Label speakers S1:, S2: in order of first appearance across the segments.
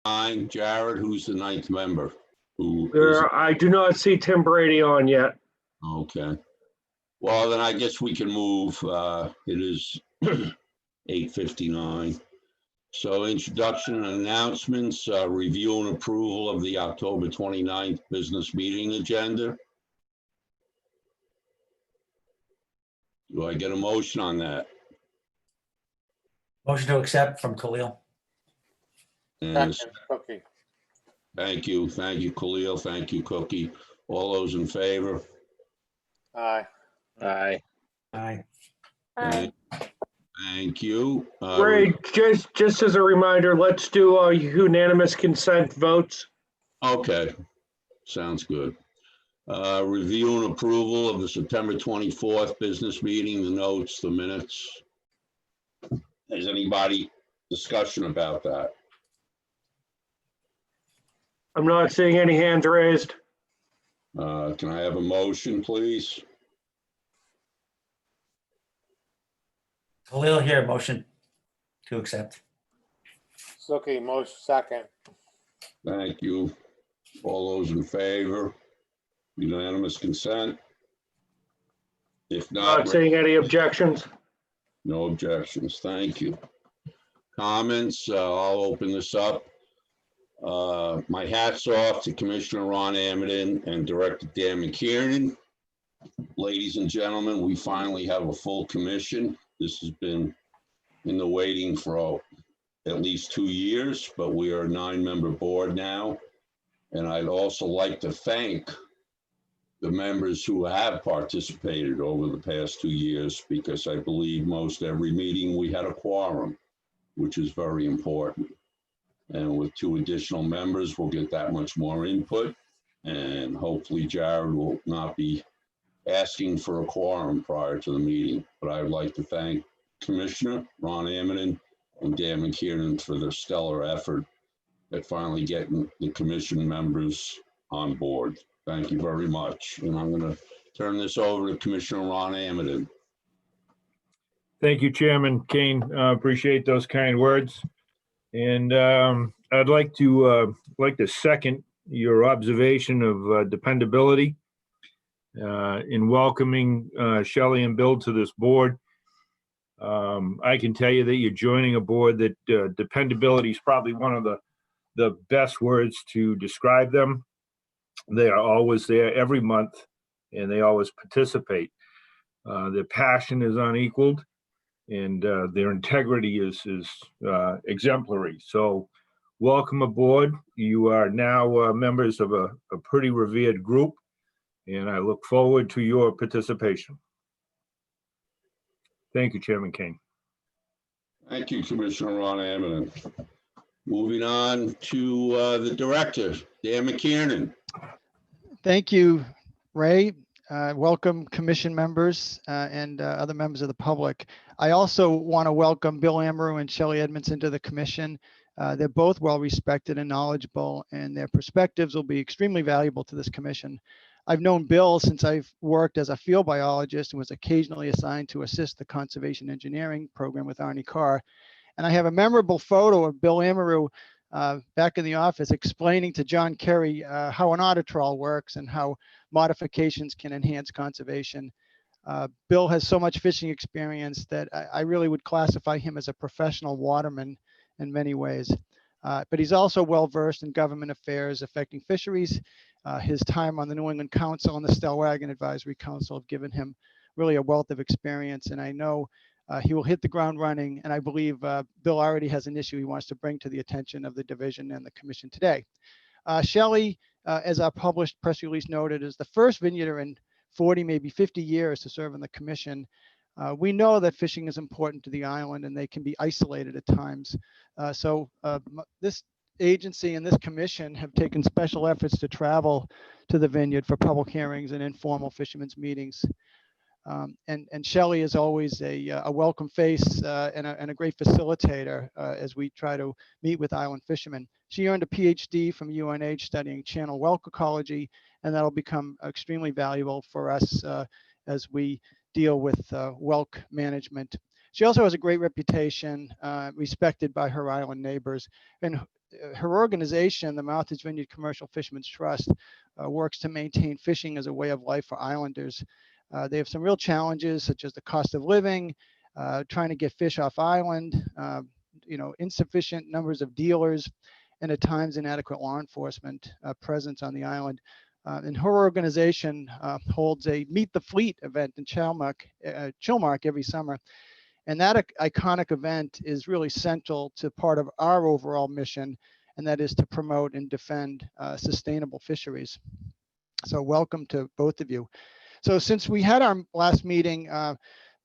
S1: 9. Jared, who's the 9th member?
S2: I do not see Tim Brady on yet.
S1: Okay. Well, then I guess we can move. It is 8:59. So introduction and announcements, review and approval of the October 29th business meeting agenda. Do I get a motion on that?
S3: Motion to accept from Khalil.
S1: And
S4: Second, Cookie.
S1: thank you, Khalil. Thank you, Cookie. All those in favor?
S4: Aye.
S5: Aye.
S3: Aye.
S1: Thank you.
S2: Ray, just as a reminder, let's do unanimous consent votes.
S1: Okay, sounds good. Review and approval of the September 24th business meeting, the notes, the minutes. Has anybody discussion about that?
S2: I'm not seeing any hands raised.
S1: Can I have a motion, please?
S3: Khalil here, motion to accept.
S4: Cookie, motion second.
S1: Thank you. All those in favor? Unanimous consent? If
S2: Not
S1: not,
S2: seeing any objections.
S1: no objections. Thank you. Comments? I'll open this up. My hat's off to Commissioner Ron Amidon and Director Dan McKiernan. Ladies and gentlemen, we finally have a full commission. This has been in the waiting for at least 2 years, but we are a 9-member board now. And I'd also like to thank the members who have participated over the past 2 years, because I believe most every meeting we had a quorum, which is very important. And with 2 additional members, we'll get that much more input. And hopefully Jared will not be asking for a quorum prior to the meeting. But I would like to thank Commissioner Ron Amidon and Dan McKiernan for their stellar effort at finally getting the commission members on board. Thank you very much. And I'm going to turn this over to Commissioner Ron Amidon.
S6: Thank you, Chairman Kane. Appreciate those kind words. And I'd like to second your observation of dependability in welcoming Shelley and Bill to this board. I can tell you that you're joining a board that dependability is probably one of the best words to describe them. They are always there every month, and they always participate. Their passion is unequaled, and their integrity is exemplary. So welcome aboard. You are now members of a pretty revered group, and I look forward to your participation. Thank you, Chairman King.
S1: Thank you, Commissioner Ron Amidon. Moving on to the director, Dan McKiernan.
S7: Thank you, Ray. Welcome commission members and other members of the public. I also want to welcome Bill Amaru and Shelley Edmondson to the commission. They're both well respected and knowledgeable, and their perspectives will be extremely valuable to this commission. I've known Bill since I've worked as a field biologist and was occasionally assigned to assist the conservation engineering program with Arnie Carr. And I have a memorable photo of Bill Amaru back in the office explaining to John Kerry how an otter trawl works and how modifications can enhance conservation. Bill has so much fishing experience that I really would classify him as a professional waterman in many ways. But he's also well-versed in government affairs affecting fisheries. His time on the New England Council and the Stellwagen Advisory Council have given him really a wealth of experience. And I know he will hit the ground running. And I believe Bill already has an issue he wants to bring to the attention of the division and the commission today. Shelley, as our published press release noted, is the first vineyarder in 40, maybe 50 years to serve on the commission. We know that fishing is important to the island and they can be isolated at times. So this agency and this commission have taken special efforts to travel to the vineyard for public hearings and informal fishermen's meetings. And Shelley is always a welcome face and a great facilitator as we try to meet with island fishermen. She earned a PhD from UNH studying channel whelk ecology, and that'll become extremely valuable for us as we deal with whelk management. She also has a great reputation, respected by her island neighbors. And her organization, the Martha's Vineyard Commercial Fishermen's Trust, works to maintain fishing as a way of life for islanders. They have some real challenges, such as the cost of living, trying to get fish off island, insufficient numbers of dealers, and at times inadequate law enforcement presence on the island. And her organization holds a Meet the Fleet event in Chilmark every summer. And that iconic event is really central to part of our overall mission, and that is to promote and defend sustainable fisheries. So welcome to both of you. So since we had our last meeting,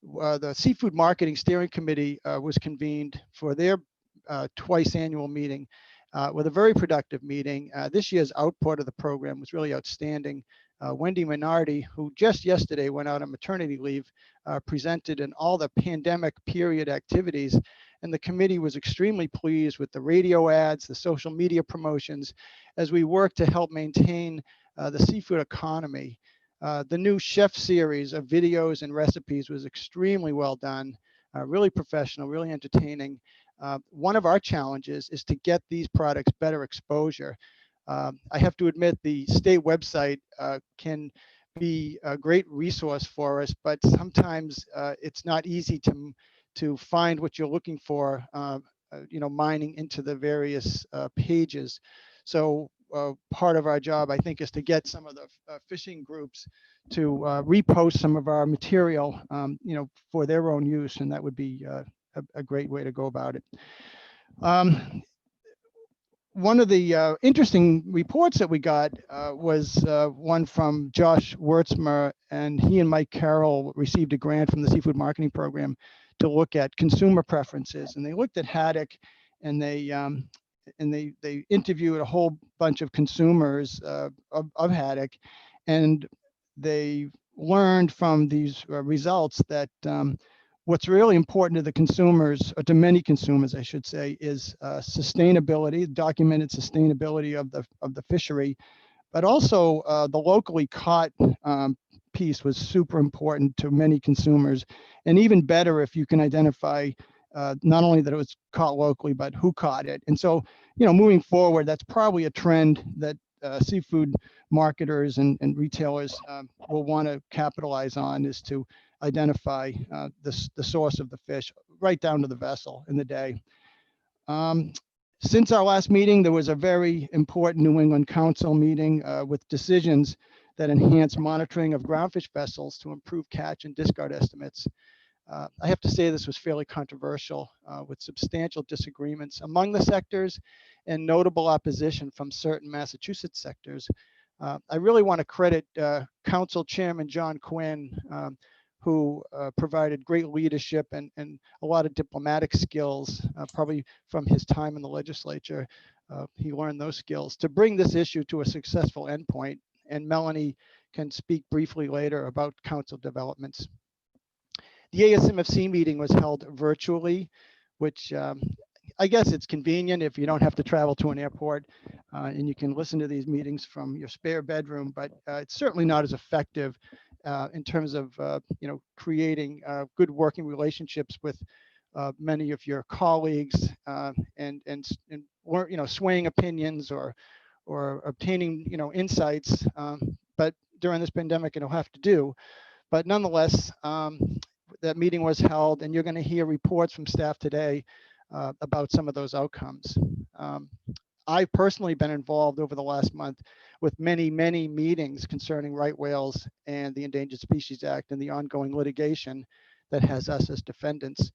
S7: the Seafood Marketing Steering Committee was convened for their twice annual meeting with a very productive meeting. This year's output of the program was really outstanding. Wendy Minardi, who just yesterday went out on maternity leave, presented in all the pandemic period activities, and the committee was extremely pleased with the radio ads, the social media promotions, as we work to help maintain the seafood economy. The new chef series of videos and recipes was extremely well done, really professional, really entertaining. One of our challenges is to get these products better exposure. I have to admit the state website can be a great resource for us, but sometimes it's not easy to find what you're looking for, mining into the various pages. So part of our job, I think, is to get some of the fishing groups to repost some of our material, for their own use, and that would be a great way to go about it. One of the interesting reports that we got was one from Josh Wertzmer, and he and Mike Carroll received a grant from the Seafood Marketing Program to look at consumer preferences. And they looked at haddock, and they interviewed a whole bunch of consumers of haddock, and they learned from these results that what's really important to the consumers, or to many consumers, I should say, is sustainability, documented sustainability of the fishery, but also the locally caught piece was super important to many consumers, and even better if you can identify not only that it was caught locally, but who caught it. And so, moving forward, that's probably a trend that seafood marketers and retailers will want to capitalize on, is to identify the source of the fish right down to the vessel in the day. Since our last meeting, there was a very important New England Council meeting with decisions that enhance monitoring of groundfish vessels to improve catch and discard estimates. I have to say this was fairly controversial with substantial disagreements among the sectors and notable opposition from certain Massachusetts sectors. I really want to credit Council Chairman John Quinn, who provided great leadership and a lot of diplomatic skills, probably from his time in the legislature. He learned those skills to bring this issue to a successful endpoint. And Melanie can speak briefly later about council developments. The ASMFC meeting was held virtually, which I guess it's convenient if you don't have to travel to an airport and you can listen to these meetings from your spare bedroom, but it's certainly not as effective in terms of creating good working relationships with many of your colleagues and swaying opinions or obtaining insights. But during this pandemic, it'll have to do. But nonetheless, that meeting was held, and you're going to hear reports from staff today about some of those outcomes. I've personally been involved over the last month with many meetings concerning right whales and the Endangered Species Act and the ongoing litigation that has us as defendants.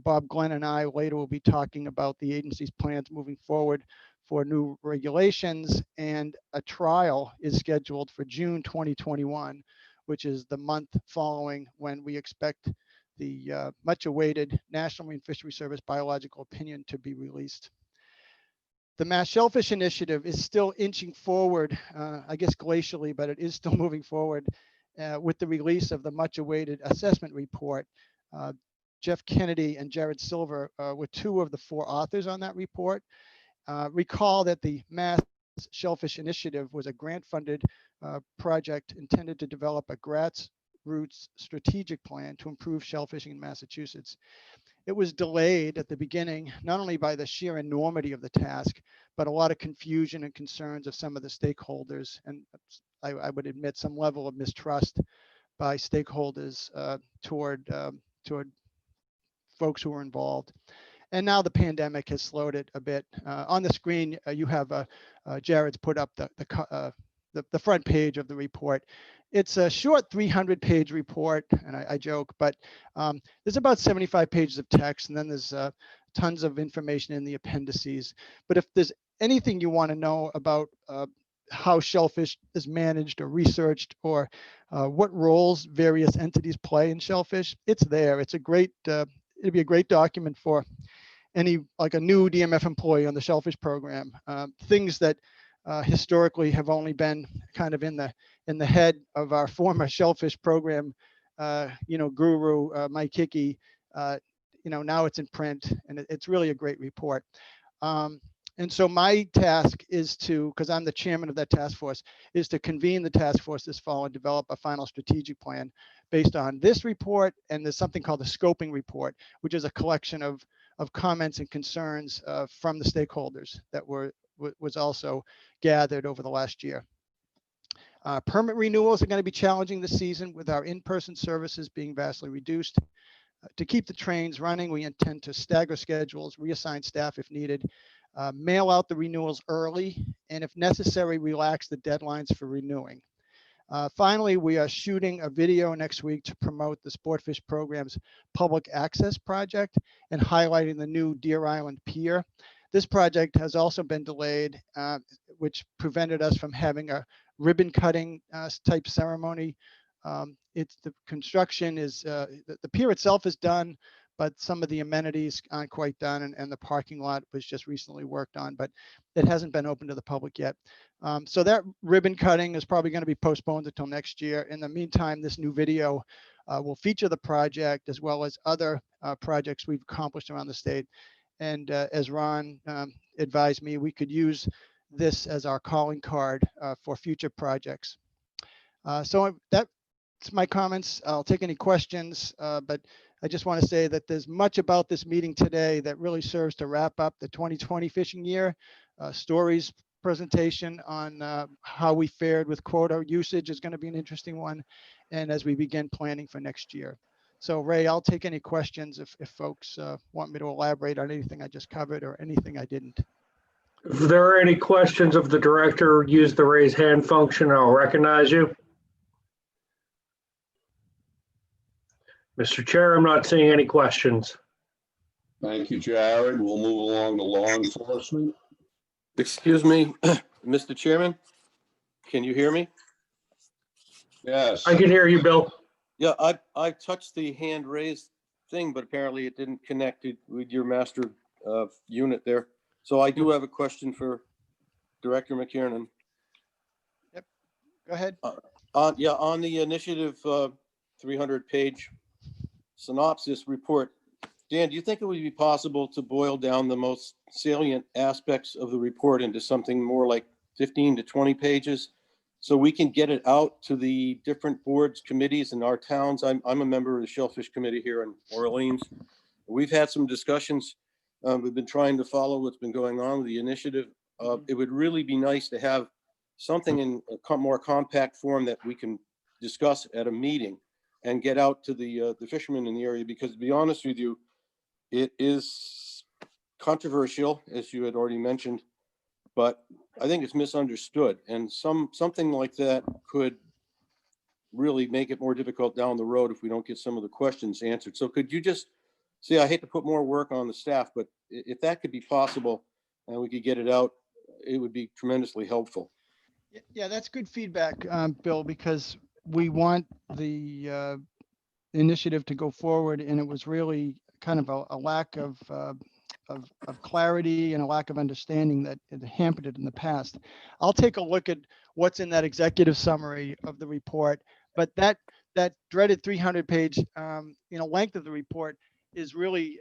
S7: Bob Glenn and I later will be talking about the agency's plans moving forward for new regulations, and a trial is scheduled for June 2021, which is the month following when we expect the much awaited National Marine Fishery Service biological opinion to be released. The Mass Shellfish Initiative is still inching forward, I guess glacially, but it is still moving forward with the release of the much awaited assessment report. Jeff Kennedy and Jared Silver were two of the four authors on that report. Recall that the Mass Shellfish Initiative was a grant-funded project intended to develop a grassroots strategic plan to improve shellfishing in Massachusetts. it was delayed at the beginning, not only by the sheer enormity of the task, but a lot of confusion and concerns of some of the stakeholders. And I would admit some level of mistrust by stakeholders toward folks who were involved. And now the pandemic has slowed it a bit. On the screen, you have Jared's put up the front page of the report. It's a short 300-page report, and I joke, but there's about 75 pages of text, and then there's tons of information in the appendices. But if there's anything you want to know about how shellfish is managed or researched, or what roles various entities play in shellfish, it's there. It's a great, it'd be a great document for any, like a new DMF employee on the shellfish program. Things that historically have only been kind of in the head of our former shellfish program, guru, Mike Hickey. Now it's in print, and it's really a great report. And so my task is to, because I'm the chairman of that task force, is to convene the task force this fall and develop a final strategic plan based on this report. And there's something called the scoping report, which is a collection of comments and concerns from the stakeholders that was also gathered over the last year. Permit renewals are going to be challenging this season with our in-person services being vastly reduced. To keep the trains running, we intend to stagger schedules, reassign staff if needed, mail out the renewals early, and if necessary, relax the deadlines for renewing. Finally, we are shooting a video next week to promote the Sportfish program's public access project and highlighting the new Deer Island Pier. This project has also been delayed, which prevented us from having a ribbon cutting type ceremony. The construction is, the pier itself is done, but some of the amenities aren't quite done, and the parking lot was just recently worked on, but it hasn't been open to the public yet. So that ribbon cutting is probably going to be postponed until next year. In the meantime, this new video will feature the project as well as other projects we've accomplished around the state. And as Ron advised me, we could use this as our calling card for future projects. So that's my comments. I'll take any questions, but I just want to say that there's much about this meeting today that really serves to wrap up the 2020 fishing year. Stories presentation on how we fared with quota usage is going to be an interesting one, and as we begin planning for next year. So Ray, I'll take any questions if folks want me to elaborate on anything I just covered or anything I didn't.
S2: If there are any questions of the director, use the raise hand function. I'll recognize you. Mr. Chair, I'm not seeing any questions.
S1: Thank you, Jared. We'll move along to law enforcement.
S5: Excuse me, Mr. Chairman, can you hear me?
S1: Yes.
S2: I can hear you, Bill.
S5: Yeah, I touched the hand raised thing, but apparently it didn't connect it with your master unit there. So I do have a question for Director McKiernan.
S7: Yep, go ahead.
S5: On the initiative 300-page synopsis report, Dan, do you think it would be possible to boil down the most salient aspects of the report into something more like 15 to 20 pages so we can get it out to the different boards, committees in our towns? I'm a member of the Shellfish Committee here in Orleans. We've had some discussions. We've been trying to follow what's been going on with the initiative. It would really be nice to have something in a more compact form that we can discuss at a meeting and get out to the fishermen in the area, because to be honest with you, it is controversial, as you had already mentioned, but I think it's misunderstood, and something like that could really make it more difficult down the road if we don't get some of the questions answered. So could you just see, I hate to put more work on the staff, but if that could be possible and we could get it out, it would be tremendously helpful.
S7: Yeah, that's good feedback, Bill, because we want the initiative to go forward, and it was really kind of a lack of clarity and a lack of understanding that it hampered it in the past. I'll take a look at what's in that executive summary of the report, but that dreaded 300-page length of the report is really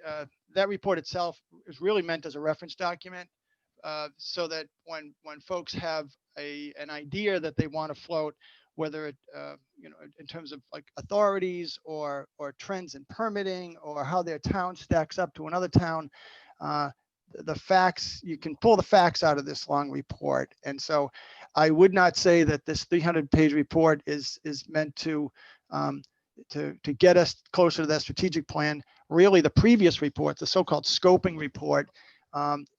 S7: that report itself is really meant as a reference document, so that when folks have an idea that they want to float, whether it, in terms of like authorities or trends in permitting or how their town stacks up to another town. The facts, you can pull the facts out of this long report. And so I would not say that this 300-page report is meant to get us closer to that strategic plan. Really, the previous report, the so-called scoping report,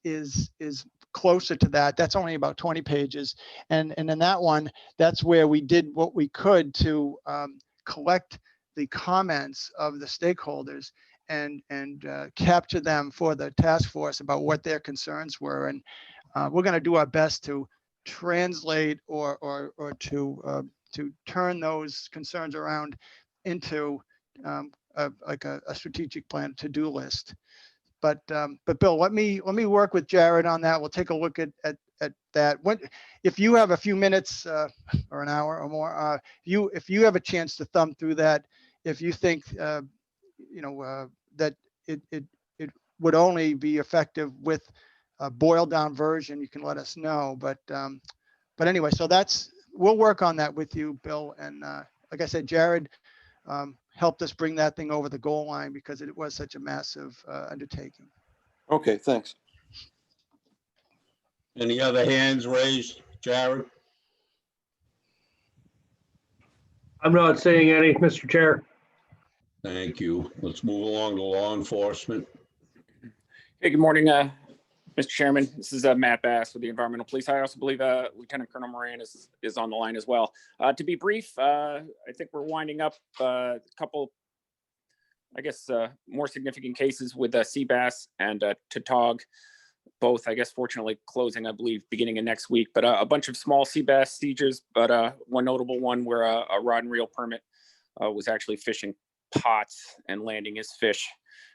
S7: is closer to that. That's only about 20 pages. And in that one, that's where we did what we could to collect the comments of the stakeholders and capture them for the task force about what their concerns were. And we're going to do our best to translate or to turn those concerns around into like a strategic plan to-do list. But Bill, let me work with Jared on that. We'll take a look at that. If you have a few minutes or an hour or more, if you have a chance to thumb through that, if you think that it would only be effective with a boiled down version, you can let us know. But anyway, so we'll work on that with you, Bill. And like I said, Jared helped us bring that thing over the goal line because it was such a massive undertaking.
S5: Okay, thanks.
S1: Any other hands raised, Jared?
S2: I'm not saying any, Mr. Chair.
S1: Thank you. Let's move along to law enforcement.
S8: Hey, good morning, Mr. Chairman. This is Matt Bass with the Environmental Police. I also believe Lieutenant Colonel Moran is on the line as well. To be brief, I think we're winding up a couple, I guess, more significant cases with sea bass and tautog. Both, I guess, fortunately closing, I believe, beginning of next week. But a bunch of small sea bass seizures, but one notable one where a rod and reel permit was actually fishing pots and landing his fish.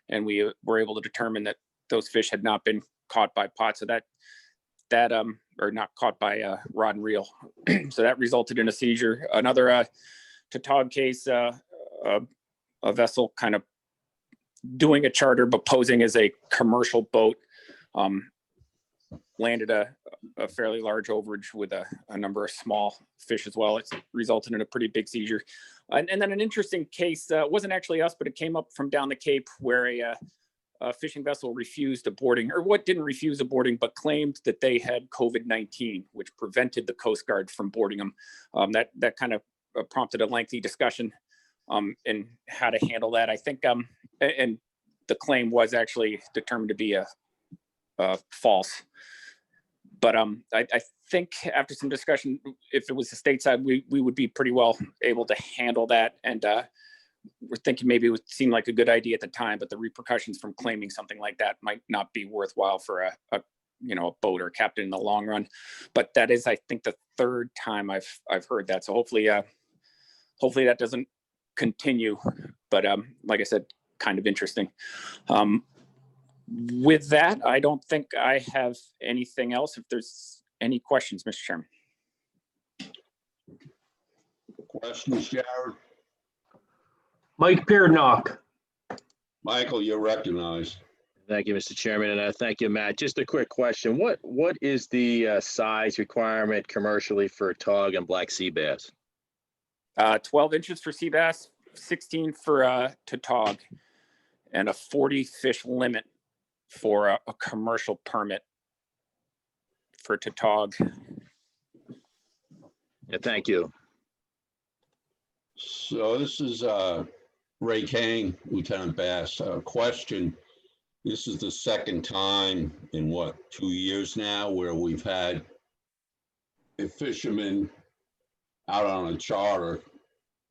S8: And we were able to determine that those fish had not been caught by pots. So that or not caught by rod and reel. So that resulted in a seizure. Another tautog case, a vessel kind of doing a charter, but posing as a commercial boat, landed a fairly large overage with a number of small fish as well. It's resulted in a pretty big seizure. And then an interesting case, wasn't actually us, but it came up from down the Cape where a fishing vessel refused a boarding, or what didn't refuse a boarding, but claimed that they had COVID-19, which prevented the Coast Guard from boarding them. That kind of prompted a lengthy discussion in how to handle that. I think, and the claim was actually determined to be a false. But I think after some discussion, if it was the stateside, we would be pretty well able to handle that. And we're thinking maybe it would seem like a good idea at the time, but the repercussions from claiming something like that might not be worthwhile for a boat or captain in the long run. But that is, I think, the third time I've heard that. So hopefully that doesn't continue. But like I said, kind of interesting. With that, I don't think I have anything else. If there's any questions, Mr. Chairman.
S1: Questions, Jared?
S2: Mike Pearnock.
S1: Michael, you're recognized.
S9: Thank you, Mr. Chairman, and thank you, Matt. Just a quick question. What is the size requirement commercially for tog and black sea bass?
S8: 12 inches for sea bass, 16 for tautog, and a 40 fish limit for a commercial permit for tautog.
S9: Yeah, thank you.
S1: So this is Ray Kane, Lieutenant Bass. Question. This is the second time in 2 years now where we've had a fisherman out on a charter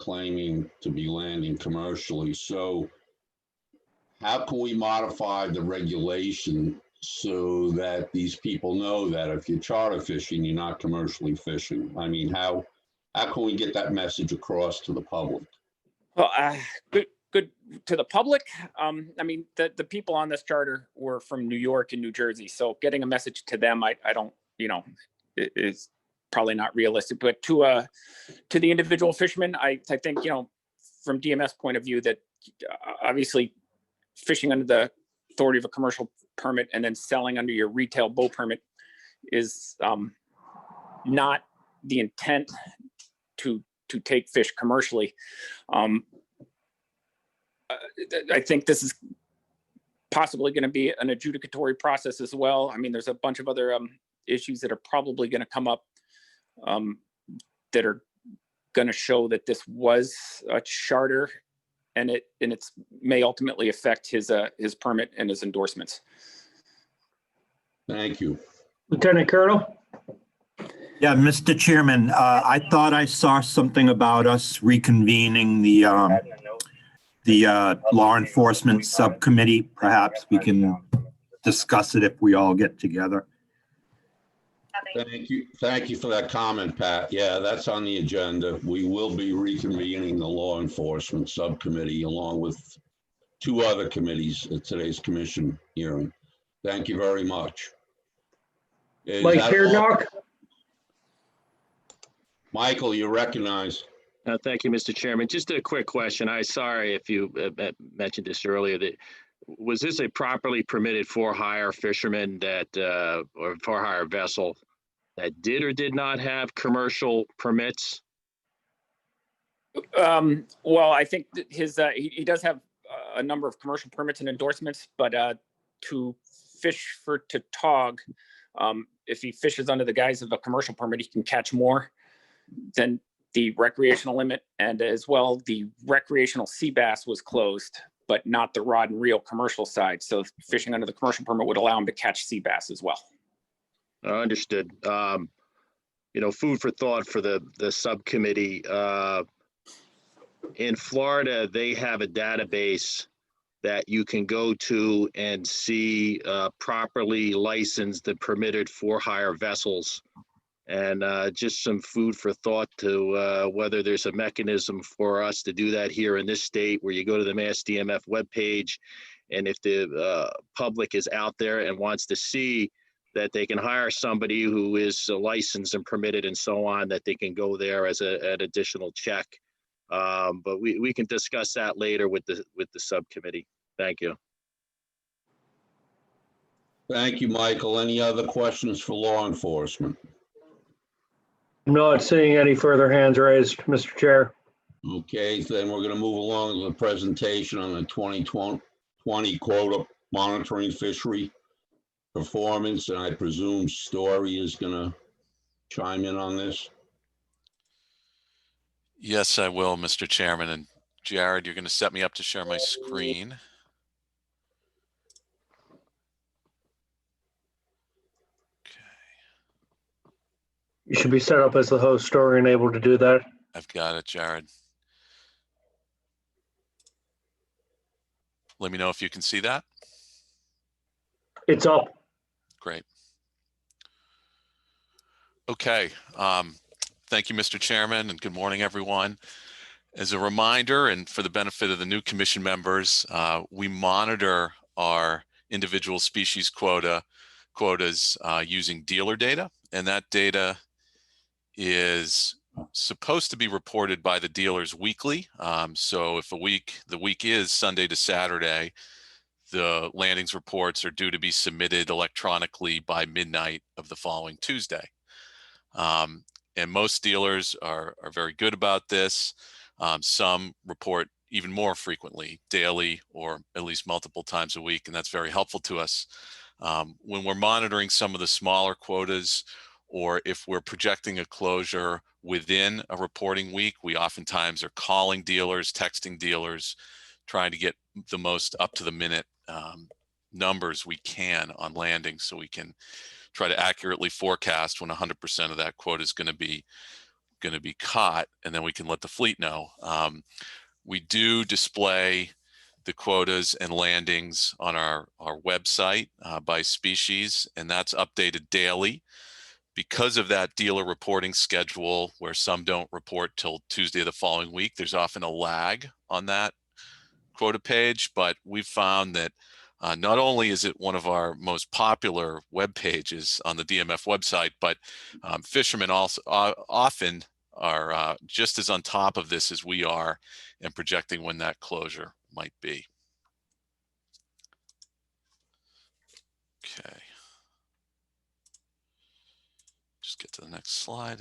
S1: claiming to be landing commercially. So how can we modify the regulation so that these people know that if you're charter fishing, you're not commercially fishing? I mean, how can we get that message across to the public?
S8: Well, good to the public. I mean, the people on this charter were from New York and New Jersey, so getting a message to them, I don't, is probably not realistic. But to the individual fishermen, I think, from DMS point of view, that obviously fishing under the authority of a commercial permit and then selling under your retail boat permit is not the intent to to take fish commercially. I think this is possibly going to be an adjudicatory process as well. I mean, there's a bunch of other issues that are probably going to come up that are going to show that this was a charter, and it's may ultimately affect his permit and his endorsements.
S1: Thank you.
S2: Lieutenant Colonel?
S10: Yeah, Mr. Chairman, I thought I saw something about us reconvening the law enforcement subcommittee. Perhaps we can discuss it if we all get together.
S1: Thank you. Thank you for that comment, Pat. Yeah, that's on the agenda. We will be reconvening the law enforcement subcommittee along with 2 other committees at today's commission hearing. Thank you very much. Is
S2: Mike
S1: that all?
S2: Beardock?
S1: Michael, you recognize.
S9: Thank you, Mr. Chairman. Just a quick question. Sorry if you mentioned this earlier. Was this a properly permitted for-hire fisherman or for-hire vessel that did or did not have commercial permits?
S8: Well, I think that he does have a number of commercial permits and endorsements, but to fish to tog, if he fishes under the guise of a commercial permit, he can catch more than the recreational limit, and as well, the recreational sea bass was closed, but not the rod and reel commercial side. So fishing under the commercial permit would allow him to catch sea bass as well.
S9: Understood. Food for thought for the subcommittee. In Florida, they have a database that you can go to and see properly licensed and permitted for-hire vessels. And just some food for thought to whether there's a mechanism for us to do that here in this state, where you go to the Mass DMF webpage, and if the public is out there and wants to see that they can hire somebody who is licensed and permitted and so on, that they can go there as an additional check. But we can discuss that later with the subcommittee. Thank you.
S1: Thank you, Michael. Any other questions for law enforcement?
S2: I'm not seeing any further hands raised, Mr. Chair.
S1: Okay, then we're going to move along to the presentation on the 2020 quota monitoring fishery performance, and I presume Story is going to chime in on this.
S11: Yes, I will, Mr. Chairman. And Jared, you're going to set me up to share my screen.
S2: You should be set up as the host, Story, and able to do that.
S11: I've got it, Jared. Let me know if you can see that.
S2: It's up.
S11: Great. Okay. Thank you, Mr. Chairman, and good morning, everyone. As a reminder, and for the benefit of the new commission members, we monitor our individual species quotas using dealer data, and that data is supposed to be reported by the dealers weekly. So if the week is Sunday to Saturday, the landings reports are due to be submitted electronically by midnight of the following Tuesday. And most dealers are very good about this. Some report even more frequently, daily or at least multiple times a week, and that's very helpful to us. When we're monitoring some of the smaller quotas, or if we're projecting a closure within a reporting week, we oftentimes are calling dealers, texting dealers, trying to get the most up-to-the-minute numbers we can on landings, so we can try to accurately forecast when 100% of that quota is going to be caught, and then we can let the fleet know. We do display the quotas and landings on our website by species, and that's updated daily. Because of that dealer reporting schedule, where some don't report till Tuesday of the following week, there's often a lag on that quota page, but we've found that not only is it one of our most popular web pages on the DMF website, but fishermen also often are just as on top of this as we are in projecting when that closure might be. Okay. Just get to the next slide.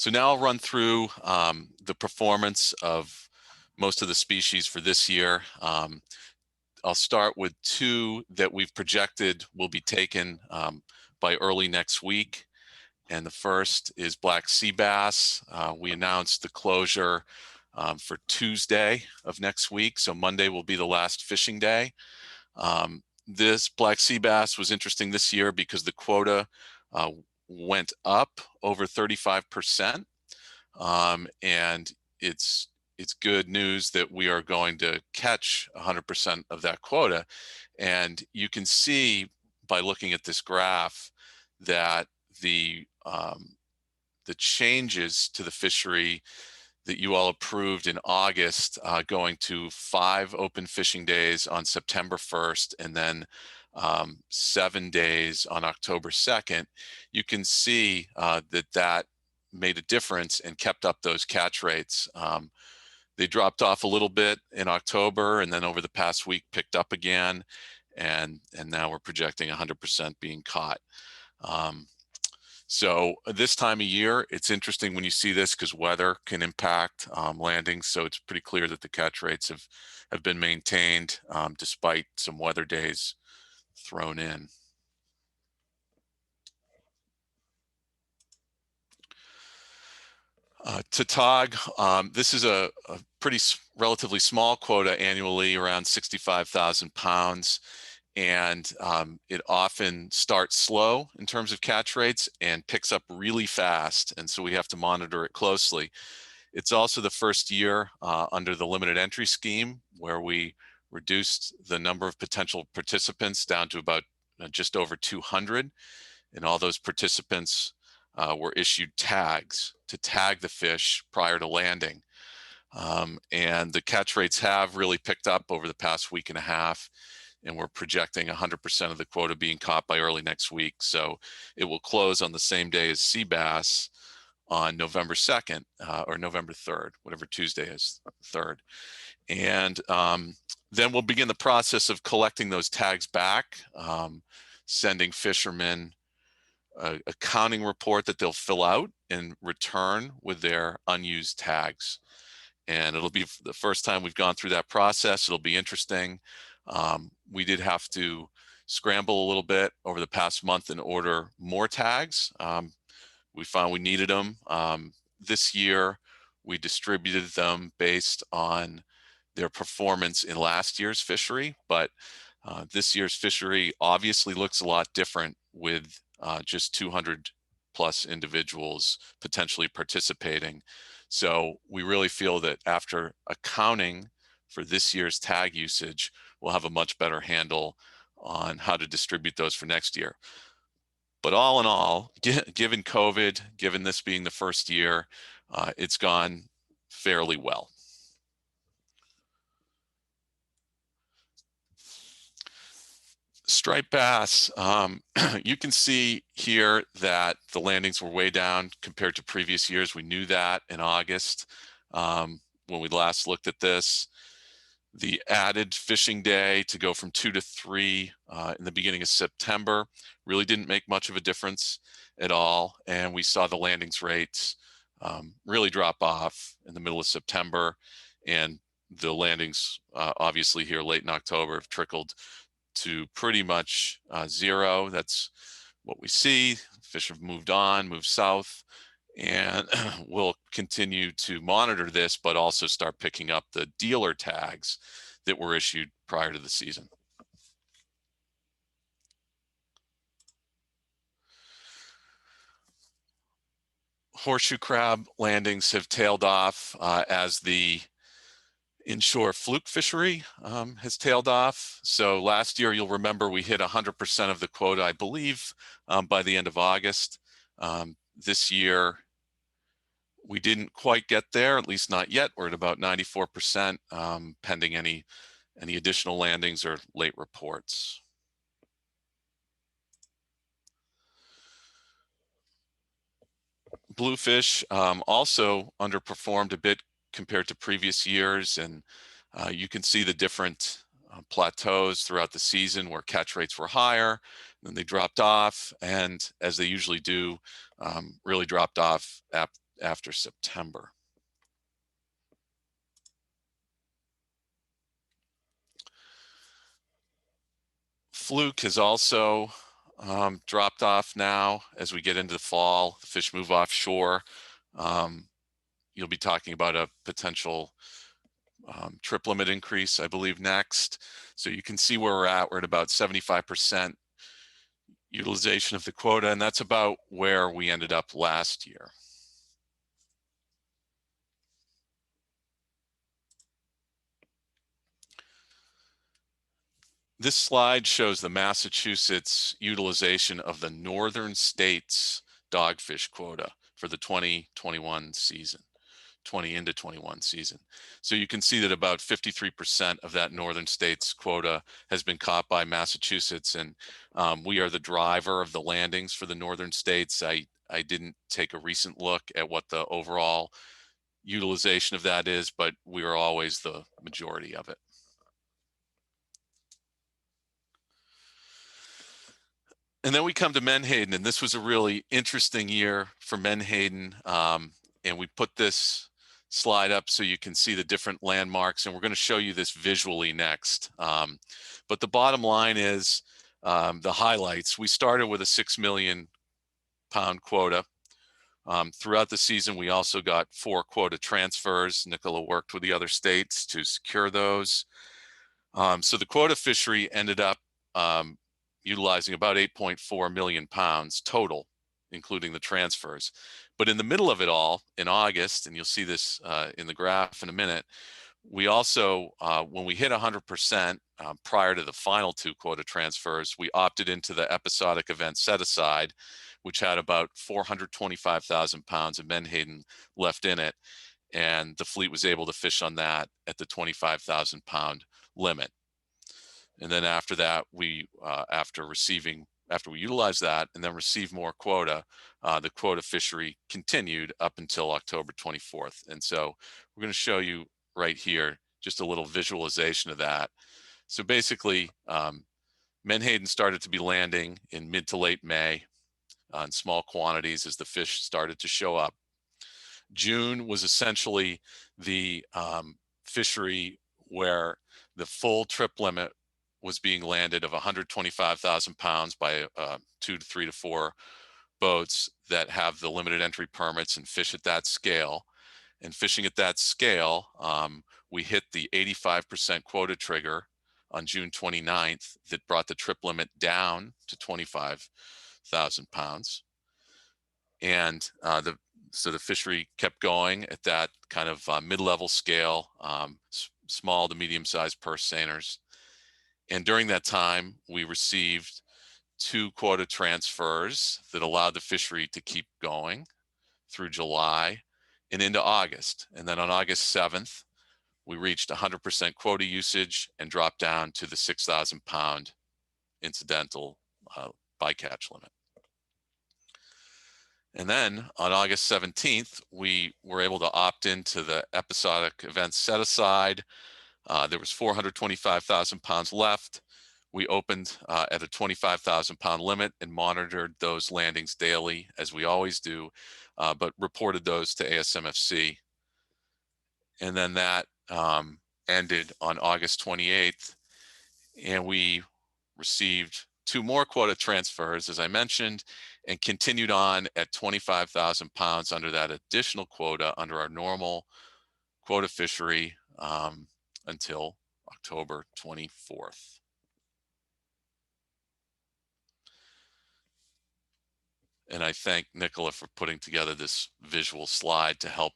S11: So now I'll run through the performance of most of the species for this year. I'll start with two that we've projected will be taken by early next week. And the first is black sea bass. We announced the closure for Tuesday of next week. So Monday will be the last fishing day. This black sea bass was interesting this year because the quota went up over 35%. And it's good news that we are going to catch 100% of that quota. And you can see by looking at this graph that the changes to the fishery that you all approved in August, going to 5 open fishing days on September 1st and then 7 days on October 2nd, you can see that made a difference and kept up those catch rates. They dropped off a little bit in October and then over the past week picked up again. And now we're projecting 100% being caught. So this time of year, it's interesting when you see this because weather can impact landings. So it's pretty clear that the catch rates have been maintained despite some weather days thrown in. To TOG, this is a pretty relatively small quota annually, around 65,000 pounds. And it often starts slow in terms of catch rates and picks up really fast. And so we have to monitor it closely. It's also the first year under the limited entry scheme where we reduced the number of potential participants down to about just over 200. And all those participants were issued tags to tag the fish prior to landing. And the catch rates have really picked up over the past week and a half. And we're projecting 100% of the quota being caught by early next week. So it will close on the same day as sea bass on November 2nd or November 3rd, whatever Tuesday is, 3rd. And then we'll begin the process of collecting those tags back, sending fishermen a counting report that they'll fill out and return with their unused tags. And it'll be the first time we've gone through that process. It'll be interesting. We did have to scramble a little bit over the past month and order more tags. We found we needed them. This year, we distributed them based on their performance in last year's fishery, but this year's fishery obviously looks a lot different with just 200 plus individuals potentially participating. So we really feel that after accounting for this year's tag usage, we'll have a much better handle on how to distribute those for next year. But all in all, given COVID, given this being the first year, it's gone fairly well. Striped bass, you can see here that the landings were way down compared to previous years. We knew that in August when we last looked at this. The added fishing day to go from 2 to 3 in the beginning of September really didn't make much of a difference at all. And we saw the landings rates really drop off in the middle of September. And the landings obviously here late in October have trickled to pretty much 0. That's what we see. Fish have moved on, moved south. And we'll continue to monitor this, but also start picking up the dealer tags that were issued prior to the season. Horseshoe crab landings have tailed off as the inshore fluke fishery has tailed off. So last year, you'll remember we hit 100% of the quota, I believe, by the end of August. This year, we didn't quite get there, at least not yet. We're at about 94%, pending any additional landings or late reports. Bluefish also underperformed a bit compared to previous years, and you can see the different plateaus throughout the season where catch rates were higher, then they dropped off, and as they usually do, really dropped off after September. Fluke has also dropped off now as we get into the fall. The fish move offshore. You'll be talking about a potential trip limit increase, I believe, next. So you can see where we're at. We're at about 75% utilization of the quota, and that's about where we ended up last year. This slide shows the Massachusetts utilization of the northern states dogfish quota for the 2021 season, 20 into 21 season. So you can see that about 53% of that northern states quota has been caught by Massachusetts, and we are the driver of the landings for the northern states. I didn't take a recent look at what the overall utilization of that is, but we are always the majority of it. And then we come to Menhaden, and this was a really interesting year for Menhaden. And we put this slide up so you can see the different landmarks, and we're going to show you this visually next. But the bottom line is the highlights. We started with a 6 million pound quota. Throughout the season, we also got 4 quota transfers. Nicola worked with the other states to secure those. So the quota fishery ended up utilizing about 8.4 million pounds total, including the transfers. But in the middle of it all, in August, and you'll see this in the graph in a minute, we also, when we hit 100% prior to the final 2 quota transfers, we opted into the episodic event set aside, which had about 425,000 pounds of Menhaden left in it. And the fleet was able to fish on that at the 25,000 pound limit. And then after that, we, after we utilized that and then received more quota, the quota fishery continued up until October 24th. And so we're going to show you right here just a little visualization of that. So basically, Menhaden started to be landing in mid to late May in small quantities as the fish started to show up. June was essentially the fishery where the full trip limit was being landed of 125,000 pounds by 2 to 3 to 4 boats that have the limited entry permits and fish at that scale. And fishing at that scale, we hit the 85% quota trigger on June 29th that brought the trip limit down to 25,000 pounds. And so the fishery kept going at that kind of mid-level scale, small to medium-sized purse seiners. And during that time, we received 2 quota transfers that allowed the fishery to keep going through July and into August. And then on August 7th, we reached 100% quota usage and dropped down to the 6,000 pound incidental bycatch limit. And then on August 17th, we were able to opt into the episodic events set aside. There was 425,000 pounds left. We opened at a 25,000 pound limit and monitored those landings daily, as we always do, but reported those to ASMFC. And then that ended on August 28th, and we received 2 more quota transfers, as I mentioned, and continued on at 25,000 pounds under that additional quota under our normal quota fishery until October 24th. And I thank Nicola for putting together this visual slide to help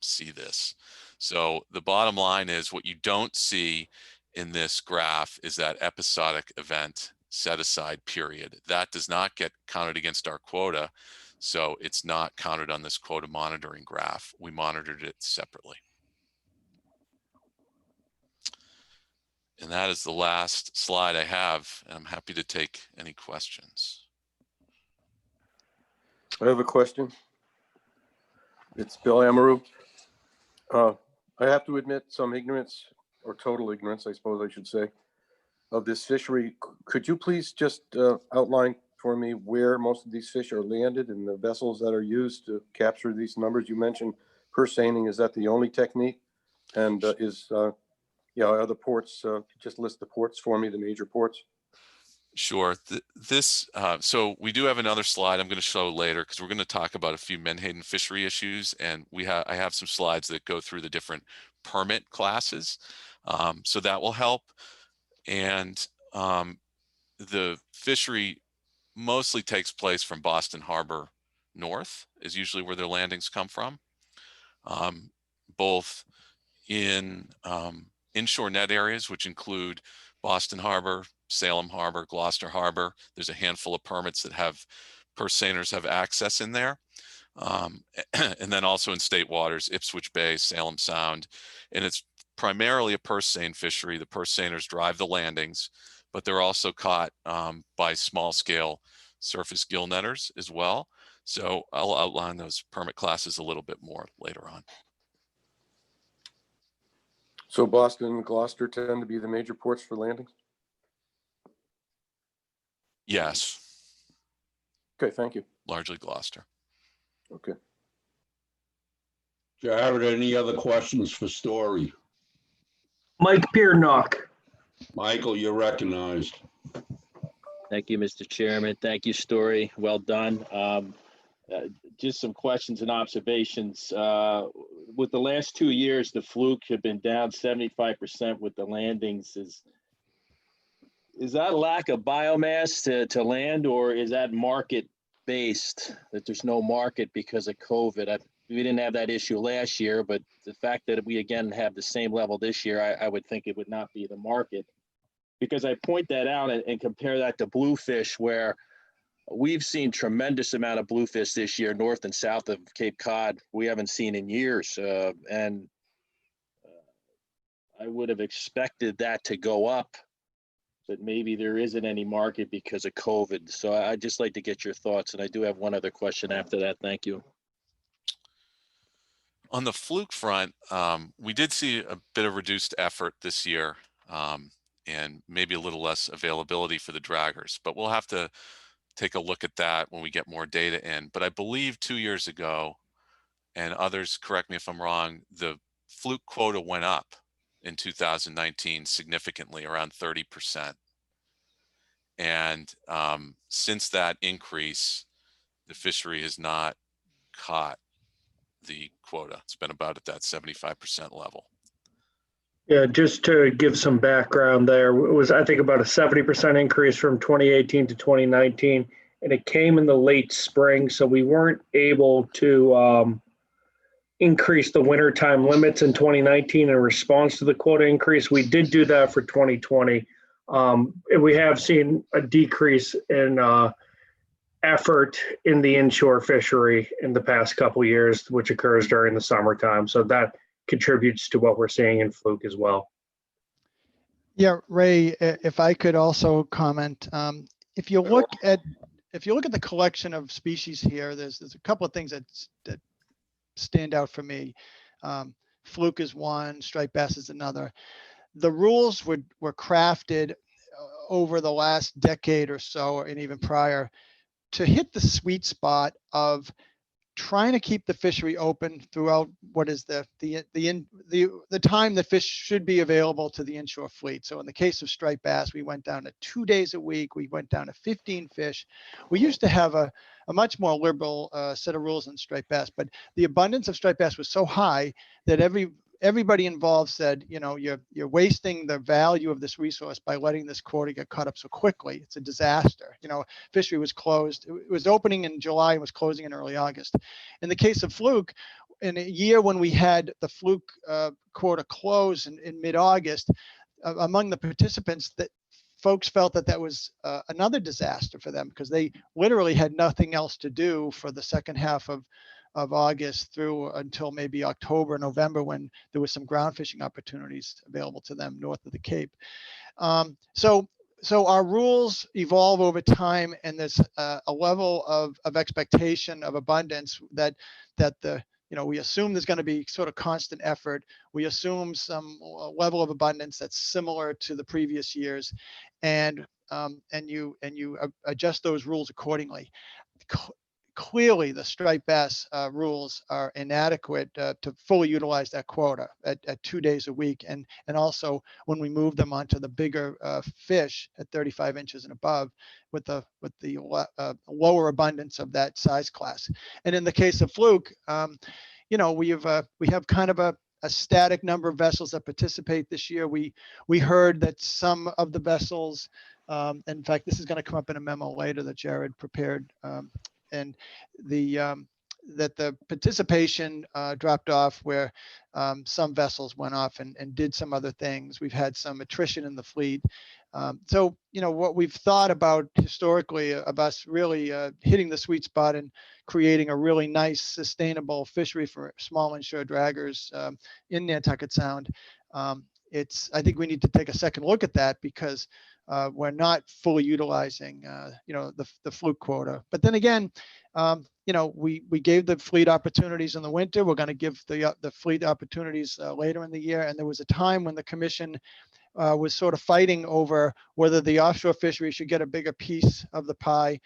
S11: see this. So the bottom line is, what you don't see in this graph is that episodic event set aside period. That does not get counted against our quota, so it's not counted on this quota monitoring graph. We monitored it separately. And that is the last slide I have, and I'm happy to take any questions.
S5: I have a question. It's Bill Amaru. I have to admit some ignorance, or total ignorance, I suppose I should say, of this fishery. Could you please just outline for me where most of these fish are landed and the vessels that are used to capture these numbers? You mentioned Persaining. Is that the only technique? And are the ports, just list the ports for me, the major ports?
S11: Sure. So we do have another slide I'm going to show later because we're going to talk about a few Menhaden fishery issues, and I have some slides that go through the different permit classes, so that will help. And the fishery mostly takes place from Boston Harbor north is usually where their landings come from, both in inshore net areas, which include Boston Harbor, Salem Harbor, Gloucester Harbor. There's a handful of permits that have Persaigners have access in there. And then also in state waters, Ipswich Bay, Salem Sound. And it's primarily a purse seine fishery. The Persaigners drive the landings, but they're also caught by small scale surface gill netters as well. So I'll outline those permit classes a little bit more later on.
S5: So Boston and Gloucester tend to be the major ports for landings?
S11: Yes.
S5: Okay, thank you.
S11: Largely Gloucester.
S5: Okay.
S1: Jared, any other questions for Story?
S2: Mike Peernock.
S1: Michael, you're recognized.
S12: Thank you, Mr. Chairman. Thank you, Story. Well done. Just some questions and observations. With the last 2 years, the fluke have been down 75% with the landings. Is that lack of biomass to land, or is that market based, that there's no market because of COVID? We didn't have that issue last year, but the fact that we again have the same level this year, I would think it would not be the market. Because I point that out and compare that to bluefish, where we've seen tremendous amount of bluefish this year, north and south of Cape Cod, we haven't seen in years. And I would have expected that to go up, but maybe there isn't any market because of COVID. So I'd just like to get your thoughts. And I do have one other question after that. Thank you.
S11: On the fluke front, we did see a bit of reduced effort this year, and maybe a little less availability for the draggers, but we'll have to take a look at that when we get more data in. But I believe 2 years ago, and others correct me if I'm wrong, the fluke quota went up in 2019 significantly, around 30%. And since that increase, the fishery has not caught the quota. It's been about at that 75% level.
S2: Yeah, just to give some background there, it was, I think, about a 70% increase from 2018 to 2019, and it came in the late spring, so we weren't able to increase the wintertime limits in 2019 in response to the quota increase. We did do that for 2020, and we have seen a decrease in effort in the inshore fishery in the past couple of years, which occurs during the summertime. So that contributes to what we're seeing in fluke as well.
S7: Yeah, Ray, if I could also comment, if you look at the collection of species here, there's a couple of things that stand out for me. Fluke is one, striped bass is another. The rules were crafted over the last decade or so, and even prior, to hit the sweet spot of trying to keep the fishery open throughout what is the time that fish should be available to the inshore fleet. So in the case of striped bass, we went down to 2 days a week. We went down to 15 fish. We used to have a much more liberal set of rules on striped bass, but the abundance of striped bass was so high that everybody involved said, you know, you're wasting the value of this resource by letting this quota get cut up so quickly. It's a disaster. You know, fishery was closed. It was opening in July and was closing in early August. In the case of fluke, in a year when we had the fluke quota close in mid-August, among the participants, that folks felt that was another disaster for them because they literally had nothing else to do for the second half of August through until maybe October, November, when there was some ground fishing opportunities available to them north of the Cape. So our rules evolve over time, and there's a level of expectation of abundance that we assume there's going to be sort of constant effort. We assume some level of abundance that's similar to the previous years. And and you adjust those rules accordingly. Clearly, the striped bass rules are inadequate to fully utilize that quota at 2 days a week, and also when we move them onto the bigger fish at 35 inches and above, with the lower abundance of that size class. And in the case of fluke, we have kind of a static number of vessels that participate this year. We heard that some of the vessels, in fact, this is going to come up in a memo later that Jared prepared. And that the participation dropped off where some vessels went off and did some other things. We've had some attrition in the fleet. So, what we've thought about historically of us really hitting the sweet spot and creating a really nice, sustainable fishery for small inshore draggers in Nantucket Sound. I think we need to take a second look at that because we're not fully utilizing, the fluke quota. But then again, we gave the fleet opportunities in the winter. We're going to give the fleet opportunities later in the year. And there was a time when the commission was sort of fighting over whether the offshore fishery should get a bigger piece of the pie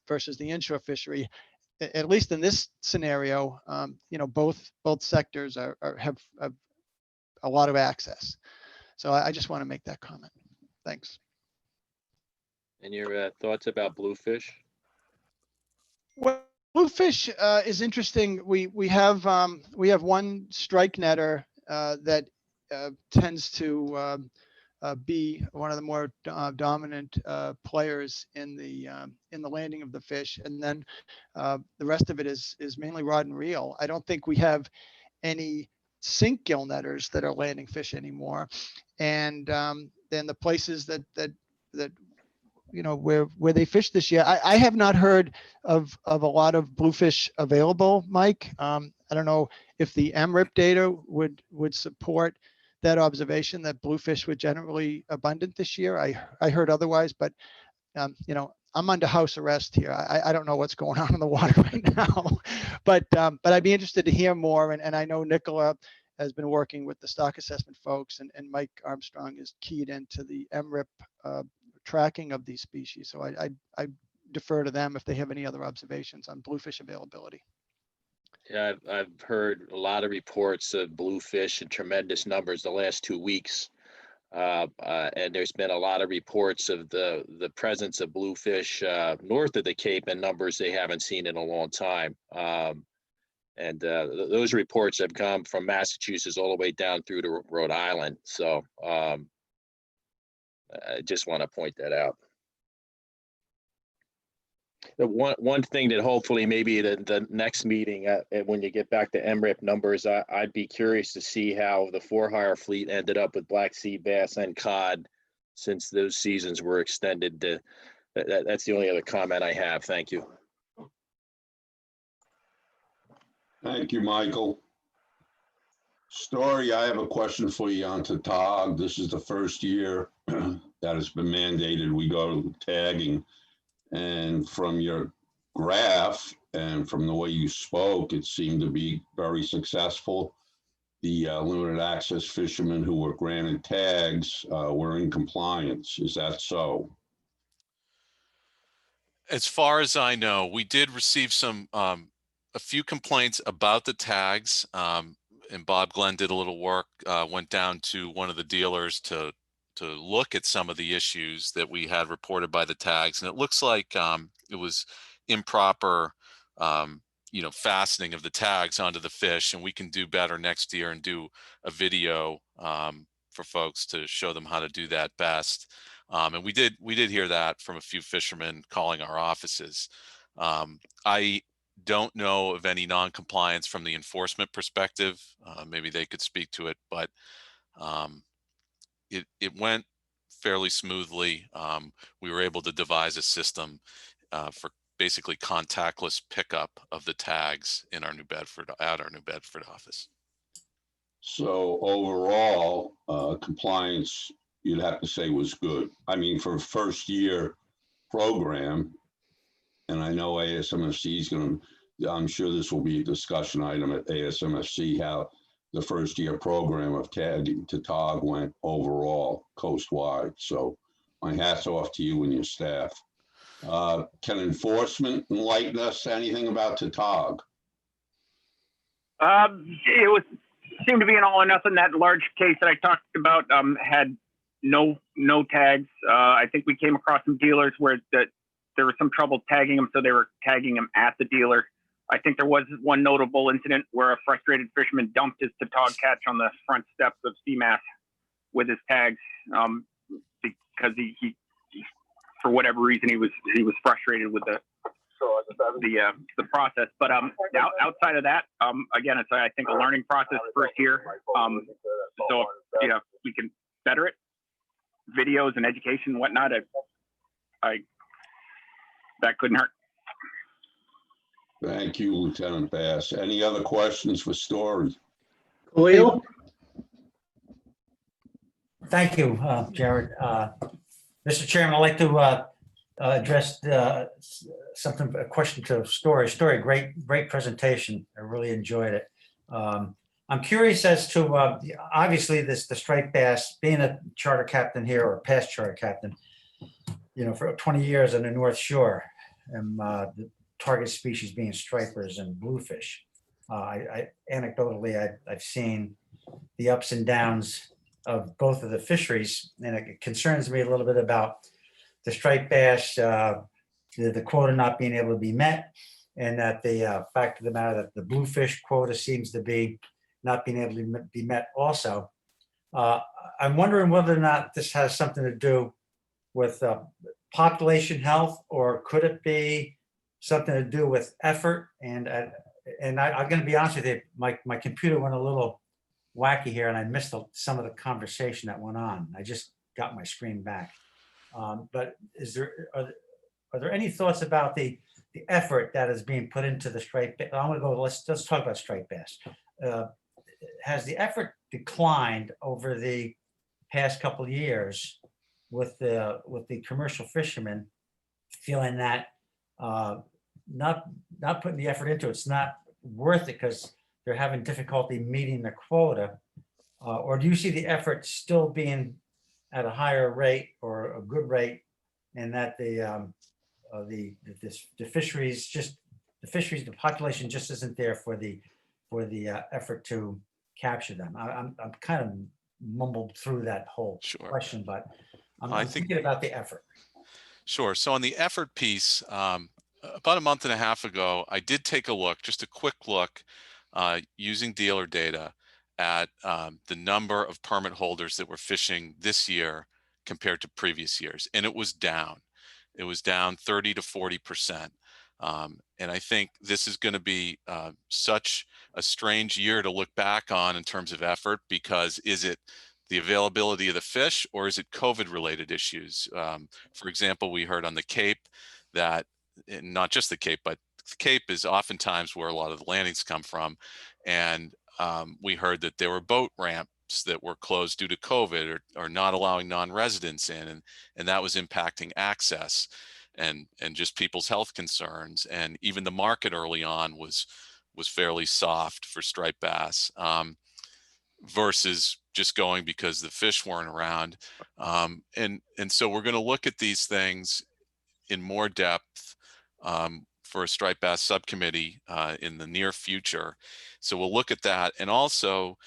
S7: versus the inshore fishery. At least in this scenario, both sectors have a lot of access. So I just want to make that comment. Thanks.
S12: And your thoughts about bluefish?
S7: Well, bluefish is interesting. We have one strike netter that tends to be one of the more dominant players in the landing of the fish, and then the rest of it is mainly rod and reel. I don't think we have any sink gill netters that are landing fish anymore, and then the places that where they fish this year, I have not heard of a lot of bluefish available, Mike. I don't know if the MRIP data would support that observation that bluefish were generally abundant this year. I heard otherwise, but I'm under house arrest here. I don't know what's going on in the water right now, but I'd be interested to hear more. And I know Nicola has been working with the stock assessment folks, and Mike Armstrong is keyed into the MRIP tracking of these species. So I defer to them if they have any other observations on bluefish availability.
S12: Yeah, I've heard a lot of reports of bluefish in tremendous numbers the last 2 weeks. And there's been a lot of reports of the presence of bluefish north of the Cape in numbers they haven't seen in a long time. And those reports have come from Massachusetts all the way down through to Rhode Island. So I just want to point that out. The one thing that hopefully maybe the next meeting when you get back to MRIP numbers, I'd be curious to see how the for-hire fleet ended up with black sea bass and cod, since those seasons were extended. That's the only other comment I have. Thank you.
S1: Thank you, Michael. Story, I have a question for you on TAG. This is the first year that has been mandated we go to tagging. And from your graph and from the way you spoke, it seemed to be very successful. The limited access fishermen who were granted tags were in compliance. Is that so?
S11: As far as I know, we did receive some a few complaints about the tags, and Bob Glenn did a little work, went down to one of the dealers to look at some of the issues that we had reported by the tags, and it looks like it was improper, fastening of the tags onto the fish, and we can do better next year and do a video for folks to show them how to do that best. And we did hear that from a few fishermen calling our offices. I don't know of any non-compliance from the enforcement perspective. Maybe they could speak to it, but it went fairly smoothly. We were able to devise a system for basically contactless pickup of the tags in our New Bedford office.
S1: So overall, compliance, you'd have to say, was good. I mean, for a first year program, and I know ASMFC is going to, I'm sure this will be a discussion item at ASMFC, how the first year program of tagging to TAG went overall coastwide. So my hat's off to you and your staff. Can enforcement enlighten us to anything about the TOG?
S13: It seemed to be an all or nothing. That large case that I talked about had no tags. I think we came across some dealers where there was some trouble tagging them, so they were tagging them at the dealer. I think there was one notable incident where a frustrated fisherman dumped his TOG catch on the front steps of Seamass with his tags because he for whatever reason he was frustrated with the process. But outside of that, again, it's I think a learning process first year. So you know, we can better it, videos and education and whatnot. I that couldn't hurt.
S1: Thank you, Lieutenant Bass. Any other questions for Story?
S2: Khalil?
S3: Thank you, Jared. Mr. Chairman, I'd like to address a question to Story. Story, great presentation. I really enjoyed it. I'm curious as to, obviously, the striped bass, being a charter captain here or past charter captain, you know, for 20 years on the North Shore, and the target species being stripers and bluefish. Anecdotally, I've seen the ups and downs of both of the fisheries, and it concerns me a little bit about the striped bass, the quota not being able to be met, and that the fact of the matter that the bluefish quota seems to be not being able to be met also. I'm wondering whether or not this has something to do with population health, or could it be something to do with effort? And I'm going to be honest with you, my computer went a little wacky here, and I missed some of the conversation that went on. I just got my screen back. But are there any thoughts about the effort that is being put into the striped bass? I'm going to go. Let's talk about striped bass. Has the effort declined over the past couple of years with the commercial fishermen feeling that not putting the effort into it's not worth it because they're having difficulty meeting the quota, or do you see the effort still being at a higher rate or a good rate, and that the fisheries the population just isn't there for the effort to capture them? I'm kind of mumbled through that whole question, but I'm thinking about the effort.
S11: Sure. So on the effort piece, about a month and a half ago, I did take a look, just a quick look, using dealer data at the number of permit holders that were fishing this year compared to previous years, and it was down. It was down 30 to 40%. And I think this is going to be such a strange year to look back on in terms of effort, because is it the availability of the fish, or is it COVID-related issues? For example, we heard on the Cape that, not just the Cape, but the Cape is oftentimes where a lot of the landings come from. And we heard that there were boat ramps that were closed due to COVID, or not allowing non-residents in, and that was impacting access and just people's health concerns. And even the market early on was fairly soft for striped bass, versus just going because the fish weren't around. And so we're going to look at these things in more depth for a striped bass subcommittee in the near future. So we'll look at that. And also,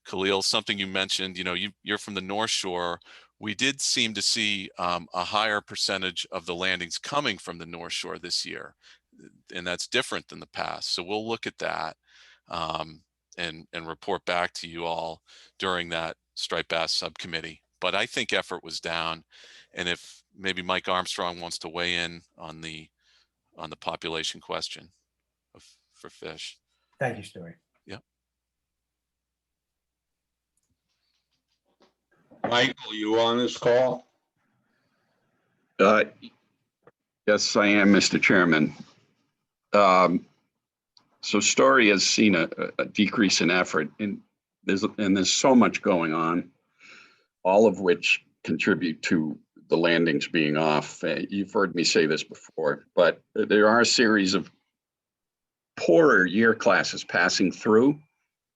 S11: Khalil, something you mentioned, you're from the North Shore. We did seem to see a higher percentage of the landings coming from the North Shore this year, and that's different than the past. So we'll look at that and report back to you all during that striped bass subcommittee. But I think effort was down, and if maybe Mike Armstrong wants to weigh in on the population question for fish.
S3: Thank you, Story.
S11: Yeah.
S1: Michael, you on this call?
S14: Yes, I am, Mr. Chairman. So Story has seen a decrease in effort, and there's so much going on, all of which contribute to the landings being off. You've heard me say this before, but there are a series of poorer year classes passing through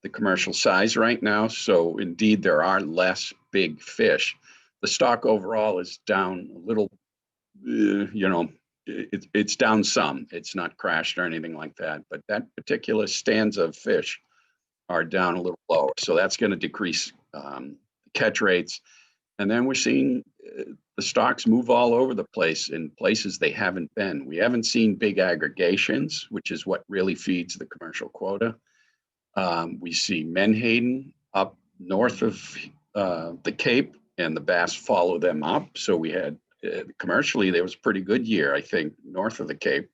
S14: the commercial size right now. So indeed, there are less big fish. the stock overall is down a little, it's down some. It's not crashed or anything like that, but that particular stanza of fish are down a little lower. So that's going to decrease catch rates. And then we're seeing the stocks move all over the place in places they haven't been. We haven't seen big aggregations, which is what really feeds the commercial quota. We see Menhaden up north of the Cape, and the bass follow them up. So we had commercially, there was a pretty good year, I think, north of the Cape.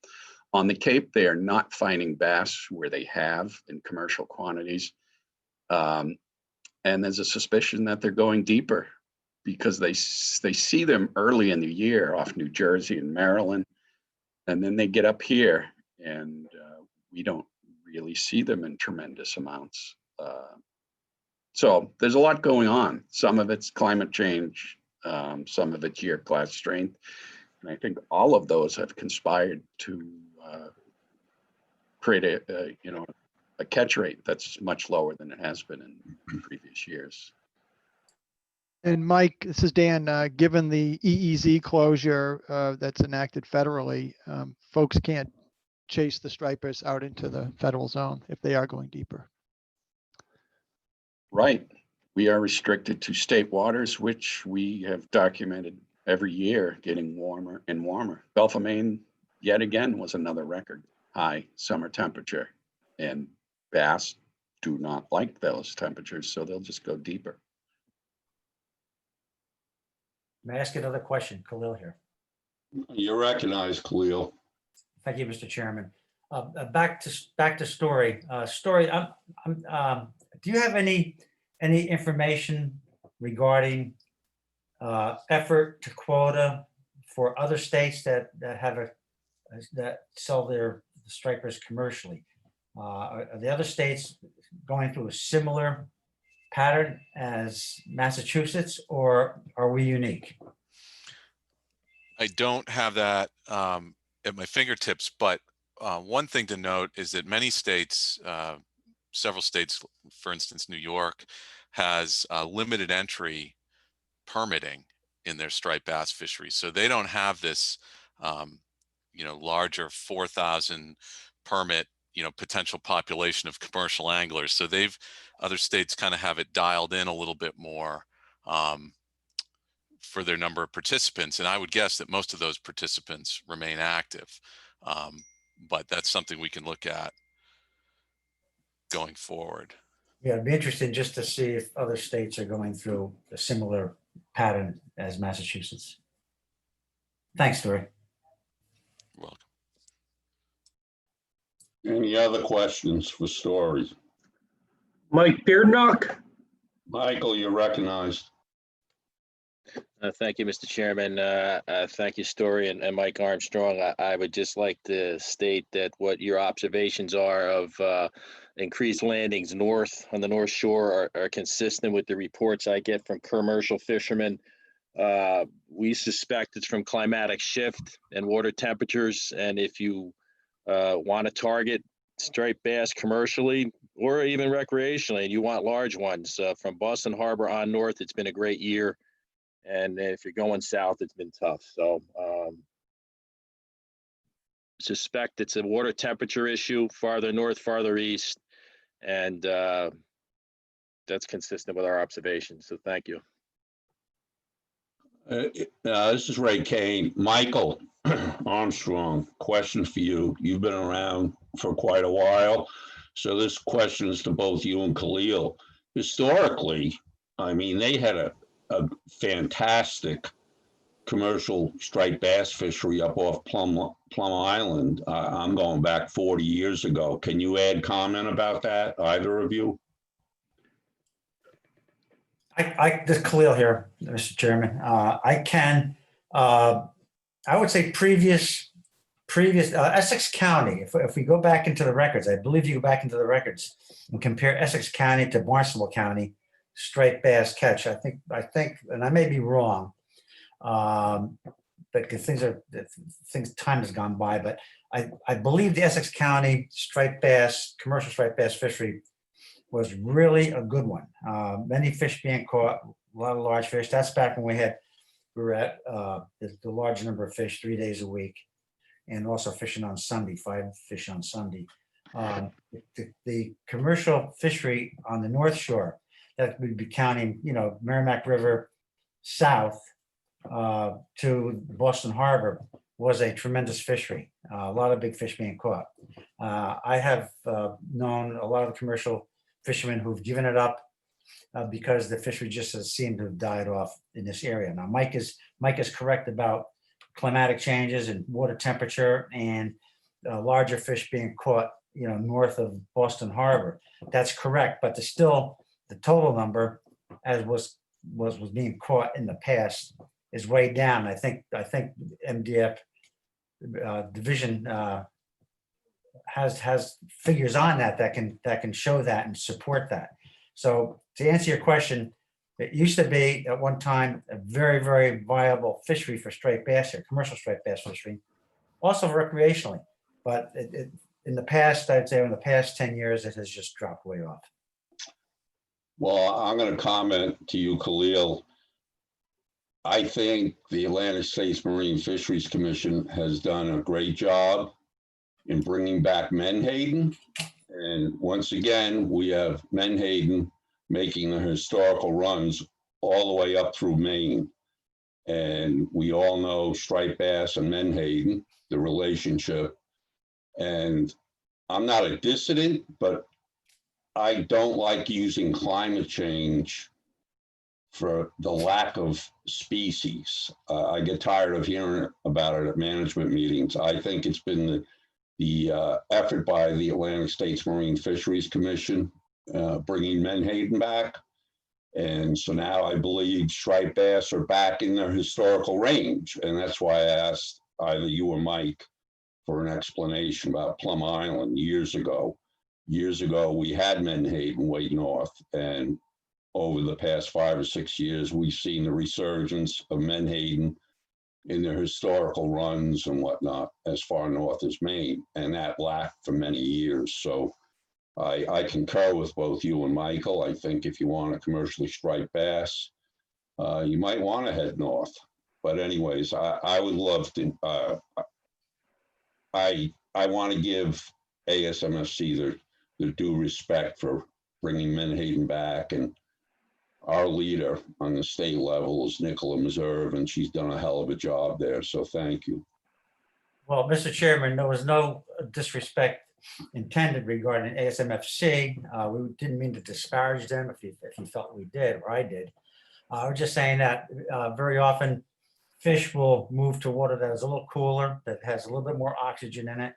S14: On the Cape, they are not finding bass where they have in commercial quantities. And there's a suspicion that they're going deeper because they see them early in the year off New Jersey and Maryland. And then they get up here and we don't really see them in tremendous amounts. So there's a lot going on. Some of it's climate change, some of it's year class strength. And I think all of those have conspired to create a catch rate that's much lower than it has been in previous years.
S7: And Mike, this is Dan. Given the EEZ closure that's enacted federally, folks can't chase the stripers out into the federal zone if they are going deeper.
S14: Right. We are restricted to state waters, which we have documented every year getting warmer and warmer. Gulf of Maine, yet again, was another record high summer temperature. And bass do not like those temperatures, so they'll just go deeper.
S3: May I ask another question? Khalil here.
S1: You're recognized, Khalil.
S3: Thank you, Mr. Chairman. Back to Story. Story, do you have any information regarding effort to quota for other states that sell their stripers commercially? Are the other states going through a similar pattern as Massachusetts, or are we unique?
S11: I don't have that at my fingertips, but one thing to note is that many states, several states, for instance, New York, has limited entry permitting in their striped bass fisheries. So they don't have this, larger 4,000 permit, potential population of commercial anglers. So other states kind of have it dialed in a little bit more for their number of participants. And I would guess that most of those participants remain active. But that's something we can look at going forward.
S3: Yeah, it'd be interesting just to see if other states are going through a similar pattern as Massachusetts. Thanks, Story.
S11: You're welcome.
S1: Any other questions for Story?
S2: Mike Beardnock?
S1: Michael, you're recognized.
S12: Thank you, Mr. Chairman. Thank you, Story and Mike Armstrong. I would just like to state that what your observations are of increased landings north on the North Shore are consistent with the reports I get from commercial fishermen. We suspect it's from climatic shift and water temperatures. And if you want to target striped bass commercially or even recreationally, and you want large ones from Boston Harbor on north, it's been a great year. And if you're going south, it's been tough. So suspect it's a water temperature issue, farther north, farther east. And that's consistent with our observations. So thank you.
S1: This is Ray Kane. Michael Armstrong, question for you. You've been around for quite a while. So this question is to both you and Khalil. Historically, I mean, they had a fantastic commercial striped bass fishery up off Plum Island. I'm going back 40 years ago. Can you add comment about that, either of you?
S3: This is Khalil here, Mr. Chairman. I can. I would say previous Essex County. If we go back into the records, I believe you go back into the records and compare Essex County to Barnstable County striped bass catch. I think, and I may be wrong, but because time has gone by. But I believe the Essex County commercial striped bass fishery was really a good one. Many fish being caught, lot of large fish. That's back when we were at the large number of fish 3 days a week, and also fishing on Sunday, 5 fish on Sunday. The commercial fishery on the North Shore, that would be counting, Merrimack River south to Boston Harbor, was a tremendous fishery. A lot of big fish being caught. I have known a lot of commercial fishermen who've given it up because the fishery just has seemed to have died off in this area. Now, Mike is correct about climatic changes and water temperature and larger fish being caught, north of Boston Harbor. That's correct, but there's still the total number, as was being caught in the past, is way down. I think MDF division has figures on that can show that and support that. So to answer your question, it used to be at one time a very, very viable fishery for striped bass here, commercial striped bass fishery, also recreationally. But in the past, I'd say in the past 10 years, it has just dropped way off.
S1: Well, I'm going to comment to you, Khalil. I think the Atlantic States Marine Fisheries Commission has done a great job in bringing back Menhaden. And once again, we have Menhaden making the historical runs all the way up through Maine. And we all know striped bass and Menhaden, the relationship. And I'm not a dissident, but I don't like using climate change for the lack of species. I get tired of hearing about it at management meetings. I think it's been the effort by the Atlantic States Marine Fisheries Commission bringing Menhaden back. And so now I believe striped bass are back in their historical range. And that's why I asked either you or Mike for an explanation about Plum Island years ago. Years ago, we had Menhaden way north, and over the past 5 or 6 years, we've seen the resurgence of Menhaden in their historical runs and whatnot as far north as Maine, and that lacked for many years. So I concur with both you and Michael. I think if you want a commercially striped bass, you might want to head north. But anyways, I would love to, I want to give ASMFC their due respect for bringing Menhaden back, and our leader on the state level is Nicola Meserve, and she's done a hell of a job there. So thank you.
S3: Well, Mr. Chairman, there was no disrespect intended regarding ASMFC. We didn't mean to disparage them if you felt we did, or I did. We're just saying that very often fish will move to water that is a little cooler, that has a little bit more oxygen in it.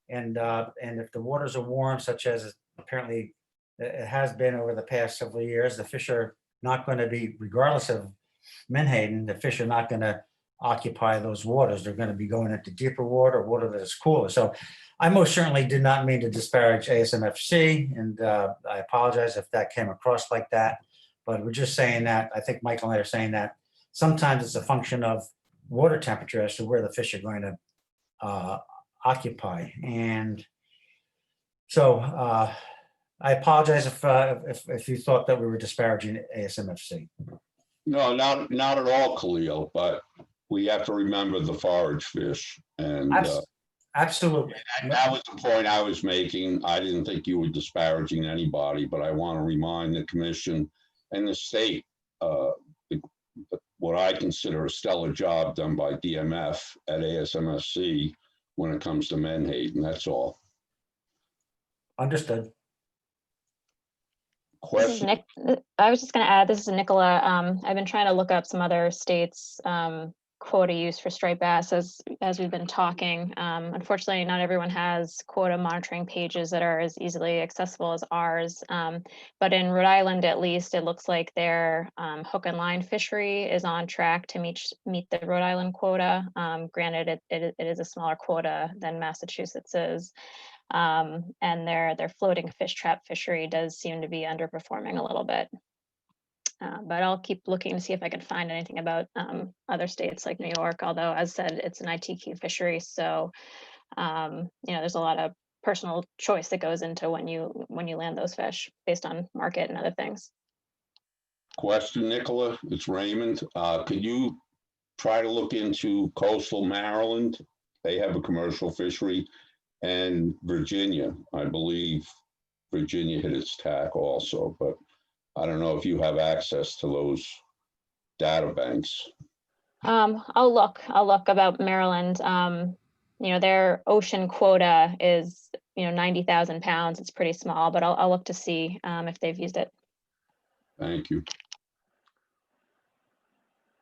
S3: And if the waters are warm, such as apparently it has been over the past several years, the fish are not going to be, regardless of Menhaden, the fish are not going to occupy those waters. They're going to be going into deeper water that is cooler. So I most certainly did not mean to disparage ASMFC, and I apologize if that came across like that. But we're just saying that, I think Michael and I are saying that sometimes it's a function of water temperature as to where the fish are going to occupy. And so I apologize if you thought that we were disparaging ASMFC.
S1: No, not at all, Khalil, but we have to remember the forage fish. And
S3: absolutely.
S1: That was the point I was making. I didn't think you were disparaging anybody, but I want to remind the commission and the state what I consider a stellar job done by DMF at ASMFC when it comes to Menhaden. That's all.
S3: Understood.
S1: Question?
S15: I was just going to add, this is Nicola. I've been trying to look up some other states' quota use for striped bass as we've been talking. Unfortunately, not everyone has quota monitoring pages that are as easily accessible as ours. But in Rhode Island, at least, it looks like their hook and line fishery is on track to meet the Rhode Island quota. Granted, it is a smaller quota than Massachusetts is. And their floating fish trap fishery does seem to be underperforming a little bit. But I'll keep looking to see if I can find anything about other states like New York, although as said, it's an ITQ fishery. So, there's a lot of personal choice that goes into when you land those fish based on market and other things.
S1: Question, Nicola, it's Raymond. Could you try to look into coastal Maryland? They have a commercial fishery, and Virginia, I believe Virginia hit its tack also, but I don't know if you have access to those data banks.
S15: I'll look about Maryland. Their ocean quota is, 90,000 pounds. It's pretty small, but I'll look to see if they've used it.
S1: Thank you.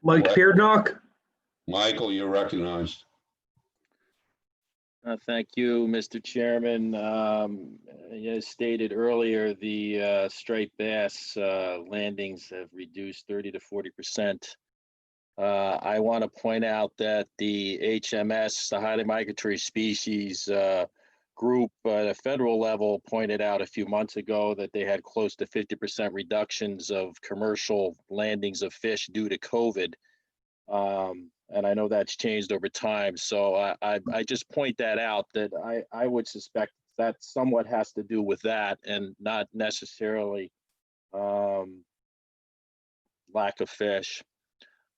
S2: Mike Beardnock?
S1: Michael, you're recognized.
S12: Thank you, Mr. Chairman. As stated earlier, the striped bass landings have reduced 30 to 40%. I want to point out that the HMS, the highly migratory species group at a federal level, pointed out a few months ago that they had close to 50% reductions of commercial landings of fish due to COVID. And I know that's changed over time. So I just point that out, that I would suspect that somewhat has to do with that and not necessarily lack of fish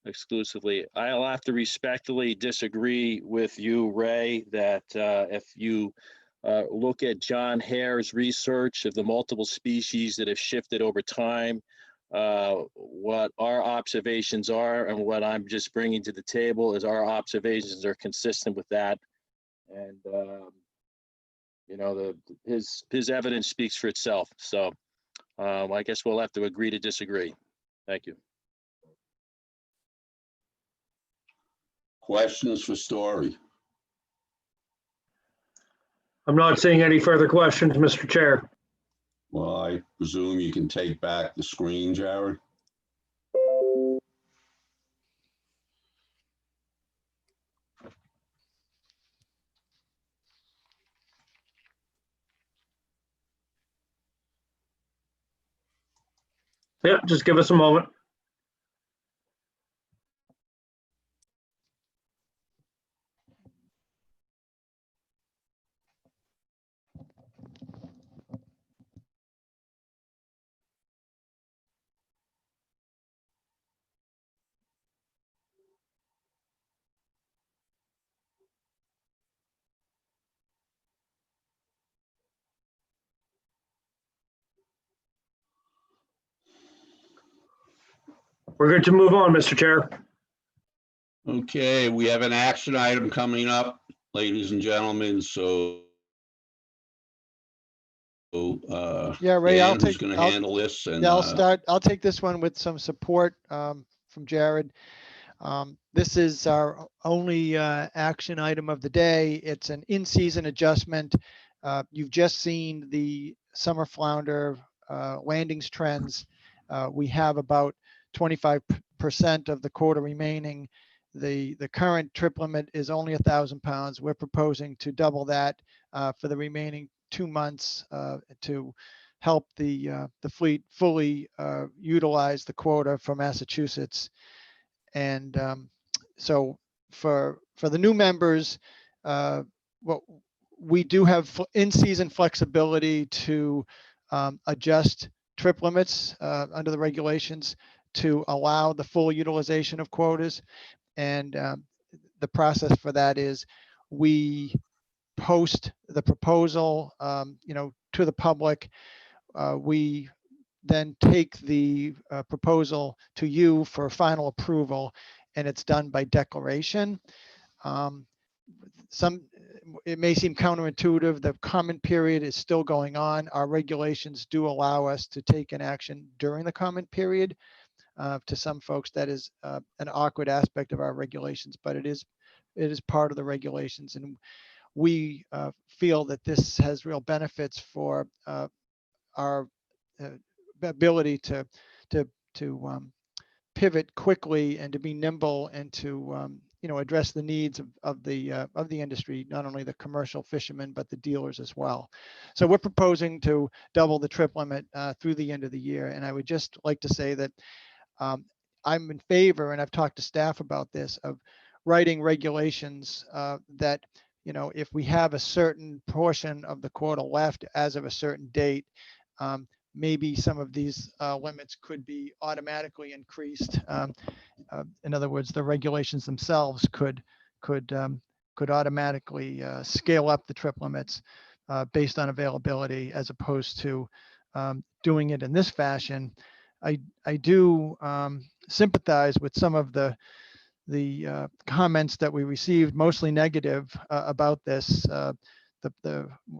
S12: exclusively. I'll have to respectfully disagree with you, Ray, that if you look at John Hare's research of the multiple species that have shifted over time, what our observations are and what I'm just bringing to the table is our observations are consistent with that. And, his evidence speaks for itself. So I guess we'll have to agree to disagree. Thank you.
S1: Questions for Story?
S2: I'm not seeing any further questions, Mr. Chair.
S1: Well, I presume you can take back the screen, Jared.
S2: Yeah, just give us a moment. We're good to move on, Mr. Chair.
S1: Okay, we have an action item coming up, ladies and gentlemen, so
S7: Yeah, Ray,
S1: Dan, who's going to handle this? And
S7: Yeah, I'll take this one with some support from Jared. This is our only action item of the day. It's an in-season adjustment. You've just seen the summer flounder landings trends. We have about 25% of the quota remaining. The current trip limit is only 1,000 pounds. We're proposing to double that for the remaining 2 months to help the fleet fully utilize the quota for Massachusetts. And so for the new members, we do have in-season flexibility to adjust trip limits under the regulations to allow the full utilization of quotas. And the process for that is we post the proposal, to the public. We then take the proposal to you for final approval, and it's done by declaration. It may seem counterintuitive. The comment period is still going on. Our regulations do allow us to take an action during the comment period. To some folks, that is an awkward aspect of our regulations, but it is part of the regulations, and we feel that this has real benefits for our ability to pivot quickly and to be nimble and to address the needs of the industry, not only the commercial fishermen but the dealers as well. So we're proposing to double the trip limit through the end of the year, and I would just like to say that I'm in favor, and I've talked to staff about this, of writing regulations that if we have a certain portion of the quota left as of a certain date, maybe some of these limits could be automatically increased. In other words, the regulations themselves could automatically scale up the trip limits based on availability, as opposed to doing it in this fashion. I do sympathize with some of the comments that we received, mostly negative about this.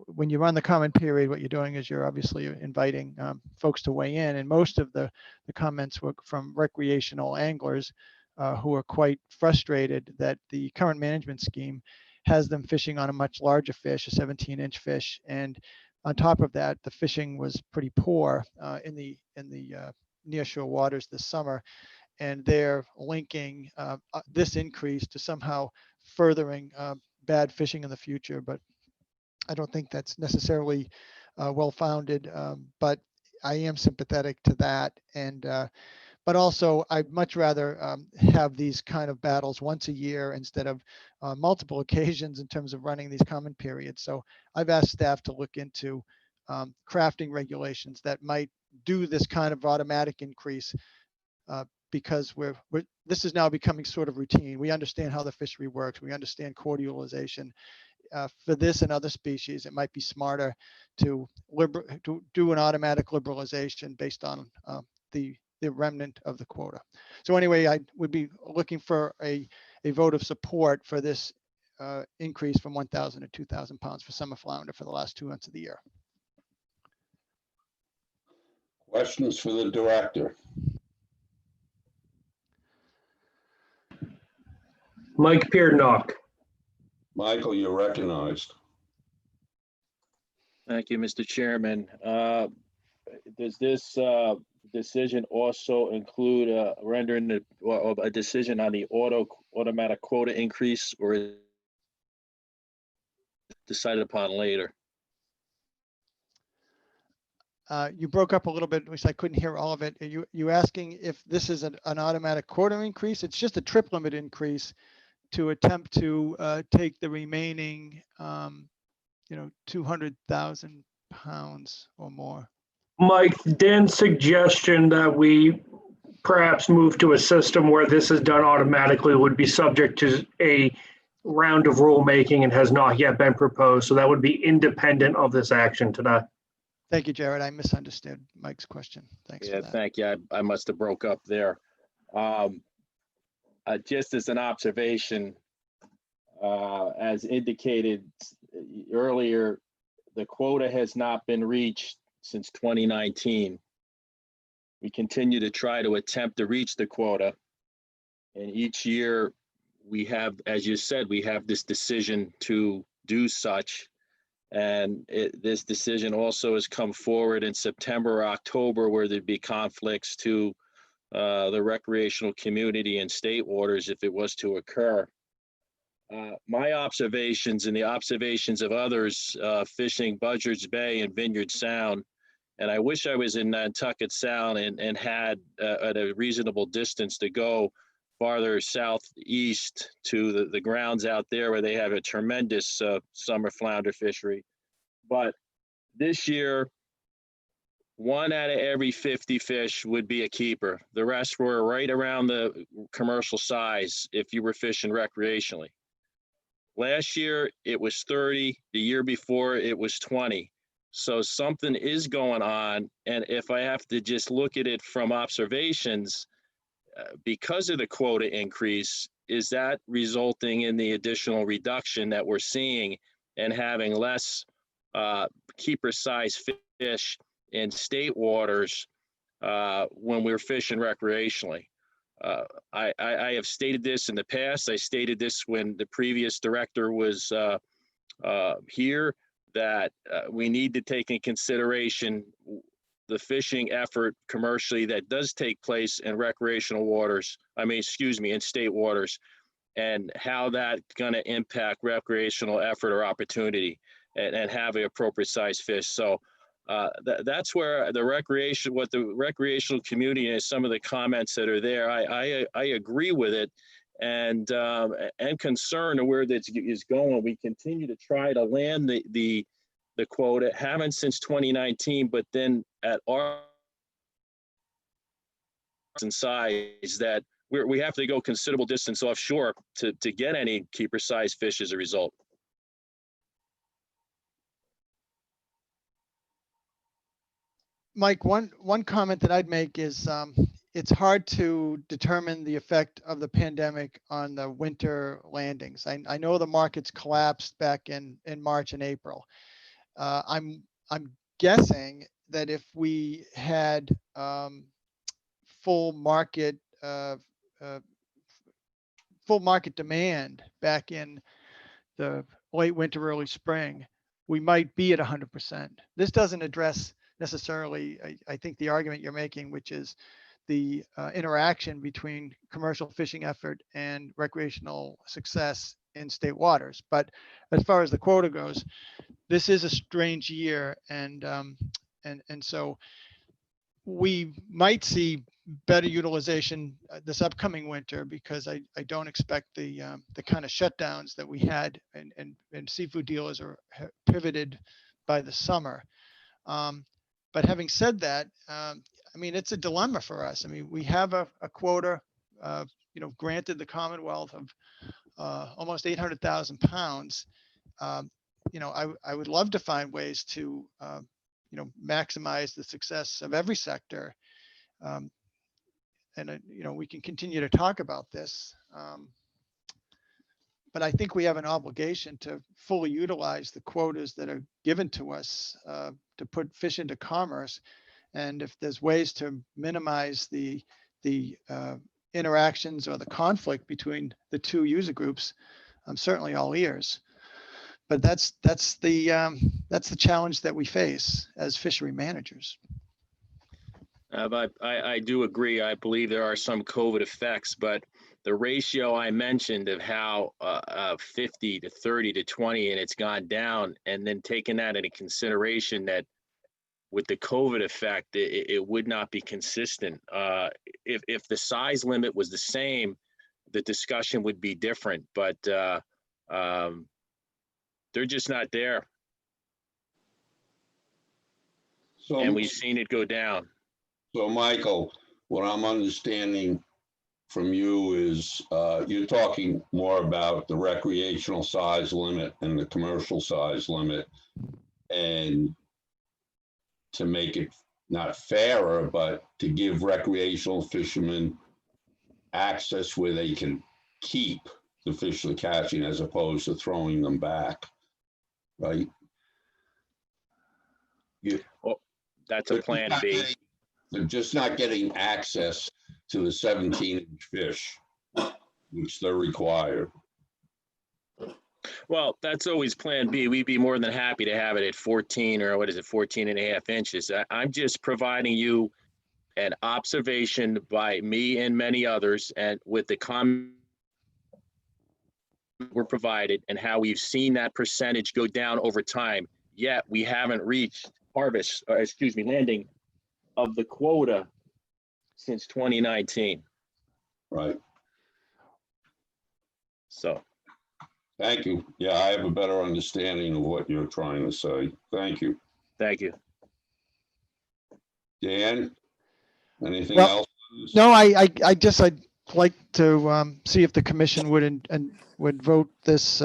S7: When you run the comment period, what you're doing is you're obviously inviting folks to weigh in, and most of the comments were from recreational anglers who are quite frustrated that the current management scheme has them fishing on a much larger fish, a 17-inch fish, and on top of that, the fishing was pretty poor in the nearshore waters this summer, and they're linking this increase to somehow furthering bad fishing in the future. But I don't think that's necessarily well-founded, but I am sympathetic to that. And but also, I'd much rather have these kind of battles once a year instead of multiple occasions in terms of running these comment periods. So I've asked staff to look into crafting regulations that might do this kind of automatic increase, because this is now becoming sort of routine. We understand how the fishery works. We understand quota utilization. For this and other species, it might be smarter to do an automatic liberalization based on the remnant of the quota. So anyway, I would be looking for a vote of support for this increase from 1,000 to 2,000 pounds for summer flounder for the last 2 months of the year.
S1: Questions for the director?
S2: Mike Pearnock.
S1: Michael, you're recognized.
S12: Thank you, Mr. Chairman. Does this decision also include rendering a decision on the automatic quota increase, or is it decided upon later?
S7: You broke up a little bit, which I couldn't hear all of it. Are you asking if this is an automatic quota increase? It's just a trip limit increase to attempt to take the remaining, 200,000 pounds or more.
S2: Mike, Dan's suggestion that we perhaps move to a system where this is done automatically would be subject to a round of rulemaking and has not yet been proposed. So that would be independent of this action today.
S7: Thank you, Jared. I misunderstood Mike's question. Thanks for that.
S12: Thank you. I must have broke up there. Just as an observation, as indicated earlier, the quota has not been reached since 2019. We continue to try to attempt to reach the quota. And each year we have, as you said, we have this decision to do such. And this decision also has come forward in September or October, where there'd be conflicts to the recreational community and state waters if it was to occur. My observations and the observations of others fishing Buzzards Bay and Vineyard Sound, and I wish I was in Nantucket Sound and had at a reasonable distance to go farther southeast to the grounds out there where they have a tremendous summer flounder fishery. But this year, 1 out of every 50 fish would be a keeper. The rest were right around the commercial size if you were fishing recreationally. Last year, it was 30. The year before, it was 20. So something is going on. And if I have to just look at it from observations, because of the quota increase, is that resulting in the additional reduction that we're seeing and having less keeper size fish in state waters when we're fishing recreationally? I have stated this in the past. I stated this when the previous director was here, that we need to take in consideration the fishing effort commercially that does take place in recreational waters, in state waters, and how that's going to impact recreational effort or opportunity and have an appropriate size fish. So that's where what the recreational community and some of the comments that are there, I agree with it, and concerned of where this is going. We continue to try to land the quota, haven't since 2019, but then at our size that we have to go considerable distance offshore to get any keeper-sized fish as a result.
S7: Mike, one comment that I'd make is it's hard to determine the effect of the pandemic on the winter landings. I know the markets collapsed back in March and April. I'm guessing that if we had full market demand back in the late winter, early spring, we might be at 100%. This doesn't address necessarily, I think, the argument you're making, which is the interaction between commercial fishing effort and recreational success in state waters. But as far as the quota goes, this is a strange year, and so we might see better utilization this upcoming winter, because I don't expect the kind of shutdowns that we had, and seafood dealers are pivoted by the summer. But having said that, I mean, it's a dilemma for us. I mean, we have a quota, granted the Commonwealth of almost 800,000 pounds. I would love to find ways to, maximize the success of every sector. We can continue to talk about this. But I think we have an obligation to fully utilize the quotas that are given to us to put fish into commerce. And if there's ways to minimize the interactions or the conflict between the two user groups, I'm certainly all ears. But that's the challenge that we face as fishery managers.
S12: But I do agree. I believe there are some COVID effects, but the ratio I mentioned of how 50 to 30 to 20 and it's gone down, and then taking that into consideration that with the COVID effect, it would not be consistent. If the size limit was the same, the discussion would be different, but they're just not there. And we've seen it go down.
S1: So Michael, what I'm understanding from you is you're talking more about the recreational size limit and the commercial size limit, and to make it not fairer, but to give recreational fishermen access where they can keep the fish they're catching as opposed to throwing them back, right?
S12: Well, that's a plan B.
S1: They're just not getting access to the 17-inch fish, which they're required.
S12: Well, that's always plan B. We'd be more than happy to have it at 14 or 14 and a half inches. I'm just providing you an observation by me and many others, and with the comment were provided and how we've seen that percentage go down over time, yet we haven't reached landing of the quota since 2019.
S1: Right.
S12: So.
S1: Thank you. Yeah, I have a better understanding of what you're trying to say. Thank you.
S12: Thank you.
S1: Dan, anything
S7: Well,
S1: else?
S7: No, I'd like to see if the commission would vote this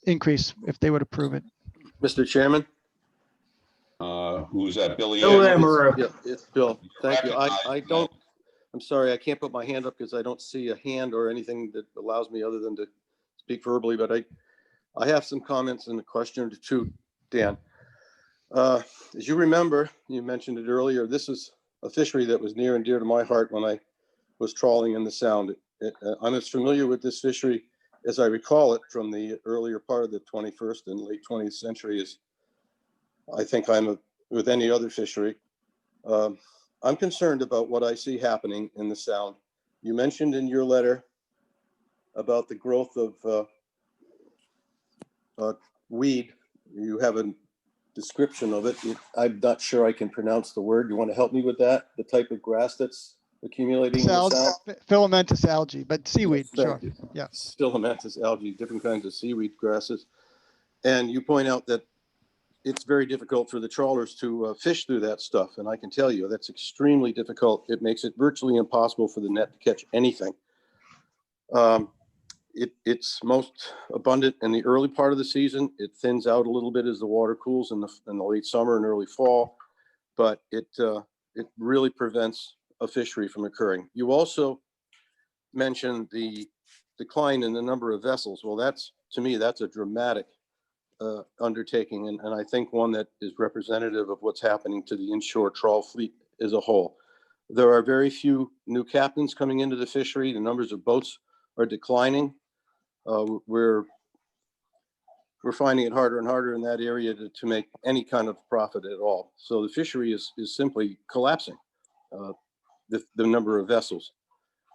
S7: increase if they would approve it.
S5: Mr. Chairman?
S1: Who's that, Billy?
S2: Bill
S1: Edwards?
S2: Amaru.
S5: Yeah, it's Bill. Thank you. I
S1: Recognize
S5: don't, I'm sorry, I can't put my hand up because I don't see a hand or anything that allows me other than to speak verbally, but I have some comments and a question or two, Dan. As you remember, you mentioned it earlier, this is a fishery that was near and dear to my heart when I was trawling in the Sound. I'm as familiar with this fishery as I recall it from the earlier part of the 21st and late 20th century as I think I'm with any other fishery. I'm concerned about what I see happening in the Sound. You mentioned in your letter about the growth of weed. You have a description of it. I'm not sure I can pronounce the word. You want to help me with that? The type of grass that's accumulating in the Sound?
S7: Filamentous algae, but seaweed, sure. Yeah.
S5: Filamentous algae, different kinds of seaweed grasses. And you point out that it's very difficult for the trawlers to fish through that stuff. And I can tell you that's extremely difficult. It makes it virtually impossible for the net to catch anything. It's most abundant in the early part of the season. It thins out a little bit as the water cools in the late summer and early fall, but it really prevents a fishery from occurring. You also mentioned the decline in the number of vessels. Well, to me, that's a dramatic undertaking, and I think one that is representative of what's happening to the inshore trawl fleet as a whole. There are very few new captains coming into the fishery. The numbers of boats are declining. We're finding it harder and harder in that area to make any kind of profit at all. So the fishery is simply collapsing, the number of vessels.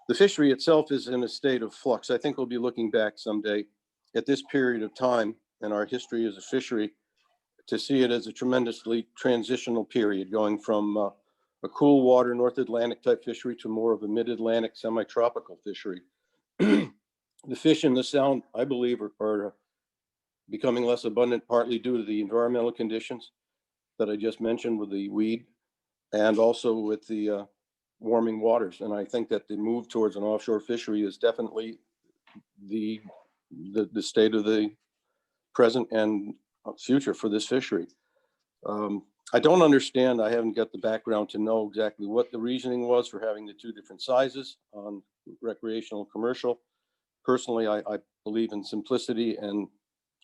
S5: The fishery itself is in a state of flux. I think we'll be looking back someday at this period of time in our history as a fishery to see it as a tremendously transitional period, going from a cool water North Atlantic type fishery to more of a mid-Atlantic semi-tropical fishery. The fish in the Sound, I believe, are becoming less abundant, partly due to the environmental conditions that I just mentioned with the weed and also with the warming waters. And I think that the move towards an offshore fishery is definitely the state of the present and future for this fishery. I don't understand. I haven't got the background to know exactly what the reasoning was for having the two different sizes on recreational and commercial. Personally, I believe in simplicity and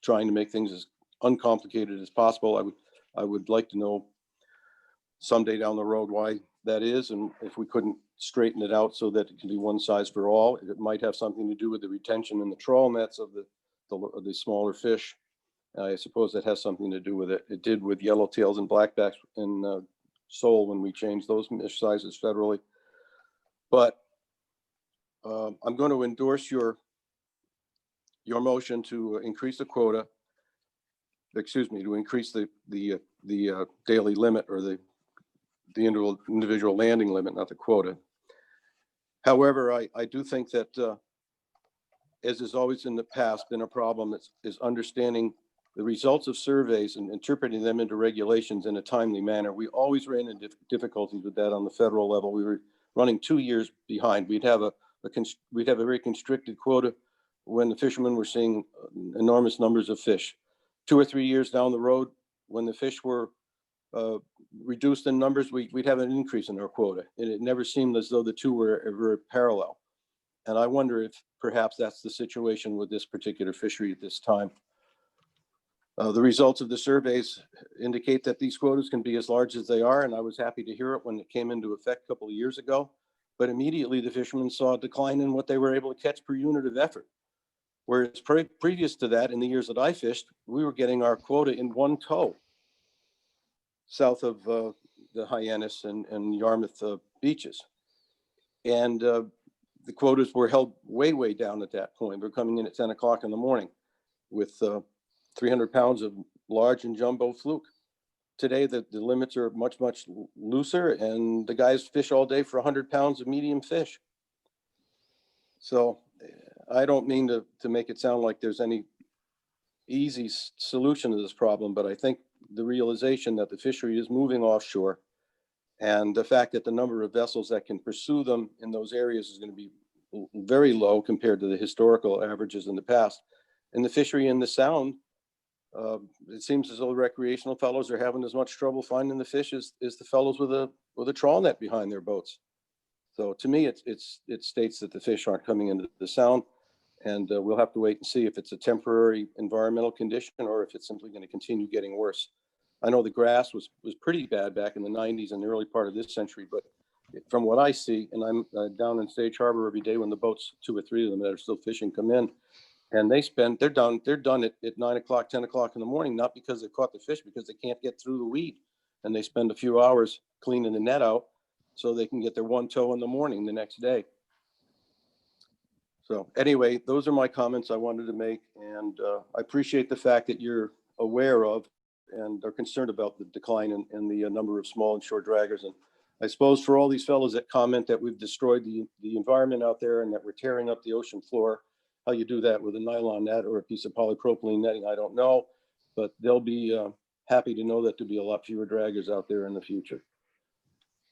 S5: trying to make things as uncomplicated as possible. I would like to know someday down the road why that is, and if we couldn't straighten it out so that it can be one size for all. It might have something to do with the retention in the trawl nets of the smaller fish. I suppose that has something to do with it. It did with yellowtails and blackbacks in sole when we changed those mesh sizes federally. But I'm going to endorse your motion to increase the quota. Excuse me, to increase the daily limit or the individual landing limit, not the quota. However, I do think that as is always in the past been a problem, is understanding the results of surveys and interpreting them into regulations in a timely manner. We always ran into difficulties with that on the federal level. We were running 2 years behind. We'd have a very constricted quota when the fishermen were seeing enormous numbers of fish. 2 or 3 years down the road, when the fish were reduced in numbers, we'd have an increase in our quota. And it never seemed as though the two were ever parallel. And I wonder if perhaps that's the situation with this particular fishery at this time. The results of the surveys indicate that these quotas can be as large as they are, and I was happy to hear it when it came into effect a couple of years ago. But immediately the fishermen saw a decline in what they were able to catch per unit of effort. Whereas previous to that, in the years that I fished, we were getting our quota in one tow south of the Hyannis and Yarmouth beaches. And the quotas were held way down at that point. They're coming in at 10 o'clock in the morning with 300 pounds of large and jumbo fluke. Today, the limits are much looser, and the guys fish all day for 100 pounds of medium fish. So I don't mean to make it sound like there's any easy solution to this problem, but I think the realization that the fishery is moving offshore and the fact that the number of vessels that can pursue them in those areas is going to be very low compared to the historical averages in the past. And the fishery in the Sound, it seems as though the recreational fellows are having as much trouble finding the fish as the fellows with a trawl net behind their boats. So to me, it states that the fish aren't coming into the Sound, and we'll have to wait and see if it's a temporary environmental condition or if it's simply going to continue getting worse. I know the grass was pretty bad back in the 90s and the early part of this century, but from what I see, and I'm down in Stage Harbor every day when the boats, 2 or 3 of them that are still fishing, come in, and they're done at 9 o'clock, 10 o'clock in the morning, not because they caught the fish, because they can't get through the weed, and they spend a few hours cleaning the net out so they can get their one tow in the morning the next day. So anyway, those are my comments I wanted to make, and I appreciate the fact that you're aware of and are concerned about the decline in the number of small and short draggers. And I suppose for all these fellows that comment that we've destroyed the environment out there and that we're tearing up the ocean floor, how you do that with a nylon net or a piece of polypropylene netting, I don't know, but they'll be happy to know that there'll be a lot fewer draggers out there in the future.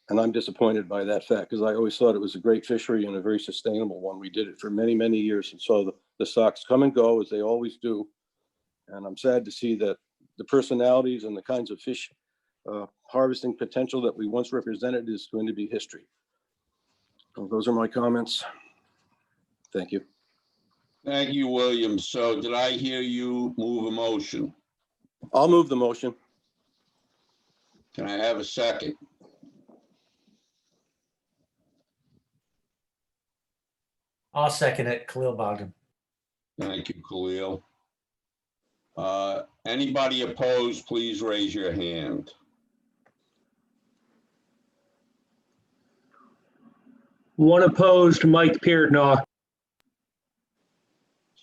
S5: And I'm disappointed by that fact because I always thought it was a great fishery and a very sustainable one. We did it for many, many years and saw the stocks come and go as they always do. And I'm sad to see that the personalities and the kinds of fish harvesting potential that we once represented is going to be history. So those are my comments. Thank you.
S1: Thank you, William. So did I hear you move a motion?
S5: I'll move the motion.
S1: Can I have a second?
S3: I'll second it, Khalil Bogdan.
S1: Thank you, Khalil. Anybody opposed, please raise your hand.
S2: One opposed, Mike Peardnock.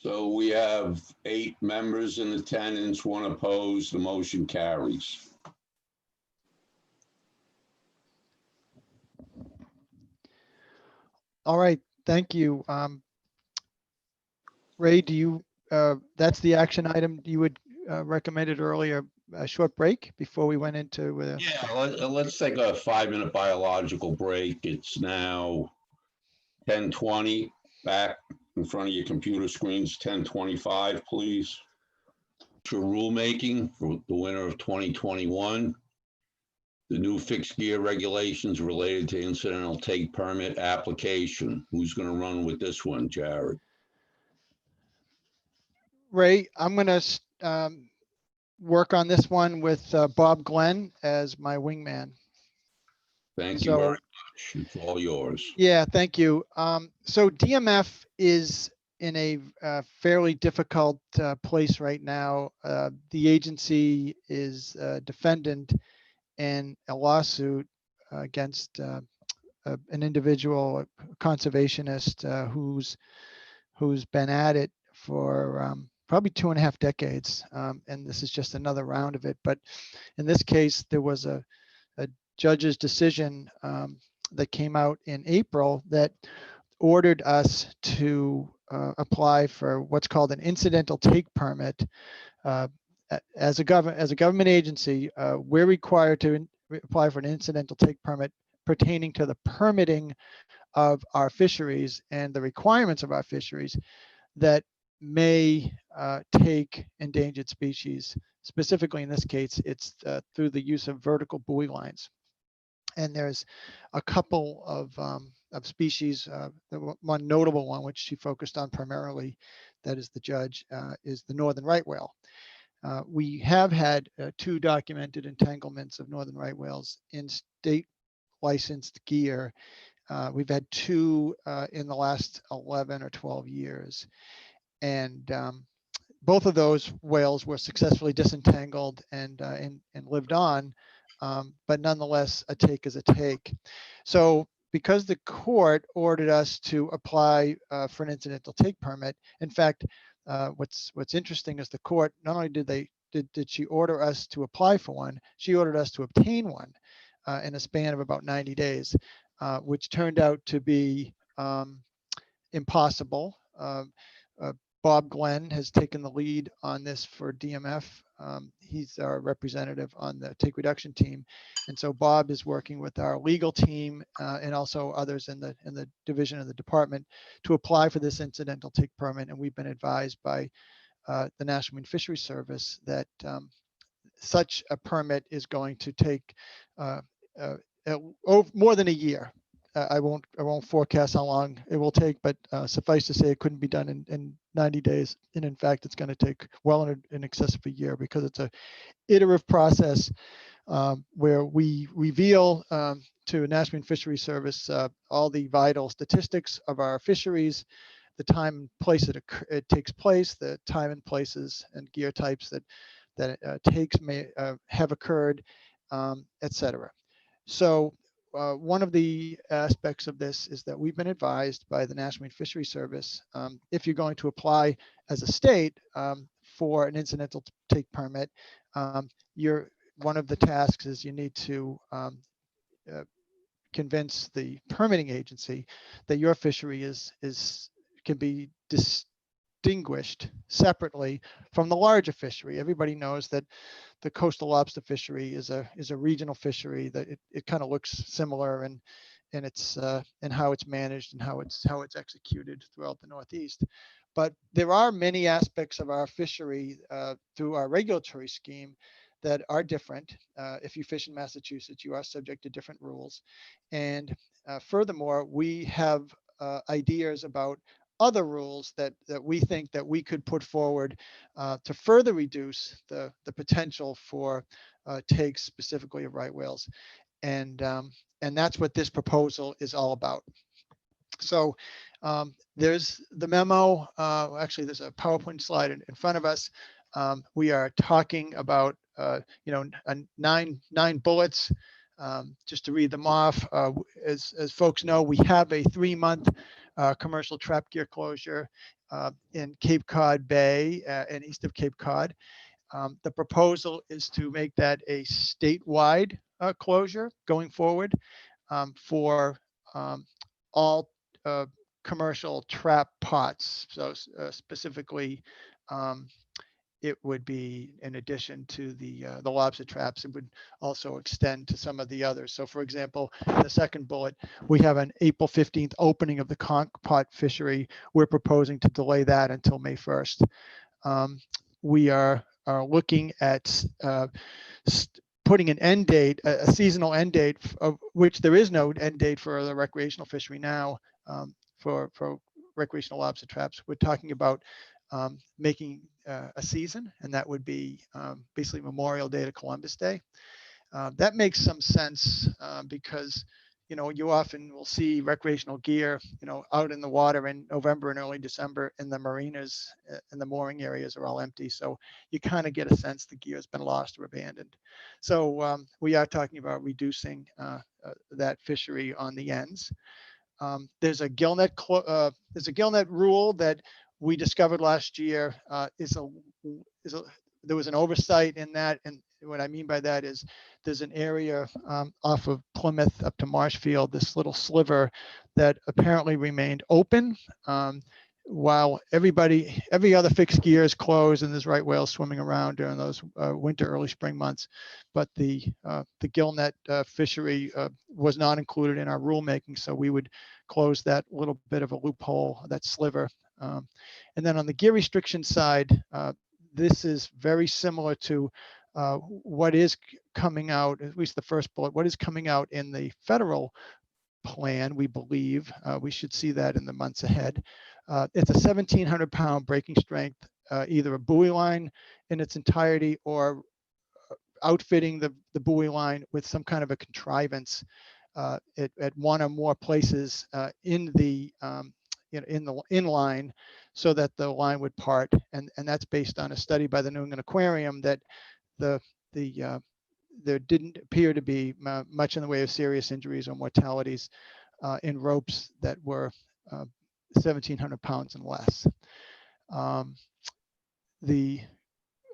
S1: So we have 8 members in attendance, 1 opposed, the motion carries.
S7: All right, thank you. Ray, do you, that's the action item you would recommended earlier, a short break before we went into.
S1: Yeah, let's take a 5-minute biological break. It's now 10:20. Back in front of your computer screens, 10:25, please. For rulemaking for the winter of 2021. The new fixed gear regulations related to incidental take permit application. Who's going to run with this one, Jared?
S7: Ray, I'm going to work on this one with Bob Glenn as my wingman.
S1: Thank you very much. It's all yours.
S7: Yeah, thank you. So DMF is in a fairly difficult place right now. The agency is defendant in a lawsuit against an individual, a conservationist who's been at it for probably 2.5 decades. And this is just another round of it. But in this case, there was a judge's decision that came out in April that ordered us to apply for what's called an incidental take permit. As a government agency, we're required to apply for an incidental take permit pertaining to the permitting of our fisheries and the requirements of our fisheries that may take endangered species. Specifically in this case, it's through the use of vertical buoy lines. And there's a couple of species. The one notable one, which she focused on primarily, that is the judge, is the northern right whale. We have had 2 documented entanglements of northern right whales in state licensed gear. We've had 2 in the last 11 or 12 years. And both of those whales were successfully disentangled and lived on. But nonetheless, a take is a take. So because the court ordered us to apply for an incidental take permit, in fact, what's interesting is the court, not only did she order us to apply for one, she ordered us to obtain one in a span of about 90 days, which turned out to be impossible. Bob Glenn has taken the lead on this for DMF. He's our representative on the take reduction team. And so Bob is working with our legal team and also others in the division of the department to apply for this incidental take permit. And we've been advised by the National Marine Fisheries Service that such a permit is going to take more than a year. I won't forecast how long it will take, but suffice to say it couldn't be done in 90 days. And in fact, it's going to take well in excess of a year because it's a iterative process where we reveal to National Marine Fisheries Service all the vital statistics of our fisheries, the time and place it takes place, the time and places and gear types that takes may have occurred, etc. So one of the aspects of this is that we've been advised by the National Marine Fisheries Service, if you're going to apply as a state for an incidental take permit, one of the tasks is you need to convince the permitting agency that your fishery can be distinguished separately from the larger fishery. Everybody knows that the coastal lobster fishery is a regional fishery, that it kind of looks similar in its and how it's managed and how it's executed throughout the Northeast. But there are many aspects of our fishery through our regulatory scheme that are different. If you fish in Massachusetts, you are subject to different rules. And furthermore, we have ideas about other rules that we think that we could put forward to further reduce the potential for takes, specifically of right whales. And that's what this proposal is all about. So there's the memo. Actually, there's a PowerPoint slide in front of us. We are talking about nine bullets. Just to read them off, as folks know, we have a 3-month commercial trap gear closure in Cape Cod Bay and east of Cape Cod. The proposal is to make that a statewide closure going forward for all commercial trap pots. So specifically, it would be in addition to the lobster traps, it would also extend to some of the others. So for example, in the second bullet, we have an April 15th opening of the conch pot fishery. We're proposing to delay that until May 1st. We are looking at putting an end date, a seasonal end date, of which there is no end date for the recreational fishery now for recreational lobster traps. We're talking about making a season, and that would be basically Memorial Day to Columbus Day. That makes some sense because you often will see recreational gear out in the water in November and early December, and the marinas and the mooring areas are all empty. So you kind of get a sense the gear has been lost or abandoned. So we are talking about reducing that fishery on the ends. There's a Gill Net rule that we discovered last year. There was an oversight in that, and what I mean by that is there's an area off of Plymouth up to Marshfield, this little sliver that apparently remained open while every other fixed gear is closed, and there's right whales swimming around during those winter, early spring months. But the Gill Net fishery was not included in our rulemaking, so we would close that little bit of a loophole, that sliver. And then on the gear restriction side, this is very similar to what is coming out, at least the first bullet, what is coming out in the federal plan, we believe. We should see that in the months ahead. It's a 1,700 pound breaking strength, either a buoy line in its entirety or outfitting the buoy line with some kind of a contrivance at one or more places in the inline, so that the line would part, and that's based on a study by the New England Aquarium that there didn't appear to be much in the way of serious injuries or mortalities in ropes that were 1,700 pounds and less.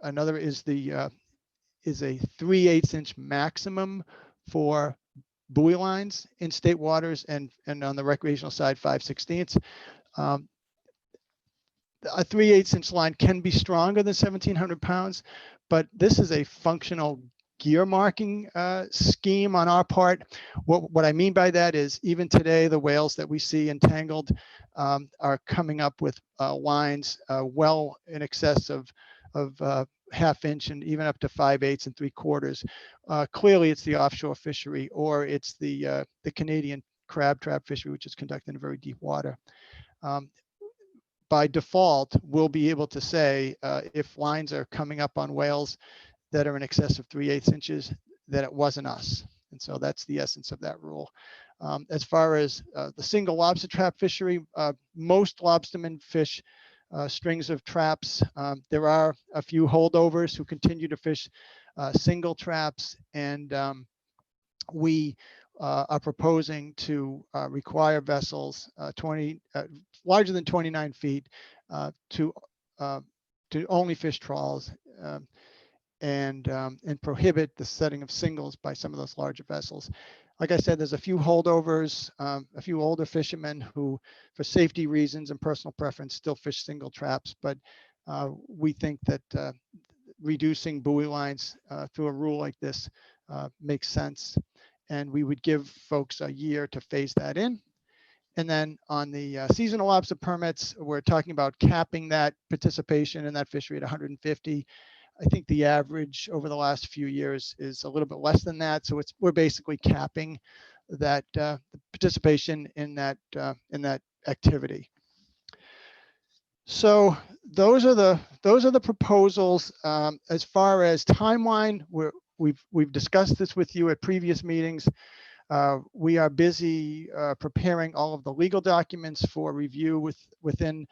S7: Another is a 3/8 inch maximum for buoy lines in state waters, and on the recreational side 5/16. A 3/8 inch line can be stronger than 1,700 pounds, but this is a functional gear marking scheme on our part. What I mean by that is, even today, the whales that we see entangled are coming up with lines well in excess of 1/2 inch and even up to 5/8 and 3/4. Clearly, it's the offshore fishery, or it's the Canadian crab trap fishery, which is conducted in very deep water. By default, we'll be able to say if lines are coming up on whales that are in excess of 3/8 inches, that it wasn't us. And so that's the essence of that rule. As far as the single lobster trap fishery, most lobstermen fish strings of traps. There are a few holdovers who continue to fish single traps, and we are proposing to require vessels larger than 29 feet to only fish trawls. and prohibit the setting of singles by some of those larger vessels. Like I said, there's a few holdovers, a few older fishermen who, for safety reasons and personal preference, still fish single traps. But we think that reducing buoy lines through a rule like this makes sense. And we would give folks a year to phase that in. And then on the seasonal lobster permits, we're talking about capping that participation in that fishery at 150. I think the average over the last few years is a little bit less than that. So we're basically capping that participation in that activity. So those are the proposals. As far as timeline, we've discussed this with you at previous meetings. We are busy preparing all of the legal documents for review within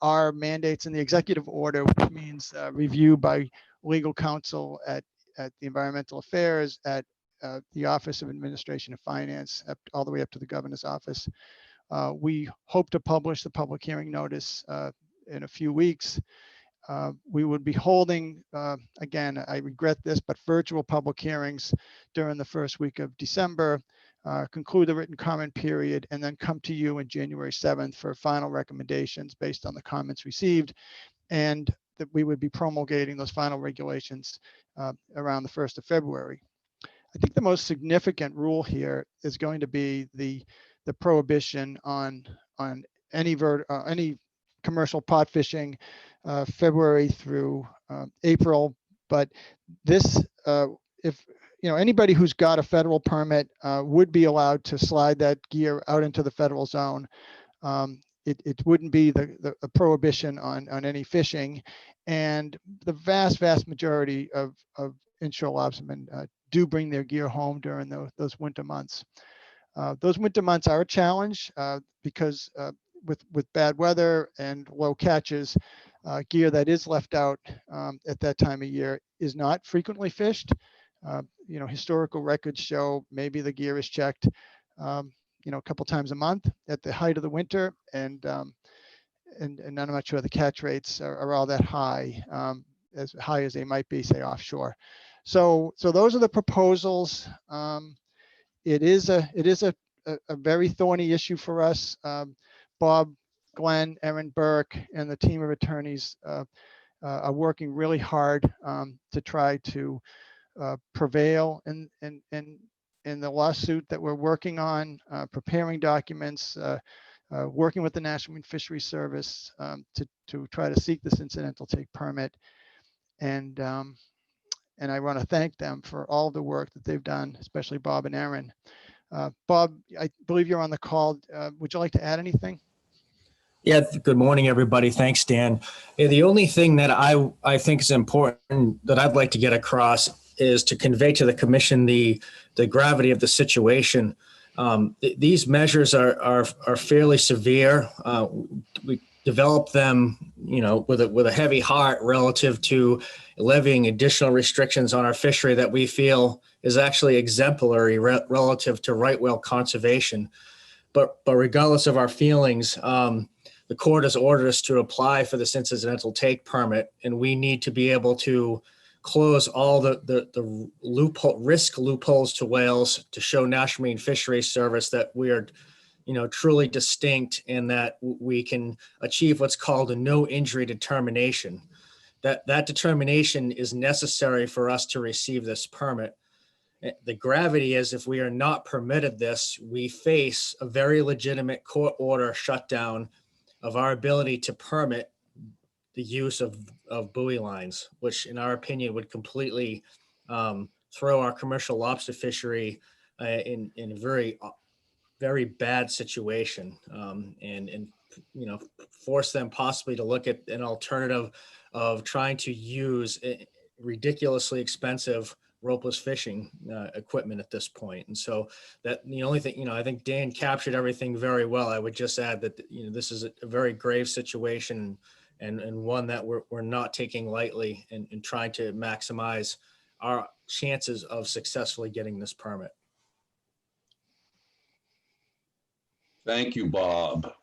S7: our mandates in the executive order, which means review by legal counsel at the Environmental Affairs, at the Office of Administration and Finance, all the way up to the governor's office. We hope to publish the public hearing notice in a few weeks. We would be holding, again, I regret this, but virtual public hearings during the first week of December, conclude the written comment period, and then come to you on January 7th for final recommendations based on the comments received. And that we would be promulgating those final regulations around the 1st of February. I think the most significant rule here is going to be the prohibition on any commercial pot fishing February through April. But this, if anybody who's got a federal permit would be allowed to slide that gear out into the federal zone. It wouldn't be a prohibition on any fishing, and the vast majority of inshore lobstermen do bring their gear home during those winter months. Those winter months are a challenge because with bad weather and low catches, gear that is left out at that time of year is not frequently fished. Historical records show maybe the gear is checked, a couple times a month at the height of the winter, and I'm not sure the catch rates are all that high, as high as they might be, say, offshore. So those are the proposals. It is a very thorny issue for us. Bob, Glenn, Erin Burke, and the team of attorneys are working really hard to try to prevail in the lawsuit that we're working on, preparing documents, working with the National Marine Fisheries Service to try to seek this incidental take permit. And I want to thank them for all the work that they've done, especially Bob and Erin. Bob, I believe you're on the call. Would you like to add anything?
S16: Yeah, good morning, everybody. Thanks, Dan. Yeah, the only thing that I think is important that I'd like to get across is to convey to the commission the gravity of the situation. These measures are fairly severe. We developed them, with a heavy heart relative to levying additional restrictions on our fishery that we feel is actually exemplary relative to right whale conservation. But regardless of our feelings, the court has ordered us to apply for this incidental take permit, and we need to be able to close all the risk loopholes to whales to show National Marine Fisheries Service that we are, truly distinct and that we can achieve what's called a no injury determination. That determination is necessary for us to receive this permit. The gravity is if we are not permitted this, we face a very legitimate court order shutdown of our ability to permit the use of buoy lines, which in our opinion would completely throw our commercial lobster fishery in a very, very bad situation, and force them possibly to look at an alternative of trying to use ridiculously expensive ropeless fishing equipment at this point. And so that the only thing, I think Dan captured everything very well. I would just add that, this is a very grave situation and one that we're not taking lightly and trying to maximize our chances of successfully getting this permit.
S1: Thank you, Bob.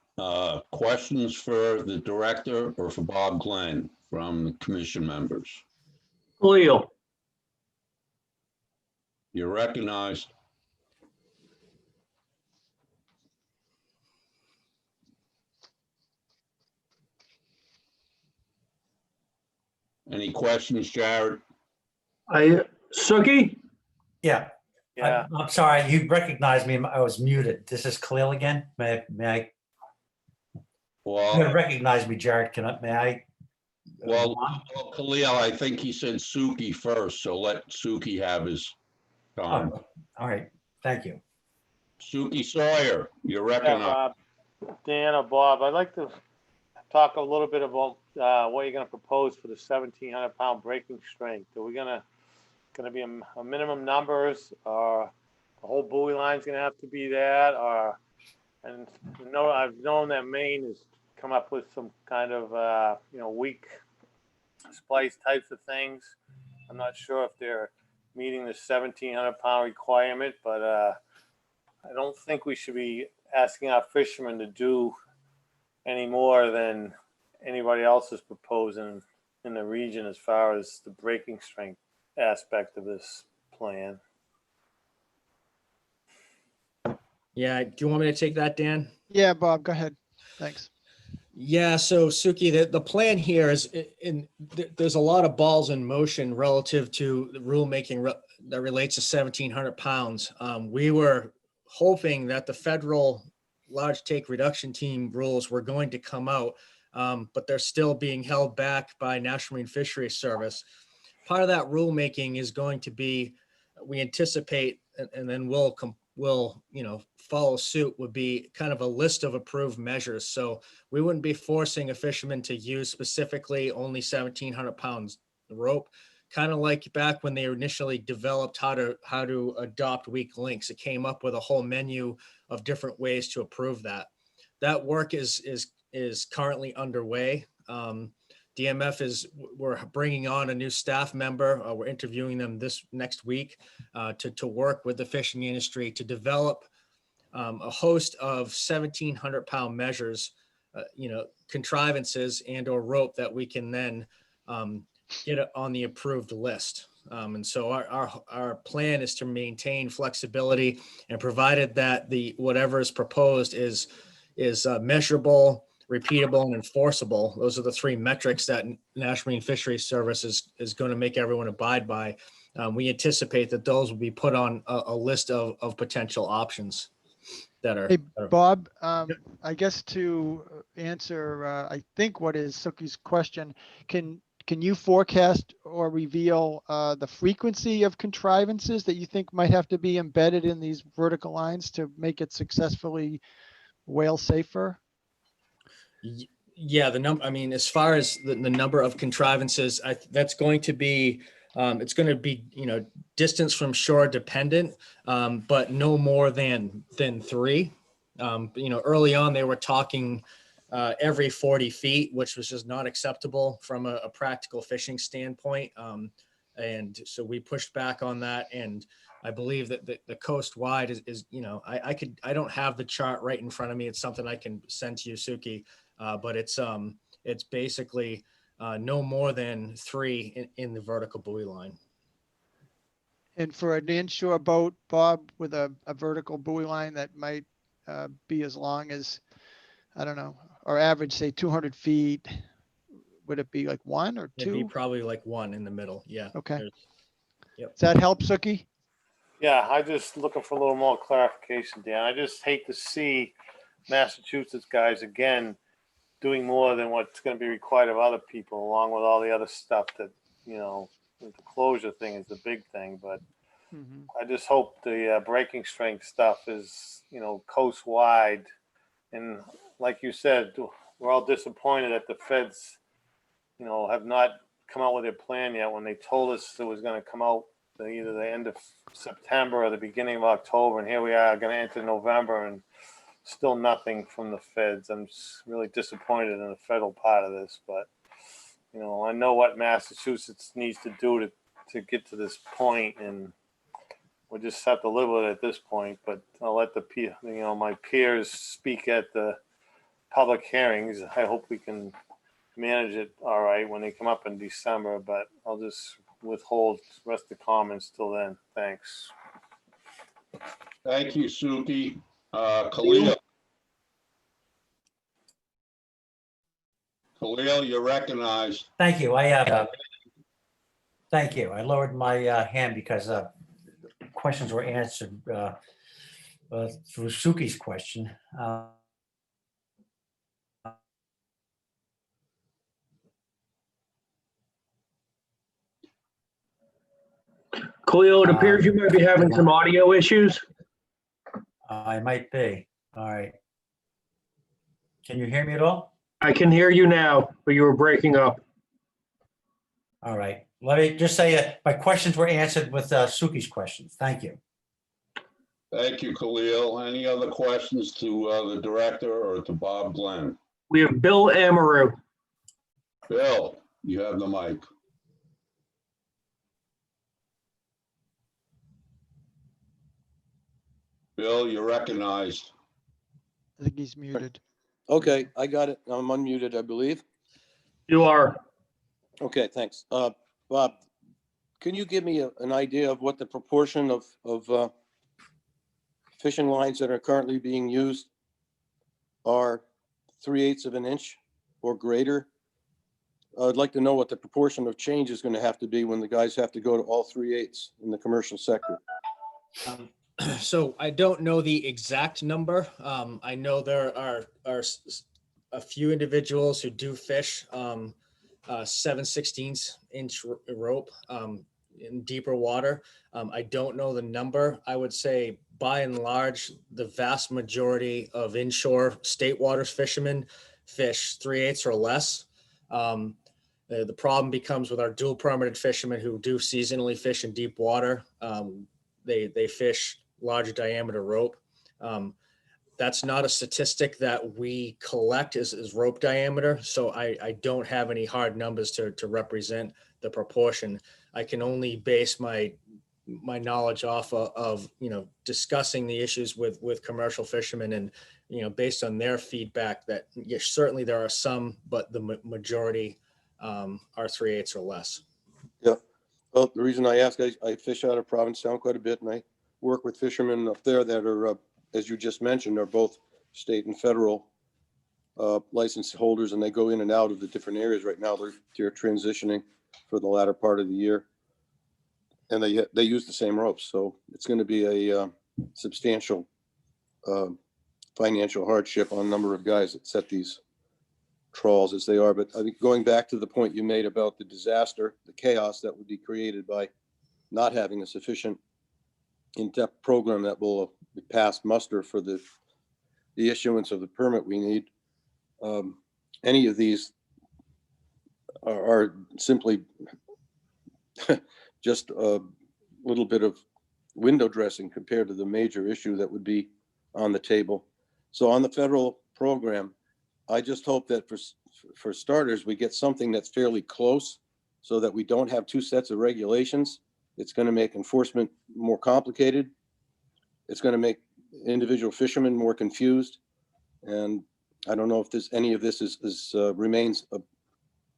S1: Questions for the director or for Bob Glenn from the commission members?
S2: Khalil.
S1: You're recognized. Any questions, Jared?
S2: Suki?
S3: Yeah.
S4: Yeah.
S3: I'm sorry, you recognized me. I was muted. This is Khalil again. May I?
S1: Well,
S3: You recognize me, Jared. May I?
S1: well, Khalil, I think he said Suki first, so let Suki have his time.
S3: Oh, all right. Thank you.
S1: Suki Sawyer, you're
S4: Yeah,
S1: recognized.
S4: Dan or Bob, I'd like to talk a little bit about what you're going to propose for the 1,700-pound breaking strength. Are we going to be a minimum numbers, or the whole buoy line's going to have to be that, or? And I've known that Maine has come up with some kind of weak splice types of things. I'm not sure if they're meeting the 1,700-pound requirement, but I don't think we should be asking our fishermen to do any more than anybody else is proposing in the region as far as the breaking strength aspect of this plan.
S16: Yeah, do you want me to take that, Dan?
S7: Yeah, Bob, go ahead. Thanks.
S16: Yeah, so Suki, the plan here is there's a lot of balls in motion relative to the rulemaking that relates to 1,700 pounds. We were hoping that the federal large take reduction team rules were going to come out, but they're still being held back by National Marine Fisheries Service. Part of that rulemaking is going to be, we anticipate, and then we'll follow suit, would be kind of a list of approved measures. So we wouldn't be forcing a fisherman to use specifically only 1,700 pounds rope, kind of like back when they initially developed how to adopt weak links. It came up with a whole menu of different ways to approve that. That work is currently underway. DMF we're bringing on a new staff member. We're interviewing them this next week to work with the fishing industry to develop a host of 1,700 pound measures, contrivances and or rope that we can then get it on the approved list. And so our plan is to maintain flexibility, and provided that whatever is proposed is measurable, repeatable, and enforceable. Those are the three metrics that National Marine Fisheries Service is going to make everyone abide by. We anticipate that those will be put on a list of potential options that are.
S7: Hey, Bob, I guess to answer, I think what is Suki's question, can you forecast or reveal the frequency of contrivances that you think might have to be embedded in these vertical lines to make it successfully whale safer?
S16: Yeah, as far as the number of contrivances, that's going to be, it's going to be, distance from shore dependent, but no more than 3. Early on they were talking every 40 feet, which was just not acceptable from a practical fishing standpoint. And so we pushed back on that. And I believe that the coast wide is I don't have the chart right in front of me. It's something I can send to you, Suki. But it's basically no more than 3 in the vertical buoy line.
S7: And for an inshore boat, Bob, with a vertical buoy line that might be as long as, I don't know, or average, say 200 feet, would it be like 1 or 2?
S16: It'd be probably like 1 in the middle. Yeah.
S7: Okay.
S16: Yep.
S7: Does that help, Suki?
S4: Yeah, I just looking for a little more clarification, Dan. I just hate to see Massachusetts guys again doing more than what's going to be required of other people, along with all the other stuff that, the closure thing is the big thing. But I just hope the breaking strength stuff is, coast wide. And like you said, we're all disappointed that the feds, have not come out with their plan yet, when they told us it was going to come out either the end of September or the beginning of October. And here we are going to enter November and still nothing from the feds. I'm just really disappointed in the federal part of this, but I know what Massachusetts needs to do to get to this point, and we'll just have to live with it at this point. But I'll let my peers speak at the public hearings. I hope we can manage it all right when they come up in December, but I'll just withhold the rest of the comments till then. Thanks.
S1: Thank you, Suki. Khalil. Khalil, you're recognized.
S3: Thank you. Thank you. I lowered my hand because questions were answered through Suki's question.
S2: Khalil, it appears you might be having some audio issues.
S3: I might be. All right. Can you hear me at all?
S2: I can hear you now, but you were breaking up.
S3: All right. Let me just say my questions were answered with Suki's questions. Thank you.
S1: Thank you, Khalil. Any other questions to the director or to Bob Glenn?
S2: We have Bill Amaru.
S1: Bill, you have the mic. Bill, you're recognized.
S7: I think he's muted.
S5: Okay, I got it. I'm unmuted, I believe.
S2: You are.
S5: Okay, thanks. Bob, can you give me an idea of what the proportion of fishing lines that are currently being used are 3/8 of an inch or greater? I'd like to know what the proportion of change is going to have to be when the guys have to go to all 3/8 in the commercial sector.
S16: So I don't know the exact number. I know there are a few individuals who do fish 7/16 inch rope in deeper water. I don't know the number. I would say by and large, the vast majority of inshore state waters fishermen fish 3/8 or less. The problem becomes with our dual permitted fishermen who do seasonally fish in deep water. They fish larger diameter rope. That's not a statistic that we collect is rope diameter. So I don't have any hard numbers to represent the proportion. I can only base my knowledge off of discussing the issues with commercial fishermen and, based on their feedback that yes, certainly there are some, but the majority are 3/8 or less.
S5: Yeah. Well, the reason I ask, I fish out of Provincetown quite a bit, and I work with fishermen up there that are, as you just mentioned, are both state and federal license holders, and they go in and out of the different areas. Right now, they're transitioning for the latter part of the year, and they use the same ropes. So it's going to be a substantial financial hardship on a number of guys that set these trawls as they are. But I think going back to the point you made about the disaster, the chaos that would be created by not having a sufficient in-depth program that will pass muster for the issuance of the permit we need. Any of these are simply just a little bit of window dressing compared to the major issue that would be on the table. So on the federal program, I just hope that for starters, we get something that's fairly close so that we don't have two sets of regulations. It's going to make enforcement more complicated. It's going to make individual fishermen more confused. And I don't know if any of this remains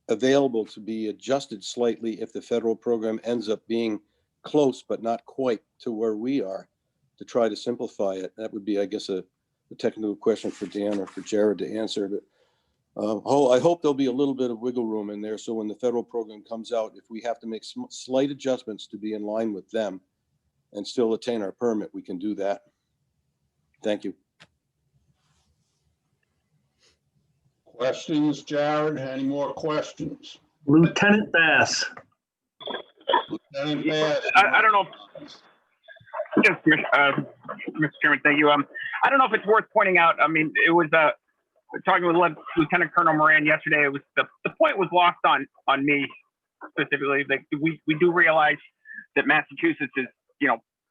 S5: available to be adjusted slightly if the federal program ends up being close, but not quite to where we are, to try to simplify it. That would be, I guess, a technical question for Dan or for Jared to answer. But I hope there'll be a little bit of wiggle room in there. So when the federal program comes out, if we have to make slight adjustments to be in line with them and still attain our permit, we can do that. Thank you.
S1: Questions, Jared? Any more questions?
S2: Lieutenant Bass.
S1: Lieutenant Bass.
S13: I don't know. Yes, Mr. Chairman, thank you. I don't know if it's worth pointing out. I mean, it was talking with Lieutenant Colonel Moran yesterday. It was the point was lost on me specifically. That we do realize that Massachusetts is,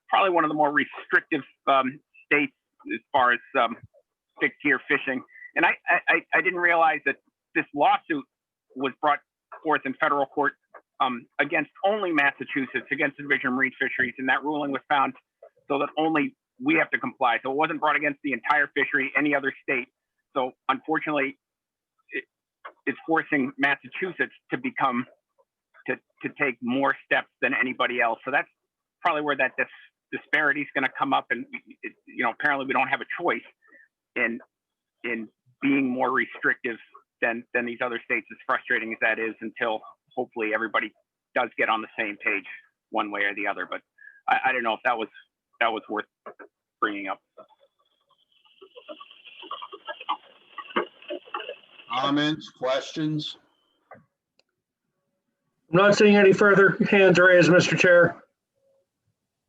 S13: probably one of the more restrictive states as far as fixed gear fishing. And I didn't realize that this lawsuit was brought forth in federal court against only Massachusetts, against the Division of Marine Fisheries, and that ruling was found so that only we have to comply. So it wasn't brought against the entire fishery, any other state. So unfortunately, it's forcing Massachusetts to become to take more steps than anybody else. So that's probably where that disparity is going to come up. And apparently we don't have a choice in being more restrictive than these other states, as frustrating as that is, until hopefully everybody does get on the same page one way or the other. But I don't know if that was worth bringing up.
S1: Comments, questions?
S2: I'm not seeing any further hands raised, Mr. Chair.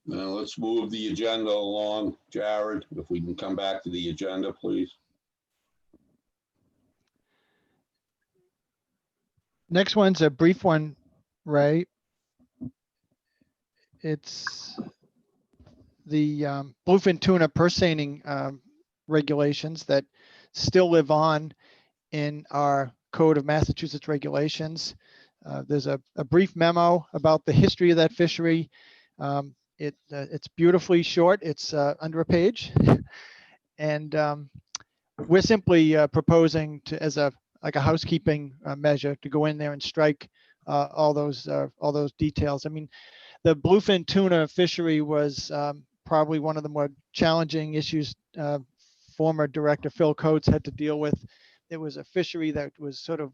S1: Now let's move the agenda along. Jared, if we can come back to the agenda, please.
S7: Next one's a brief one, Ray. It's the bluefin tuna Persaining regulations that still live on in our Code of Massachusetts regulations. There's a brief memo about the history of that fishery. It's beautifully short. It's under a page. And we're simply proposing to, as a housekeeping measure, to go in there and strike all those details. I mean, the bluefin tuna fishery was probably one of the more challenging issues former Director Phil Coates had to deal with. It was a fishery that was sort of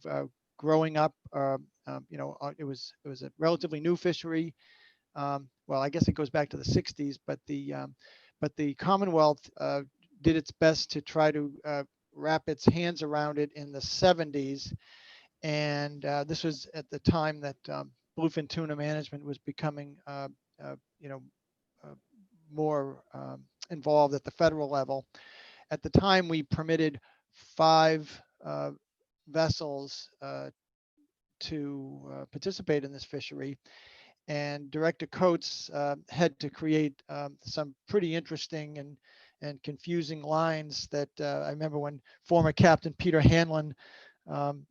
S7: growing up. It was a relatively new fishery. Well, I guess it goes back to the 60s, but the Commonwealth did its best to try to wrap its hands around it in the 70s. And this was at the time that bluefin tuna management was becoming, more involved at the federal level. At the time, we permitted 5 vessels to participate in this fishery. And Director Coates had to create some pretty interesting and confusing lines that I remember when former Captain Peter Hanlon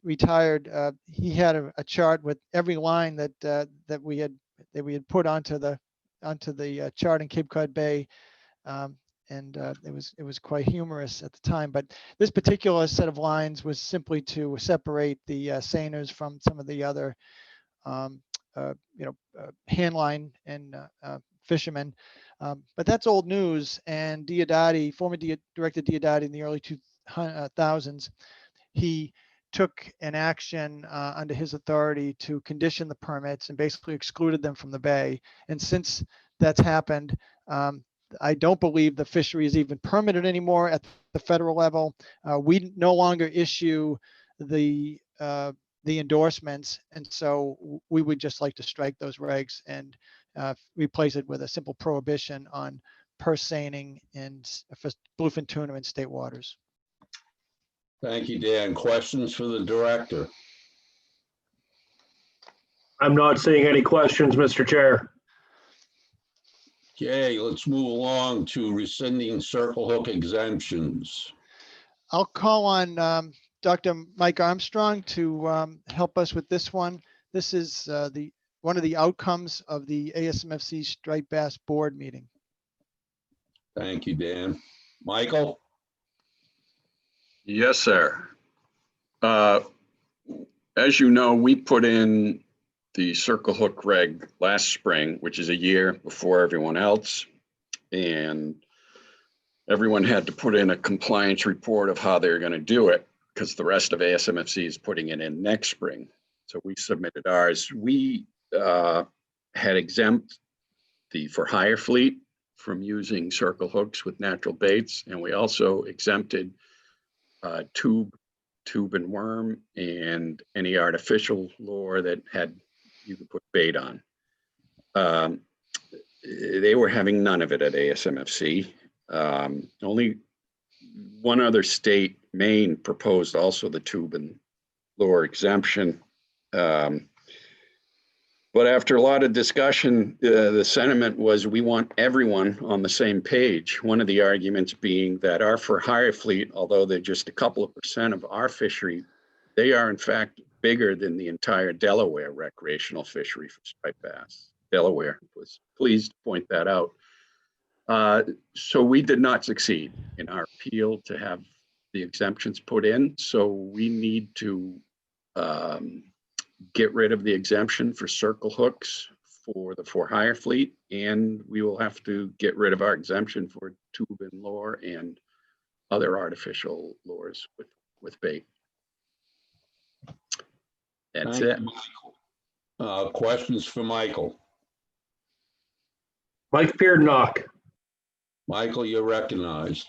S7: retired. He had a chart with every line that we had put onto the chart in Cape Cod Bay, and it was quite humorous at the time. But this particular set of lines was simply to separate the seiners from some of the other handline and fishermen. But that's old news. And Diodati, former Director Diodati, in the early 2000s, he took an action under his authority to condition the permits and basically excluded them from the bay. And since that's happened, I don't believe the fishery is even permitted anymore at the federal level. We no longer issue the endorsements, and so we would just like to strike those regs and replace it with a simple prohibition on persaining and bluefin tuna in state waters.
S1: Thank you, Dan. Questions for the director?
S2: I'm not seeing any questions, Mr. Chair.
S1: Okay, let's move along to rescinding circle hook exemptions.
S7: I'll call on Dr. Mike Armstrong to help us with this one. This is one of the outcomes of the ASMFC Striped Bass Board meeting.
S1: Thank you, Dan. Michael?
S14: Yes, sir. As you know, we put in the circle hook reg last spring, which is a year before everyone else. And everyone had to put in a compliance report of how they're going to do it, because the rest of ASMFC is putting it in next spring. So we submitted ours. We had exempt the for hire fleet from using circle hooks with natural baits. And we also exempted tube and worm and any artificial lure that you could put bait on. They were having none of it at ASMFC. Only one other state, Maine, proposed also the tube and lure exemption. But after a lot of discussion, the sentiment was we want everyone on the same page. One of the arguments being that our for hire fleet, although they're just a couple of % of our fishery, they are in fact bigger than the entire Delaware recreational fishery for striped bass. Delaware was pleased to point that out. So we did not succeed in our appeal to have the exemptions put in. So we need to get rid of the exemption for circle hooks for the for-hire fleet, and we will have to get rid of our exemption for tube and lure and other artificial lures with bait. That's
S1: Thank
S14: it.
S1: you, Michael. Questions for Michael?
S2: Mike Beardnock.
S1: Michael, you're recognized.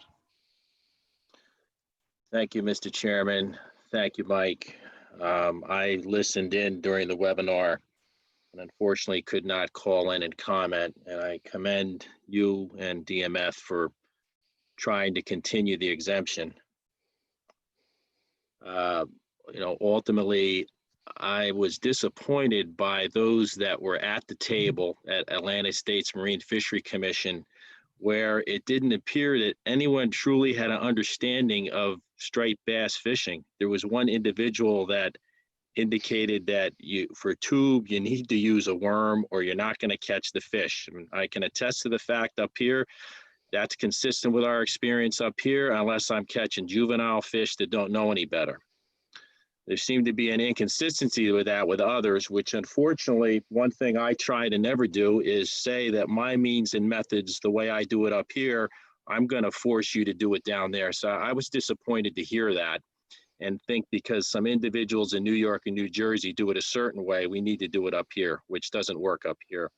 S9: Thank you, Mr. Chairman. Thank you, Mike. I listened in during the webinar and unfortunately could not call in and comment. And I commend you and DMF for trying to continue the exemption. Ultimately, I was disappointed by those that were at the table at Atlantic States Marine Fishery Commission, where it didn't appear that anyone truly had an understanding of striped bass fishing. There was one individual that indicated that for tube, you need to use a worm or you're not going to catch the fish. I mean, I can attest to the fact up here, that's consistent with our experience up here, unless I'm catching juvenile fish that don't know any better. There seemed to be an inconsistency with that with others, which unfortunately, one thing I try to never do is say that my means and methods, the way I do it up here, I'm going to force you to do it down there. So I was disappointed to hear that and think because some individuals in New York and New Jersey do it a certain way, we need to do it up here, which doesn't work up here.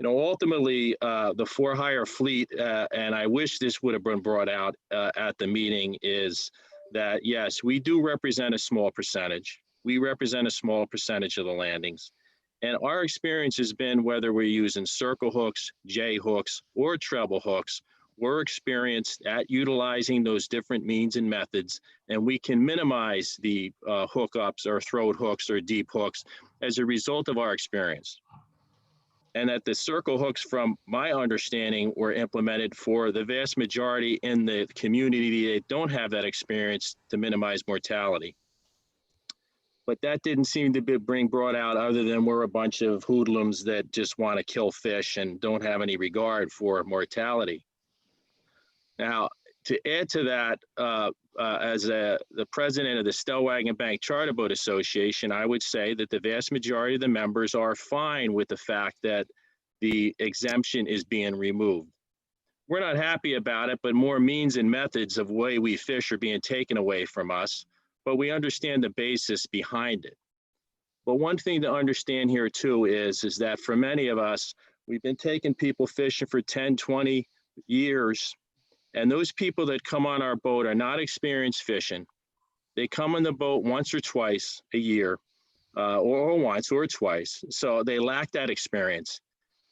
S9: Ultimately, the for-hire fleet, and I wish this would have been brought out at the meeting, is that, yes, we do represent a small percentage. We represent a small percentage of the landings. And our experience has been, whether we're using circle hooks, J hooks, or treble hooks, we're experienced at utilizing those different means and methods, and we can minimize the hookups or throat hooks or deep hooks as a result of our experience. And that the circle hooks, from my understanding, were implemented for the vast majority in the community that don't have that experience to minimize mortality. But that didn't seem to be brought out, other than we're a bunch of hoodlums that just want to kill fish and don't have any regard for mortality. Now, to add to that, as the president of the Stellwagen Bank Charter Boat Association, I would say that the vast majority of the members are fine with the fact that the exemption is being removed. We're not happy about it, but more means and methods of way we fish are being taken away from us, but we understand the basis behind it. But one thing to understand here too is that for many of us, we've been taking people fishing for 10, 20 years. And those people that come on our boat are not experienced fishing. They come on the boat once or twice a year, or once or twice. So they lack that experience.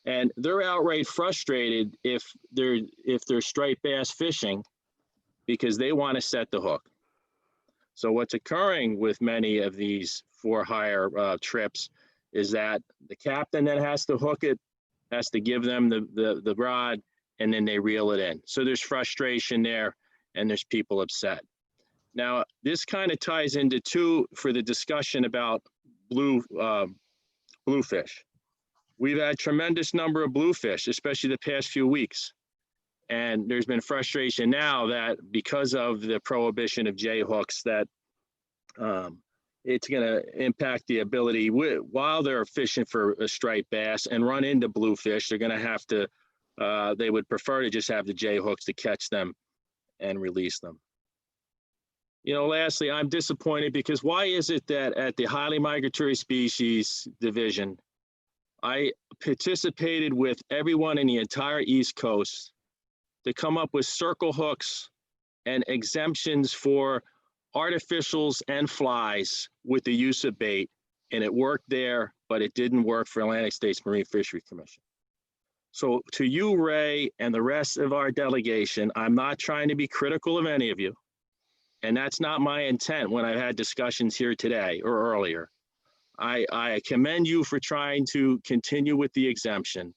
S9: And they're outright frustrated if they're striped bass fishing, because they want to set the hook. So what's occurring with many of these for-hire trips is that the captain that has to hook it has to give them the rod, and then they reel it in. So there's frustration there, and there's people upset. Now, this kind of ties into for the discussion about bluefish. We've had tremendous number of bluefish, especially the past few weeks. And there's been frustration now that because of the prohibition of J hooks, that it's going to impact the ability, while they're fishing for a striped bass and run into bluefish, they're going to have to, they would prefer to just have the J hooks to catch them and release them. Lastly, I'm disappointed because why is it that at the Highly Migratory Species Division, I participated with everyone in the entire East Coast to come up with circle hooks and exemptions for artificials and flies with the use of bait, and it worked there, but it didn't work for Atlantic States Marine Fishery Commission. So to you, Ray, and the rest of our delegation, I'm not trying to be critical of any of you, and that's not my intent when I've had discussions here today or earlier. I commend you for trying to continue with the exemption,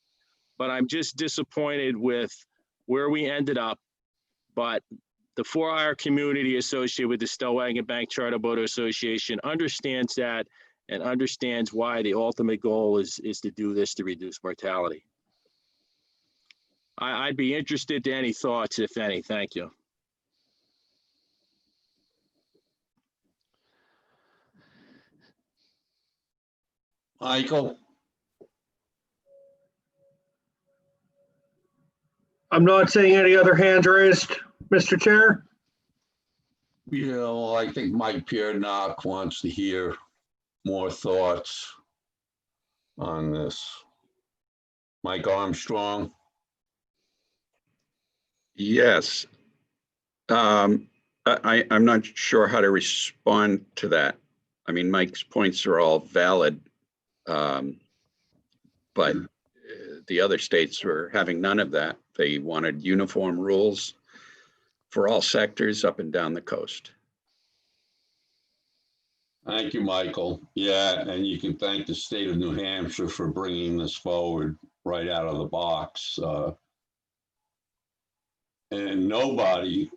S9: but I'm just disappointed with where we ended up. But the for-hire community associated with the Stellwagen Bank Charter Boat Association understands that and understands why the ultimate goal is to do this to reduce mortality. I'd be interested to any thoughts, if any. Thank you.
S1: Michael?
S2: I'm not seeing any other hands raised, Mr. Chair.
S1: You know, I think Mike Piernock wants to hear more thoughts on this. Mike Armstrong?
S14: Yes. I'm not sure how to respond to that. I mean, Mike's points are all valid. But the other states were having none of that. They wanted uniform rules for all sectors up and down the coast.
S1: Thank you, Michael. Yeah, and you can thank the state of New Hampshire for bringing this forward right out of the box. And nobody,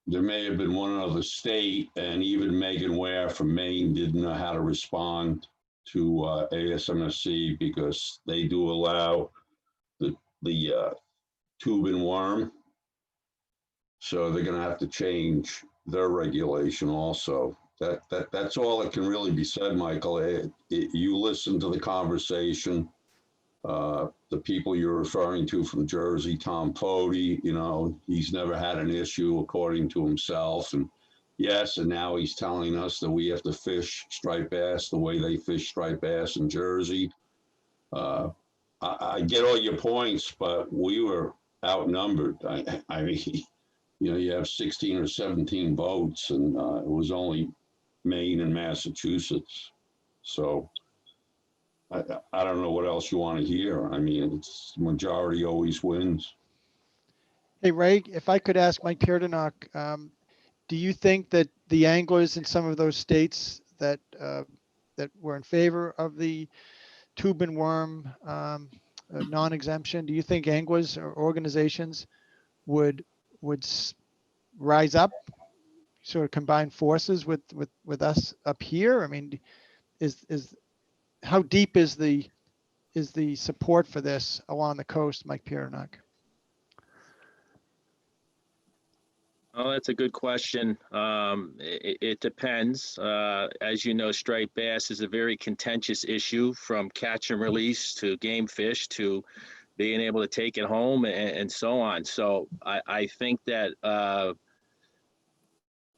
S1: there may have been one other state, and even Megan Ware from Maine didn't know how to respond to ASMSC because they do allow the tube and worm. So they're going to have to change their regulation also. That's all that can really be said, Michael. You listen to the conversation. The people you're referring to from Jersey, Tom Fody, you know, he's never had an issue according to himself. And yes, and now he's telling us that we have to fish striped bass the way they fish striped bass in Jersey. I get all your points, but we were outnumbered. I mean, you know, you have 16 or 17 boats, and it was only Maine and Massachusetts. So I don't know what else you want to hear. I mean, it's majority always wins.
S7: Hey, Ray, if I could ask Mike Pierdonock, do you think that the anglers in some of those states that that were in favor of the tube and worm non-exemption, do you think anglers or organizations would rise up, sort of combine forces with us up here? I mean, how deep is the support for this along the coast, Mike Pierdonock?
S12: Oh, that's a good question. It depends. As you know, striped bass is a very contentious issue, from catch and release to game fish to being able to take it home and so on. So I think that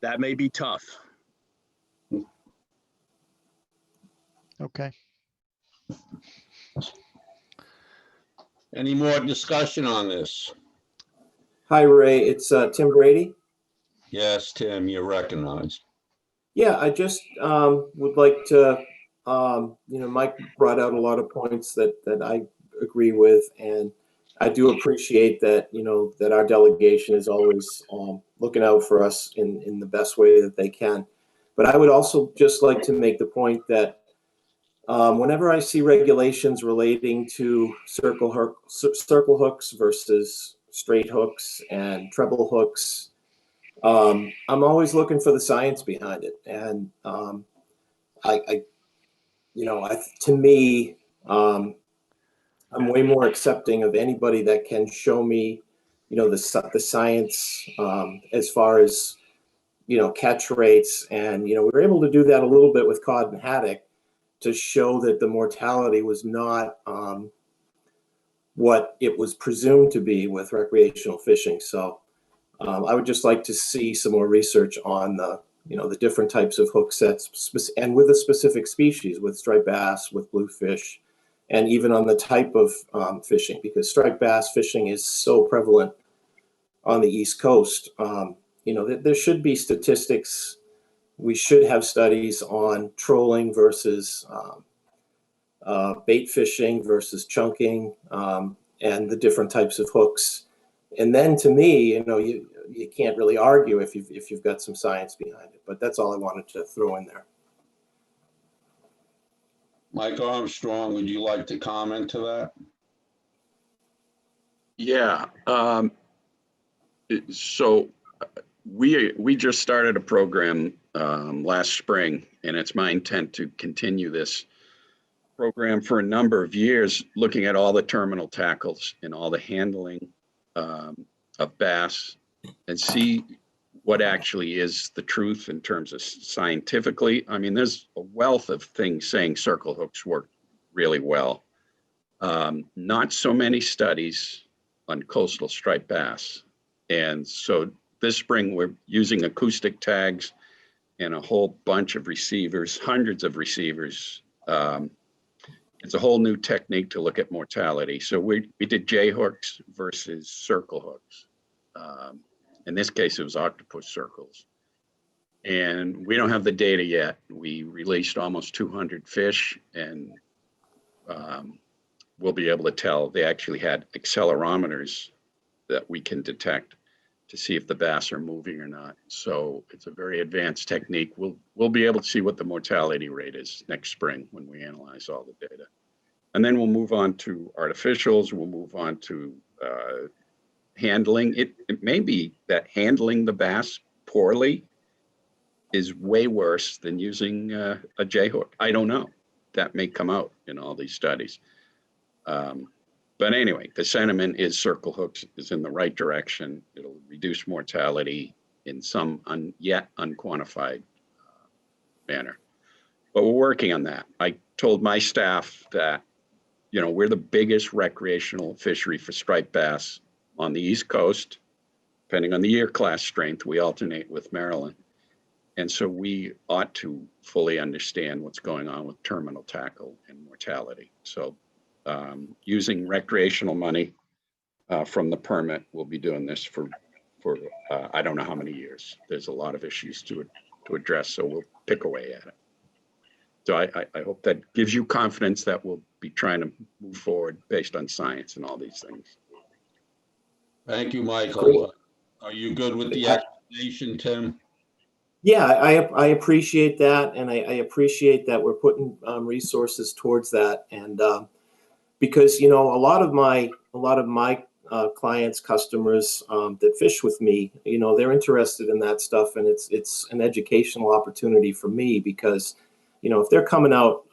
S12: that may be tough.
S7: Okay.
S1: Any more discussion on this?
S17: Hi, Ray. It's Tim Brady.
S1: Yes, Tim, you're recognized.
S17: Yeah, I just would like to, you know, Mike brought out a lot of points that I agree with, and I do appreciate that, you know, that our delegation is always looking out for us in the best way that they can. But I would also just like to make the point that whenever I see regulations relating to circle hooks versus straight hooks and treble hooks, I'm always looking for the science behind it. And to me, I'm way more accepting of anybody that can show me, you know, the science as far as, you know, catch rates. And, you know, we were able to do that a little bit with cod and haddock to show that the mortality was not what it was presumed to be with recreational fishing. So I would just like to see some more research on the, you know, the different types of hook sets and with a specific species, with striped bass, with bluefish, and even on the type of fishing, because striped bass fishing is so prevalent on the East Coast. You know, there should be statistics. We should have studies on trolling versus bait fishing versus chunking, and the different types of hooks. And then to me, you know, you can't really argue if you've got some science behind it. But that's all I wanted to throw in there.
S1: Mike Armstrong, would you like to comment to that?
S14: Yeah. So we just started a program last spring, and it's my intent to continue this program for a number of years, looking at all the terminal tackles and all the handling of bass, and see what actually is the truth in terms of scientifically. I mean, there's a wealth of things saying circle hooks work really well. Not so many studies on coastal striped bass. And so this spring, we're using acoustic tags and a whole bunch of receivers, hundreds of receivers. It's a whole new technique to look at mortality. So we did J hooks versus circle hooks. In this case, it was octopus circles. And we don't have the data yet. We released almost 200 fish, and we'll be able to tell. They actually had accelerometers that we can detect to see if the bass are moving or not. So it's a very advanced technique. We'll be able to see what the mortality rate is next spring when we analyze all the data. And then we'll move on to artificials. We'll move on to handling. It may be that handling the bass poorly is way worse than using a J hook. I don't know. That may come out in all these studies. But anyway, the sentiment is circle hooks is in the right direction. It'll reduce mortality in some yet unquantified manner. But we're working on that. I told my staff that, you know, we're the biggest recreational fishery for striped bass on the East Coast. Depending on the year class strength, we alternate with Maryland. And so we ought to fully understand what's going on with terminal tackle and mortality. So using recreational money from the permit, we'll be doing this for I don't know how many years. There's a lot of issues to address, so we'll pick away at it. So I hope that gives you confidence that we'll be trying to move forward based on science and all these things.
S1: Thank you, Michael. Are you good with the explanation, Tim?
S17: Yeah, I appreciate that, and I appreciate that we're putting resources towards that, and because, you know, a lot of my clients, customers that fish with me, you know, they're interested in that stuff, and it's an educational opportunity for me because, you know, if they're coming out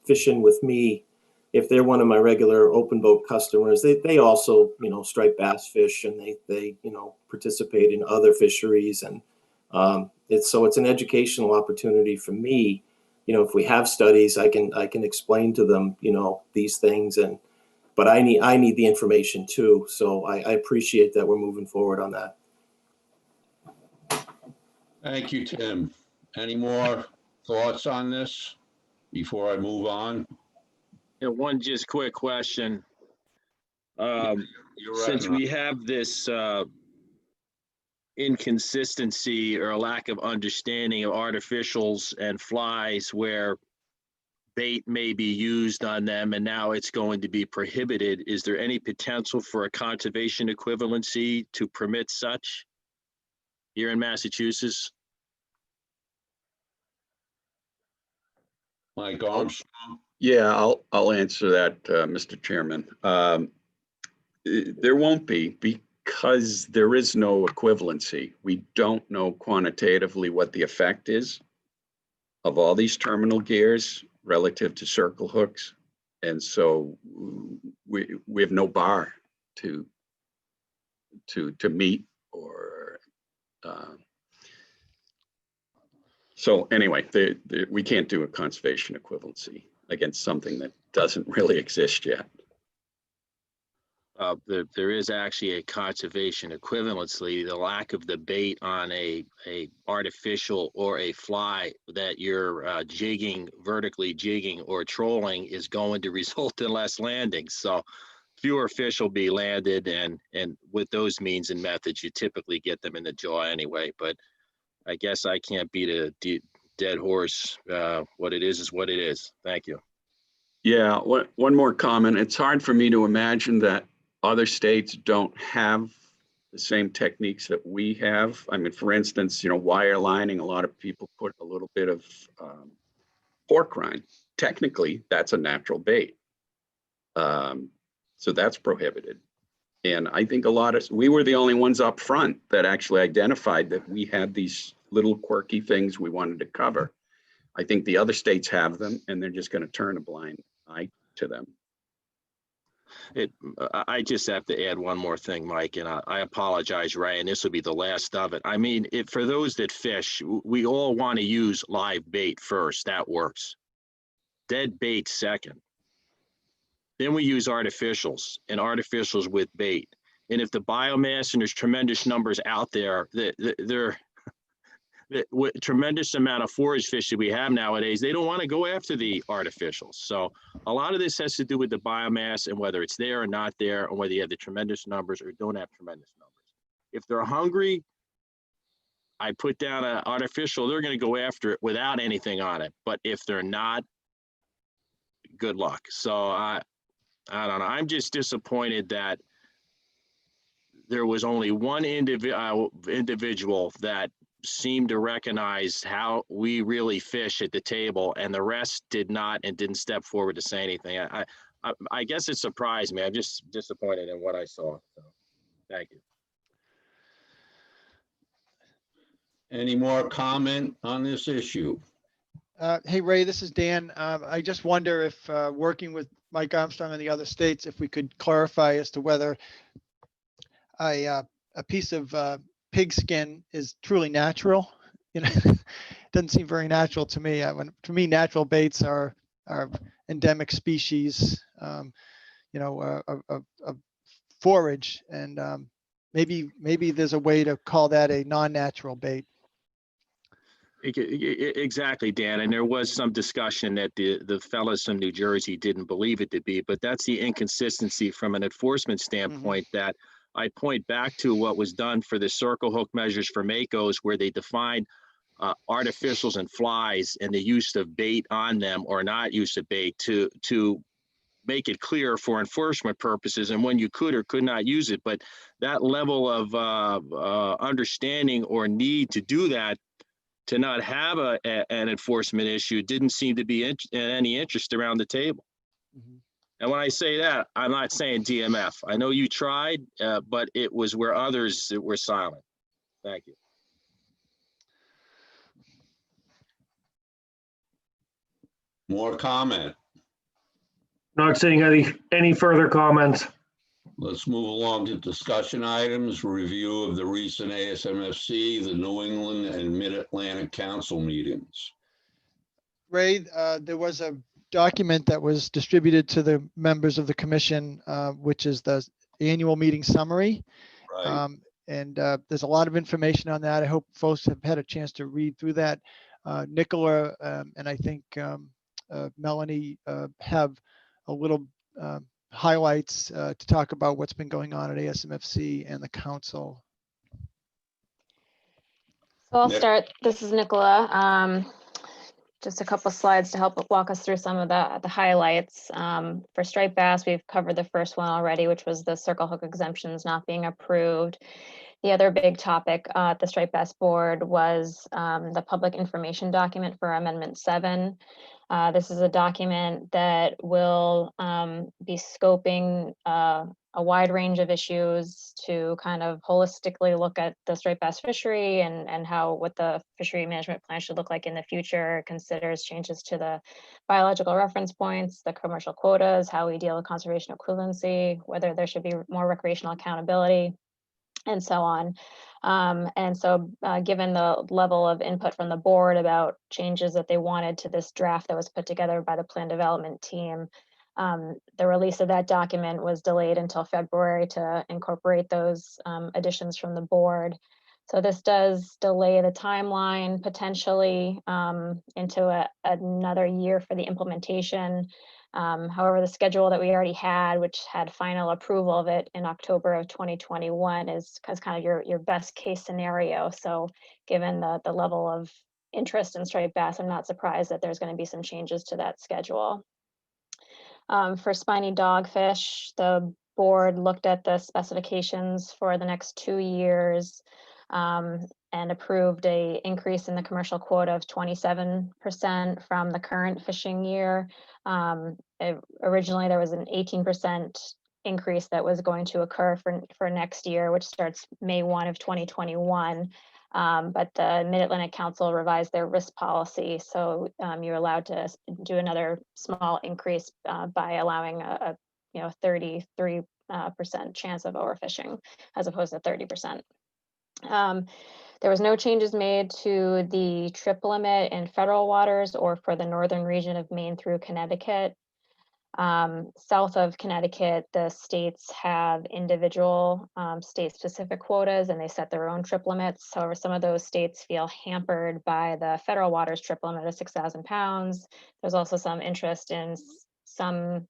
S17: fishing with me, if they're one of my regular open boat customers, they also, you know, striped bass fish, and they you know, participate in other fisheries, and it's an educational opportunity for me. You know, if we have studies, I can explain to them, you know, these things, but I need the information too. So I appreciate that we're moving forward on that.
S1: Thank you, Tim. Any more thoughts on this before I move on?
S12: Yeah, one just quick question. Since we have this inconsistency or lack of understanding of artificials and flies where bait may be used on them and now it's going to be prohibited, is there any potential for a conservation equivalency to permit such here in Massachusetts?
S1: Mike Armstrong?
S14: Yeah, I'll answer that, Mr. Chairman. There won't be, because there is no equivalency. We don't know quantitatively what the effect is of all these terminal gears relative to circle hooks. And so we have no bar to meet or so anyway, we can't do a conservation equivalency against something that doesn't really exist yet.
S12: There is actually a conservation equivalency. The lack of the bait on a artificial or a fly that you're jigging, vertically jigging or trolling is going to result in less landings. So fewer fish will be landed, and with those means and methods, you typically get them in the jaw anyway. But I guess I can't beat a dead horse. What it is what it is. Thank you.
S14: Yeah, one more comment. It's hard for me to imagine that other states don't have the same techniques that we have. I mean, for instance, you know, wire lining, a lot of people put a little bit of pork rind. Technically, that's a natural bait. So that's prohibited. And I think we were the only ones up front that actually identified that we had these little quirky things we wanted to cover. I think the other states have them, and they're just going to turn a blind eye to them.
S9: I just have to add one more thing, Mike, and I apologize, Ray, and this will be the last of it. I mean, for those that fish, we all want to use live bait first. That works. Dead bait second. Then we use artificials and artificials with bait. And if the biomass and there's tremendous numbers out there, with tremendous amount of forage fish that we have nowadays, they don't want to go after the artificials. So a lot of this has to do with the biomass and whether it's there or not there, and whether you have the tremendous numbers or don't have tremendous numbers. If they're hungry, I put down an artificial, they're going to go after it without anything on it. But if they're not, good luck. So I don't know. I'm just disappointed that there was only one individual that seemed to recognize how we really fish at the table, and the rest did not and didn't step forward to say anything. I guess it surprised me. I'm just disappointed in what I saw. So, thank you.
S1: Any more comment on this issue?
S7: Hey, Ray, this is Dan. I just wonder if, working with Mike Armstrong and the other states, if we could clarify as to whether a piece of pig skin is truly natural. You know, doesn't seem very natural to me. To me, natural baits are endemic species, you know, of forage, and maybe there's a way to call that a non-natural bait.
S9: Exactly, Dan. And there was some discussion that the fellows from New Jersey didn't believe it to be, but that's the inconsistency from an enforcement standpoint. That I point back to what was done for the circle hook measures for Makos, where they defined artificials and flies and the use of bait on them or not use of bait to make it clear for enforcement purposes and when you could or could not use it. But that level of understanding or need to do that, to not have an enforcement issue, didn't seem to be any interest around the table. And when I say that, I'm not saying DMF. I know you tried, but it was where others were silent. Thank you.
S1: More comment?
S2: Not seeing any further comments.
S1: Let's move along to discussion items, review of the recent ASMFC, the New England and Mid-Atlantic Council meetings.
S7: Ray, there was a document that was distributed to the members of the commission, which is the annual meeting summary.
S1: Right.
S7: And there's a lot of information on that. I hope folks have had a chance to read through that. Nicola and I think Melanie have a little highlights to talk about what's been going on at ASMFC and the council.
S15: So I'll start. This is Nicola. Just a couple slides to help walk us through some of the highlights. For striped bass, we've covered the first one already, which was the circle hook exemptions not being approved. The other big topic at the striped bass board was the public information document for Amendment 7. This is a document that will be scoping a wide range of issues to kind of holistically look at the striped bass fishery and what the fishery management plan should look like in the future. It considers changes to the biological reference points, the commercial quotas, how we deal with conservation equivalency, whether there should be more recreational accountability, and so on. Given the level of input from the board about changes that they wanted to this draft that was put together by the plan development team, the release of that document was delayed until February to incorporate those additions from the board. So this does delay the timeline potentially into another year for the implementation. However, the schedule that we already had, which had final approval of it in October of 2021, is kind of your best case scenario. So given the level of interest in striped bass, I'm not surprised that there's going to be some changes to that schedule. For spiny dogfish, the board looked at the specifications for the next 2 years and approved an increase in the commercial quota of 27% from the current fishing year. Originally, there was an 18% increase that was going to occur for next year, which starts May 1 of 2021. But the Mid-Atlantic Council revised their risk policy, so you're allowed to do another small increase by allowing a 33% chance of overfishing as opposed to 30%. There was no changes made to the trip limit in federal waters or for the northern region of Maine through Connecticut. South of Connecticut, the states have individual state-specific quotas and they set their own trip limits. However, some of those states feel hampered by the federal waters trip limit of 6,000 pounds. There's also some interest in some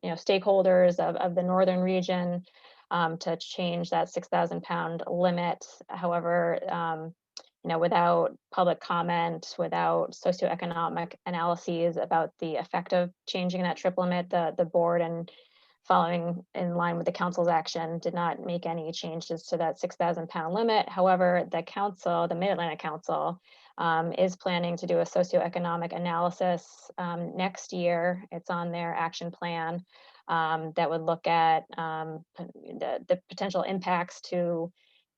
S15: stakeholders of the northern region to change that 6,000 pound limit. However, without public comment, without socioeconomic analyses about the effect of changing that trip limit, the board, and following in line with the council's action, did not make any changes to that 6,000 pound limit. However, the council, the Mid-Atlantic Council, is planning to do a socioeconomic analysis next year. It's on their action plan that would look at the potential impacts to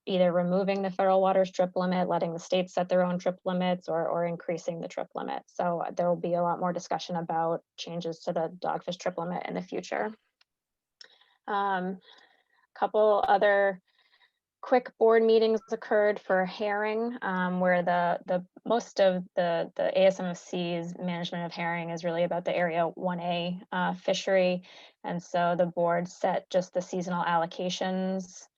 S15: either removing the federal waters trip limit, letting the states set their own trip limits, or increasing the trip limit. So there will be a lot more discussion about changes to the dogfish trip limit in the future. Couple other quick board meetings occurred for herring, where the most of the ASMFC's management of herring is really about the Area 1A fishery. And so the board set just the seasonal allocations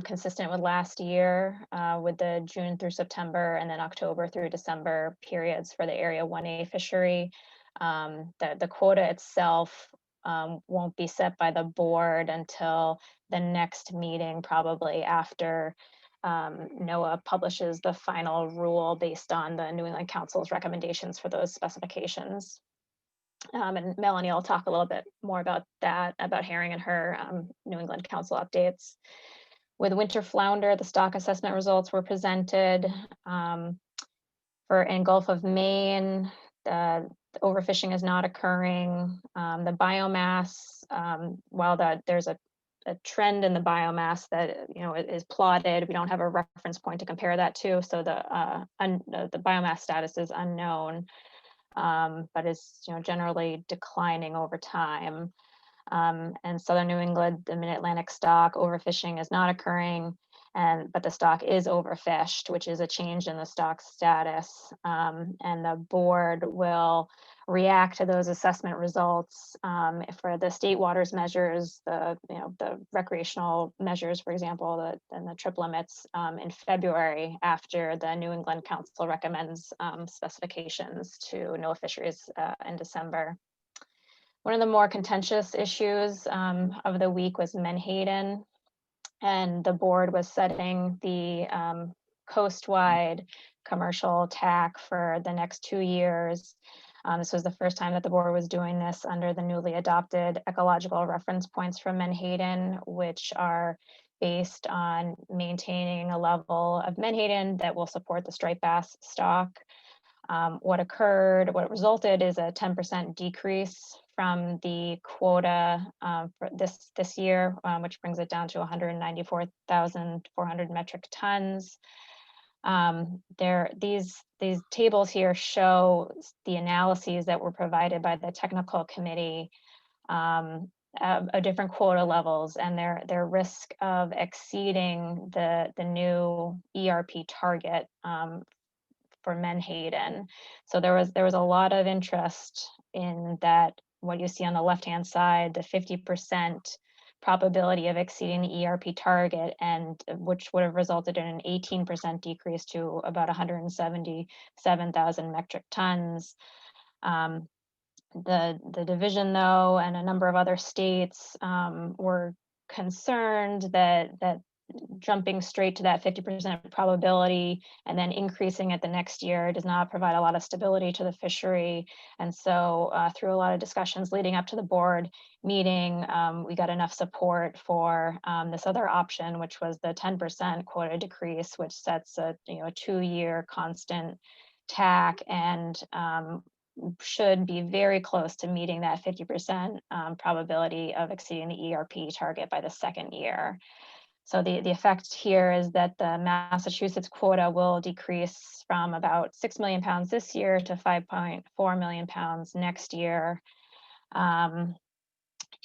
S15: consistent with last year with the June through September and then October through December periods for the Area 1A fishery. The quota itself won't be set by the board until the next meeting, probably after NOAA publishes the final rule based on the New England Council's recommendations for those specifications. And Melanie will talk a little bit more about that, about herring and her New England Council updates. With winter flounder, the stock assessment results were presented. In Gulf of Maine, the overfishing is not occurring. The biomass, while there's a trend in the biomass that is plotted, we don't have a reference point to compare that to, so the biomass status is unknown, but is generally declining over time. And southern New England, the mid-Atlantic stock overfishing is not occurring, but the stock is overfished, which is a change in the stock status. And the board will react to those assessment results for the state waters measures, the recreational measures, for example, and the trip limits in February, after the New England Council recommends specifications to NOAA Fisheries in December. One of the more contentious issues of the week was Menhaden, and the board was setting the coast-wide commercial TAC for the next 2 years. This was the first time that the board was doing this under the newly adopted ecological reference points from Menhaden, which are based on maintaining a level of Menhaden that will support the striped bass stock. What resulted is a 10% decrease from the quota for this year, which brings it down to 194,400 metric tons. These tables here show the analyses that were provided by the technical committee of different quota levels and their risk of exceeding the new ERP target for Menhaden. So there was a lot of interest in that. What you see on the left-hand side, the 50% probability of exceeding the ERP target, and which would have resulted in an 18% decrease to about 177,000 metric tons. The division, though, and a number of other states were concerned that jumping straight to that 50% probability and then increasing it the next year does not provide a lot of stability to the fishery. And so through a lot of discussions leading up to the board meeting, we got enough support for this other option, which was the 10% quota decrease, which sets a 2-year constant TAC and should be very close to meeting that 50% probability of exceeding the ERP target by the second year. So the effect here is that the Massachusetts quota will decrease from about 6 million pounds this year to 5.4 million pounds next year.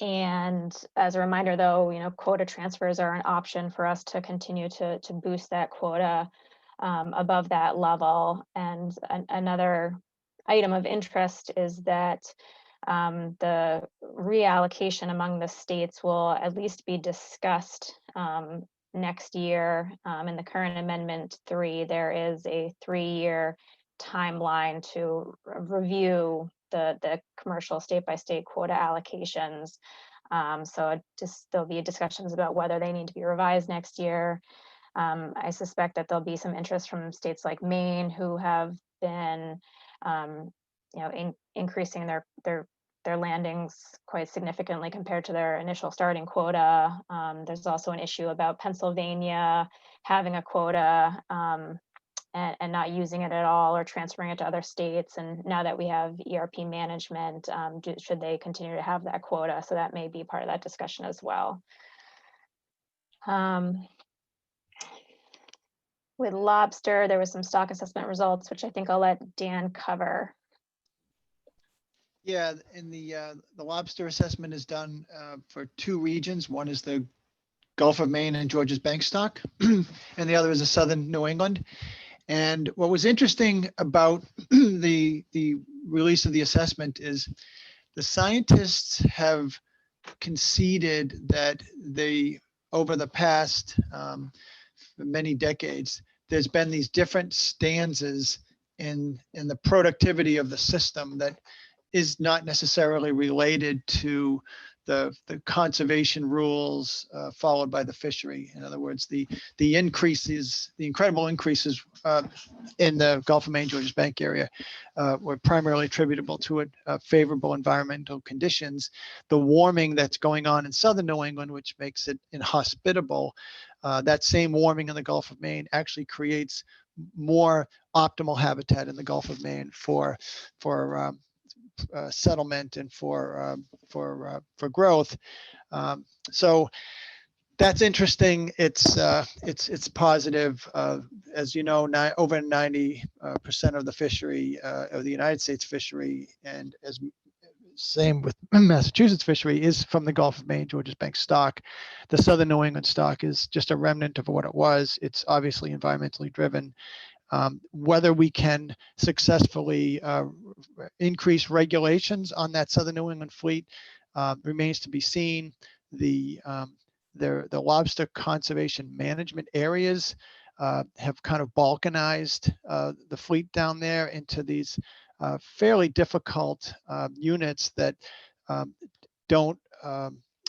S15: And as a reminder, though, quota transfers are an option for us to continue to boost that quota above that level. And another item of interest is that the reallocation among the states will at least be discussed next year. In the current Amendment 3, there is a 3-year timeline to review the commercial state-by-state quota allocations. So there'll be discussions about whether they need to be revised next year. I suspect that there'll be some interest from states like Maine, who have been increasing their landings quite significantly compared to their initial starting quota. There's also an issue about Pennsylvania having a quota and not using it at all or transferring it to other states. And now that we have ERP management, should they continue to have that quota? So that may be part of that discussion as well. With lobster, there was some stock assessment results, which I think I'll let Dan cover.
S7: Yeah, and the lobster assessment is done for 2 regions. One is the Gulf of Maine and Georgia's bank stock, and the other is the Southern New England. And what was interesting about the release of the assessment is the scientists have conceded that over the past many decades, there's been these different stanzas in the productivity of the system that is not necessarily related to the conservation rules followed by the fishery. In other words, the incredible increases in the Gulf of Maine, Georgia's bank area were primarily attributable to favorable environmental conditions. The warming that's going on in southern New England, which makes it inhospitable, that same warming in the Gulf of Maine actually creates more optimal habitat in the Gulf of Maine for settlement and for growth. So that's interesting. It's positive. As you know, over 90% of the fishery of the United States fishery, and as same with Massachusetts fishery, is from the Gulf of Maine, Georgia's bank stock. The Southern New England stock is just a remnant of what it was. It's obviously environmentally driven. Whether we can successfully increase regulations on that Southern New England fleet remains to be seen. The lobster conservation management areas have kind of balkanized the fleet down there into these fairly difficult units that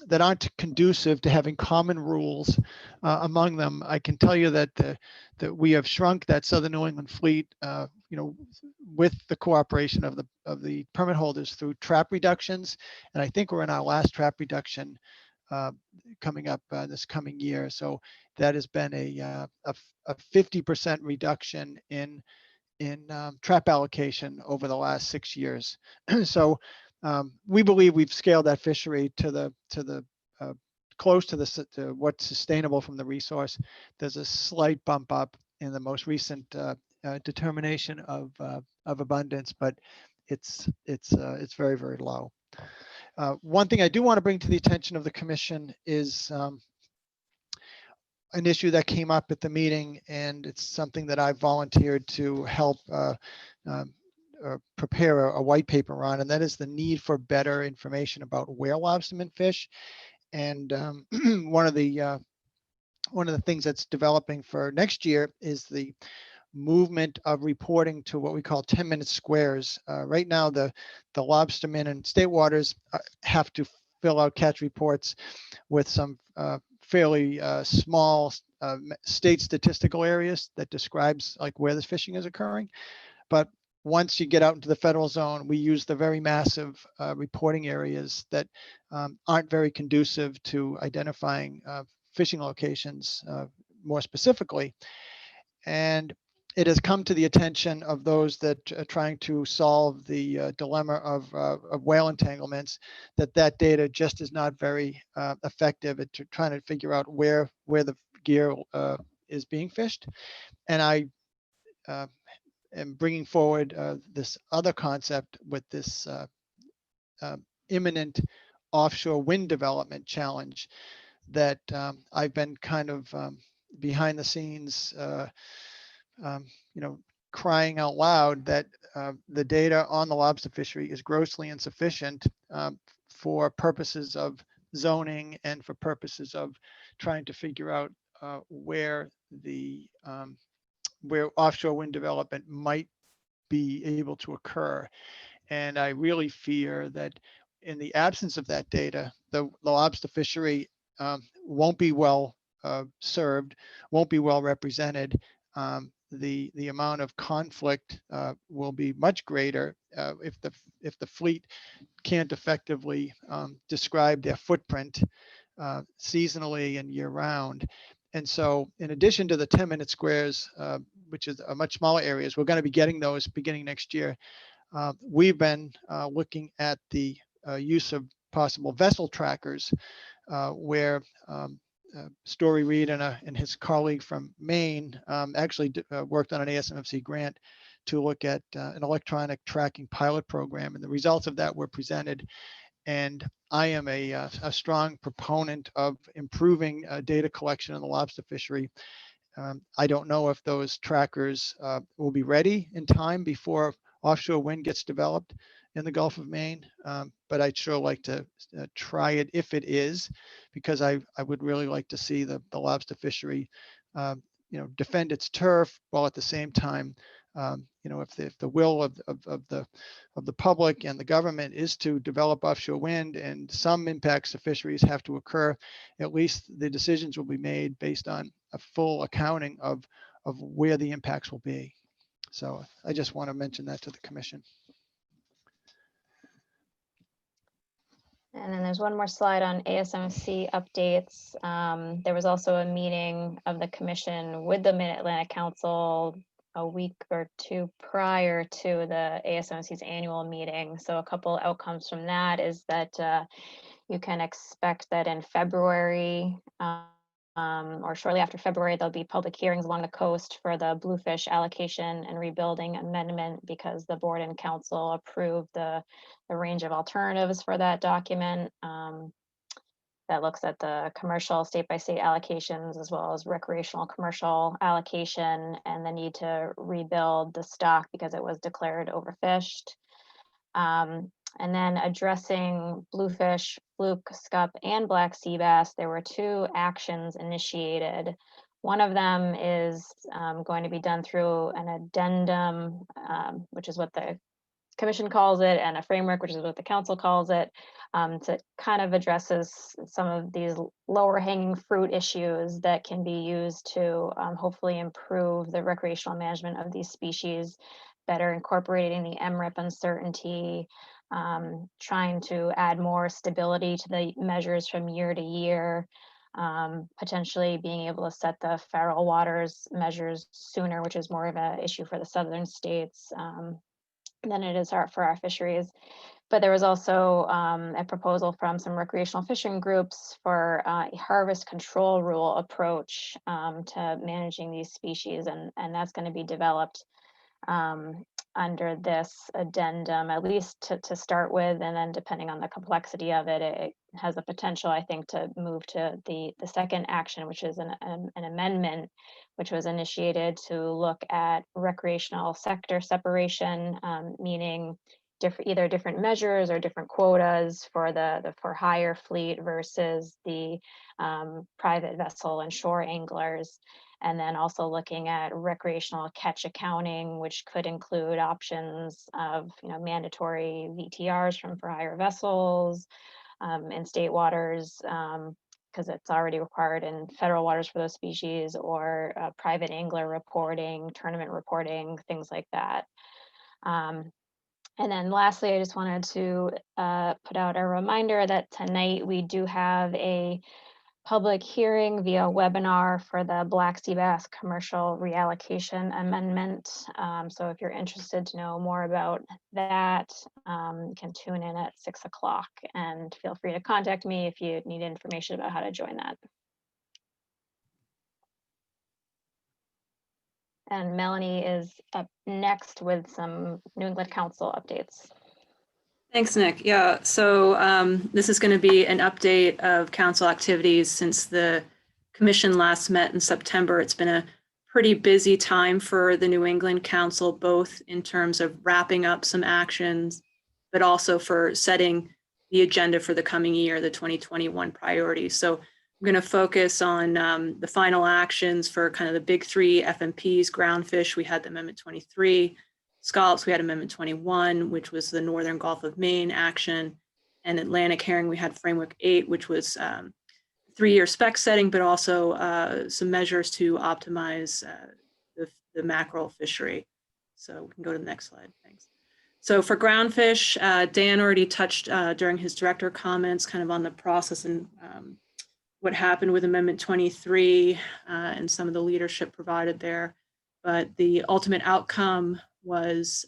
S7: that aren't conducive to having common rules among them. I can tell you that that we have shrunk that Southern New England fleet, with the cooperation of the permit holders through trap reductions, and I think we're in our last trap reduction coming up this coming year. So that has been a 50% reduction in trap allocation over the last 6 years. So we believe we've scaled that fishery to close to what's sustainable from the resource. There's a slight bump up in the most recent determination of abundance, but it's very, very low. One thing I do want to bring to the attention of the commission is an issue that came up at the meeting, and it's something that I volunteered to help prepare a white paper on, and that is the need for better information about whale lobsterman fish. And one of the things that's developing for next year is the movement of reporting to what we call 10-minute squares. Right now, the lobstermen in state waters have to fill out catch reports with some fairly small state statistical areas that describes like where this fishing is occurring. But once you get out into the federal zone, we use the very massive reporting areas that aren't very conducive to identifying fishing locations more specifically. And it has come to the attention of those that are trying to solve the dilemma of whale entanglements that data just is not very effective at trying to figure out where the gear is being fished. And I am bringing forward this other concept with this imminent offshore wind development challenge that I've been kind of behind the scenes, crying out loud that the data on the lobster fishery is grossly insufficient for purposes of zoning and for purposes of trying to figure out where offshore wind development might be able to occur. And I really fear that in the absence of that data, the lobster fishery won't be well served, won't be well represented. The amount of conflict will be much greater if the fleet can't effectively describe their footprint seasonally and year round. And so in addition to the 10-minute squares, which is a much smaller areas, we're going to be getting those beginning next year. We've been looking at the use of possible vessel trackers where Story Reed and his colleague from Maine actually worked on an ASMFC grant to look at an electronic tracking pilot program. And the results of that were presented. And I am a strong proponent of improving data collection in the lobster fishery. I don't know if those trackers will be ready in time before offshore wind gets developed in the Gulf of Maine, but I'd sure like to try it if it is, because I would really like to see the lobster fishery, defend its turf while at the same time, if the will of the public and the government is to develop offshore wind and some impacts to fisheries have to occur, at least the decisions will be made based on a full accounting of where the impacts will be. So I just want to mention that to the commission.
S15: And then there's one more slide on ASMC updates. There was also a meeting of the commission with the Mid-Atlantic Council a week or two prior to the ASMC's annual meeting. So a couple outcomes from that is that you can expect that in February, or shortly after February, there'll be public hearings along the coast for the Bluefish allocation and rebuilding amendment, because the board and council approved the range of alternatives for that document that looks at the commercial state-by-state allocations as well as recreational commercial allocation and the need to rebuild the stock because it was declared overfished. And then addressing bluefish, fluke, scup, and black sea bass, there were 2 actions initiated. One of them is going to be done through an addendum, which is what the commission calls it, and a framework, which is what the council calls it, to kind of addresses some of these lower hanging fruit issues that can be used to hopefully improve the recreational management of these species, better incorporating the MRIP uncertainty, trying to add more stability to the measures from year to year, potentially being able to set the feral waters measures sooner, which is more of an issue for the southern states than it is for our fisheries. But there was also a proposal from some recreational fishing groups for a harvest control rule approach to managing these species, and that's going to be developed under this addendum, at least to start with, and then depending on the complexity of it, it has the potential, I think, to move to the second action, which is an amendment, which was initiated to look at recreational sector separation, meaning either different measures or different quotas for for hire fleet versus the private vessel and shore anglers. And then also looking at recreational catch accounting, which could include options of mandatory VTRs for hire vessels in state waters, because it's already required in federal waters for those species, or private angler reporting, tournament reporting, things like that. And then lastly, I just wanted to put out a reminder that tonight we do have a public hearing via webinar for the Black Sea Bass Commercial Reallocation Amendment. So if you're interested to know more about that, you can tune in at 6 o'clock, and feel free to contact me if you need information about how to join that. And Melanie is up next with some New England Council updates.
S18: Thanks, Nick. Yeah, so this is going to be an update of council activities since the commission last met in September. It's been a pretty busy time for the New England Council, both in terms of wrapping up some actions, but also for setting the agenda for the coming year, the 2021 priorities. So I'm going to focus on the final actions for kind of the big three FMPs. Groundfish, we had the Amendment 23. Scallops, we had Amendment 21, which was the Northern Gulf of Maine action. And Atlantic herring, we had Framework 8, which was 3-year spec setting, but also some measures to optimize the mackerel fishery. So we can go to the next slide, thanks. So for groundfish, Dan already touched during his director comments kind of on the process and what happened with Amendment 23 and some of the leadership provided there. But the ultimate outcome was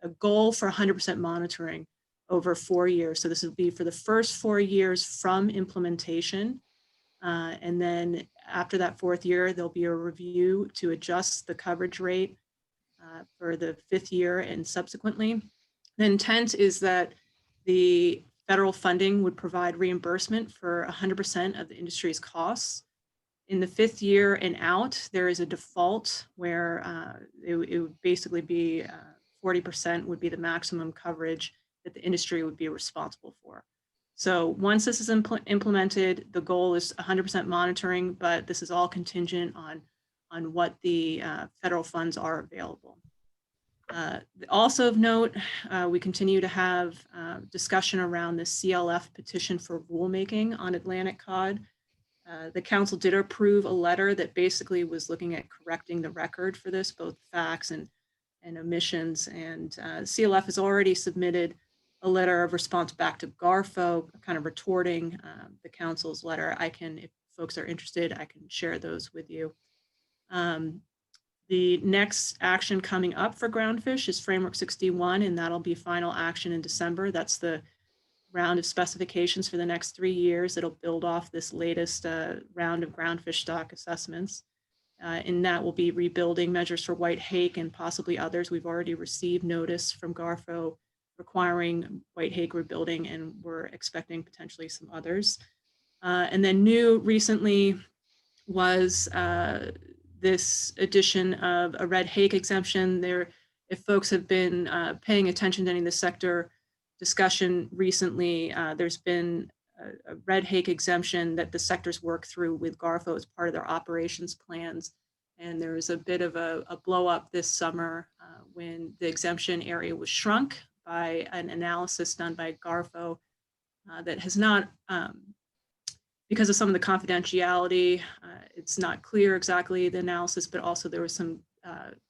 S18: a goal for 100% monitoring over 4 years. So this would be for the first 4 years from implementation. And then after that 4th year, there'll be a review to adjust the coverage rate for the 5th year and subsequently. The intent is that the federal funding would provide reimbursement for 100% of the industry's costs. In the 5th year and out, there is a default where it would basically be 40% would be the maximum coverage that the industry would be responsible for. So once this is implemented, the goal is 100% monitoring, but this is all contingent on what the federal funds are available. Also of note, we continue to have discussion around the CLF petition for rulemaking on Atlantic cod. The council did approve a letter that basically was looking at correcting the record for this, both facts and omissions. And CLF has already submitted a letter of response back to GARFO, kind of retorting the council's letter. I can, if folks are interested, I can share those with you. The next action coming up for groundfish is Framework 61, and that'll be final action in December. That's the round of specifications for the next 3 years. It'll build off this latest round of groundfish stock assessments. And that will be rebuilding measures for white hake and possibly others. We've already received notice from GARFO requiring white hake rebuilding, and we're expecting potentially some others. And then new recently was this addition of a red hake exemption. There, if folks have been paying attention to any of the sector discussion recently, there's been a red hake exemption that the sectors work through with GARFO as part of their operations plans. And there was a bit of a blow up this summer when the exemption area was shrunk by an analysis done by GARFO that has not, because of some of the confidentiality, it's not clear exactly the analysis, but also there was some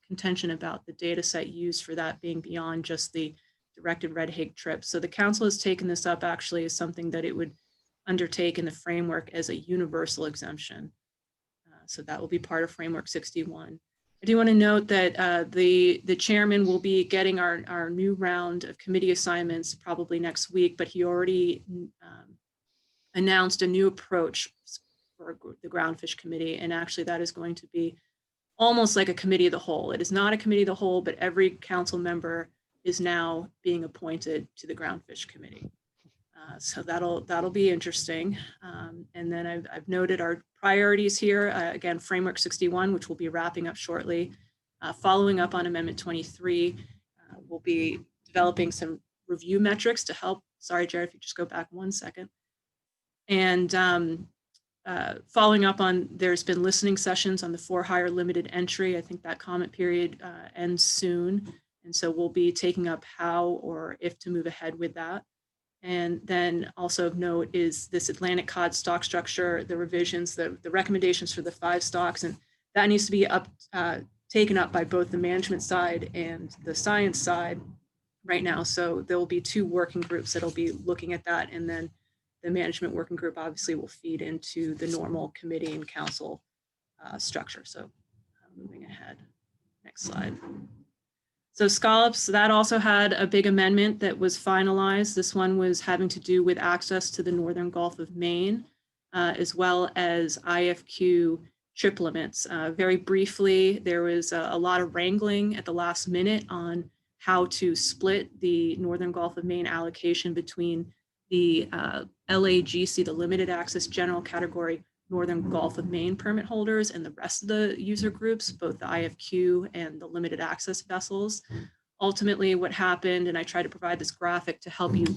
S18: contention about the data set used for that being beyond just the directed red hake trips. So the council has taken this up actually as something that it would undertake in the framework as a universal exemption. So that will be part of Framework 61. I do want to note that the chairman will be getting our new round of committee assignments probably next week, but he already announced a new approach for the Groundfish Committee. And actually that is going to be almost like a committee of the whole. It is not a committee of the whole, but every council member is now being appointed to the Groundfish Committee. So that'll be interesting. And then I've noted our priorities here. Again, Framework 61, which we'll be wrapping up shortly. Following up on Amendment 23, we'll be developing some review metrics to help. Sorry, Jared, if you just go back 1 second. And following up on, there's been listening sessions on the for-hire limited entry. I think that comment period ends soon. And so we'll be taking up how or if to move ahead with that. And then also of note is this Atlantic cod stock structure, the revisions, the recommendations for the 5 stocks, and that needs to be taken up by both the management side and the science side right now. So there will be 2 working groups that'll be looking at that, and then the management working group obviously will feed into the normal committee and council structure. So moving ahead, next slide. So scallops, that also had a big amendment that was finalized. This one was having to do with access to the Northern Gulf of Maine, as well as IFQ trip limits. Very briefly, there was a lot of wrangling at the last minute on how to split the Northern Gulf of Maine allocation between the LAGC, the limited access general category Northern Gulf of Maine permit holders, and the rest of the user groups, both the IFQ and the limited access vessels. Ultimately, what happened, and I try to provide this graphic to help you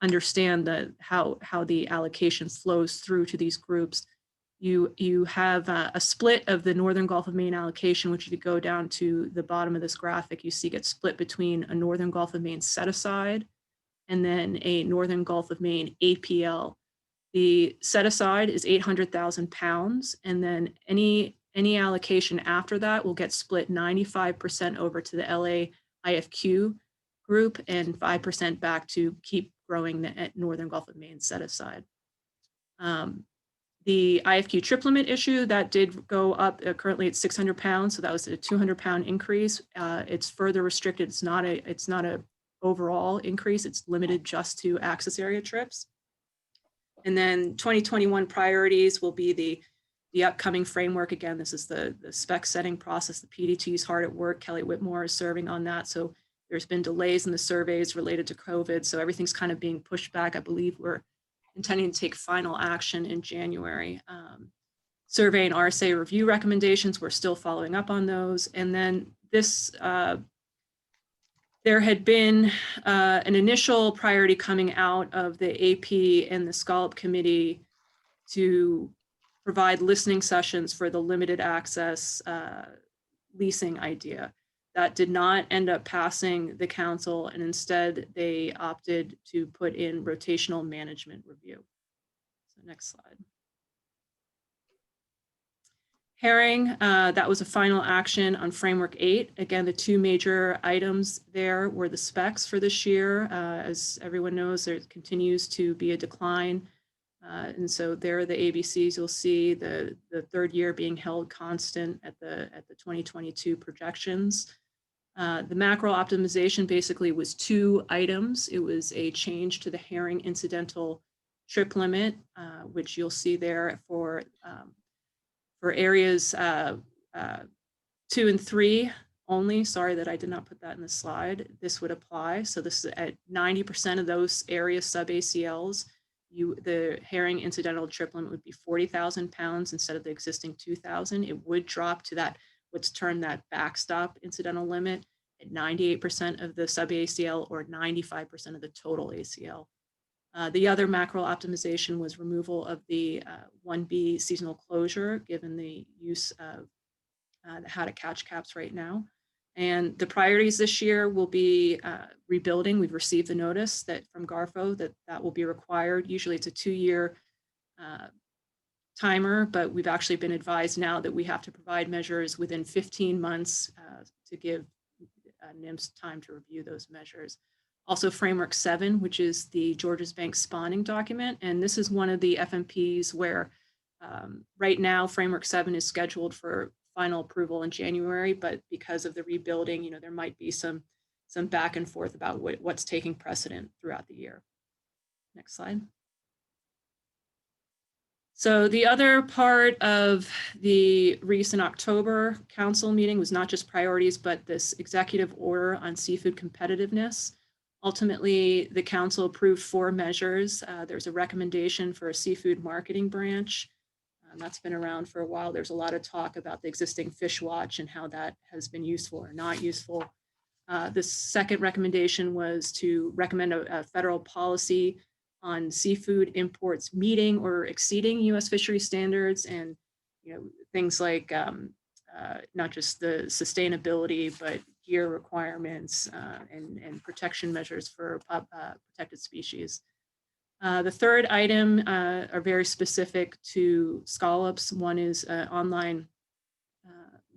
S18: understand how the allocation flows through to these groups. You have a split of the Northern Gulf of Maine allocation, which if you go down to the bottom of this graphic, you see gets split between a Northern Gulf of Maine set aside and then a Northern Gulf of Maine APL. The set aside is 800,000 pounds, and then any allocation after that will get split 95% over to the LA IFQ group and 5% back to keep growing the Northern Gulf of Maine set aside. The IFQ trip limit issue that did go up. Currently it's 600 pounds, so that was a 200-pound increase. It's further restricted. It's not a overall increase. It's limited just to access area trips. And then 2021 priorities will be the upcoming framework. Again, this is the spec setting process. The PDT is hard at work. Kelly Whitmore is serving on that. So there's been delays in the surveys related to COVID. So everything's kind of being pushed back. I believe we're intending to take final action in January. Survey and RSA review recommendations, we're still following up on those. And then this, there had been an initial priority coming out of the AP and the Scallop Committee to provide listening sessions for the limited access leasing idea. That did not end up passing the council, and instead they opted to put in rotational management review. So next slide. Herring, that was a final action on Framework 8. Again, the two major items there were the specs for this year. As everyone knows, there continues to be a decline. And so there are the ABCs. You'll see the third year being held constant at the 2022 projections. The macro optimization basically was two items. It was a change to the herring incidental trip limit, which you'll see there for areas 2 and 3 only. Sorry that I did not put that in the slide. This would apply. So this is at 90% of those areas sub-ACLs. The herring incidental trip limit would be 40,000 pounds instead of the existing 2,000. It would drop to that, what's termed that backstop incidental limit at 98% of the sub-ACL or 95% of the total ACL. The other macro optimization was removal of the 1B seasonal closure, given the use of the how to catch caps right now. And the priorities this year will be rebuilding. We've received the notice that from Garfo that will be required. Usually it's a 2-year timer, but we've actually been advised now that we have to provide measures within 15 months to give NIMS time to review those measures. Also Framework 7, which is the Georges Bank spawning document. And this is one of the FMPs where right now Framework 7 is scheduled for final approval in January, but because of the rebuilding, there might be some back and forth about what's taking precedent throughout the year. Next slide. So the other part of the recent October council meeting was not just priorities, but this executive order on seafood competitiveness. Ultimately, the council approved 4 measures. There's a recommendation for a seafood marketing branch. That's been around for a while. There's a lot of talk about the existing Fish Watch and how that has been useful or not useful. The second recommendation was to recommend a federal policy on seafood imports meeting or exceeding U.S. fishery standards, and things like not just the sustainability, but gear requirements and protection measures for protected species. The third item are very specific to scallops. One is an online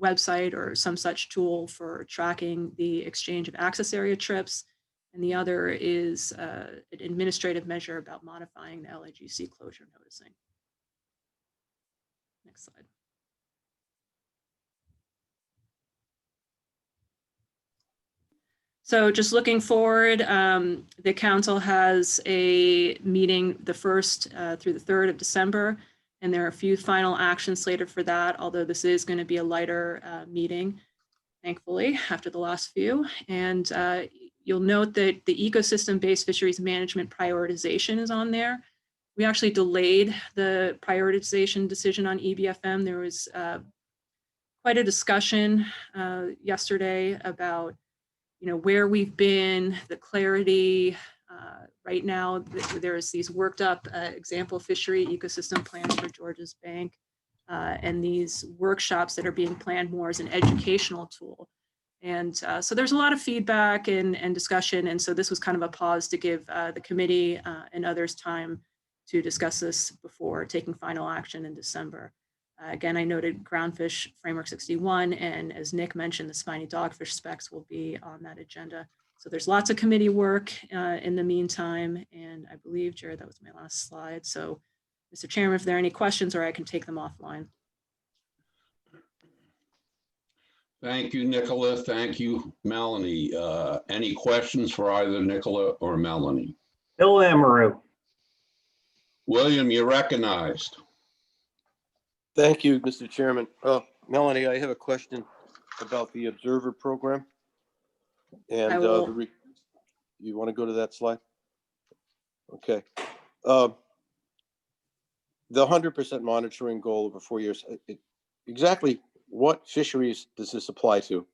S18: website or some such tool for tracking the exchange of access area trips. And the other is an administrative measure about modifying the LAGC closure noticing. Next slide. So just looking forward, the council has a meeting the 1st through the 3rd of December, and there are a few final actions slated for that, although this is going to be a lighter meeting. thankfully, after the last few. And you'll note that the ecosystem-based fisheries management prioritization is on there. We actually delayed the prioritization decision on EBFM. There was quite a discussion yesterday about, where we've been, the clarity. Right now, there's these worked up example fishery ecosystem plans for Georges Bank, and these workshops that are being planned more as an educational tool. And so there's a lot of feedback and discussion. And so this was kind of a pause to give the committee and others time to discuss this before taking final action in December. Again, I noted Groundfish Framework 61, and as Nick mentioned, the spiny dogfish specs will be on that agenda. So there's lots of committee work in the meantime, and I believe, Jared, that was my last slide. So, Mr. Chairman, if there are any questions, or I can take them offline.
S1: Thank you, Nicola. Thank you, Melanie. Any questions for either Nicola or Melanie?
S2: Bill Amaru.
S1: William, you're recognized.
S5: Thank you, Mr. Chairman. Melanie, I have a question about the observer program. And you want to go to that slide? Okay. The 100% monitoring goal over 4 years, exactly what fisheries does this apply to?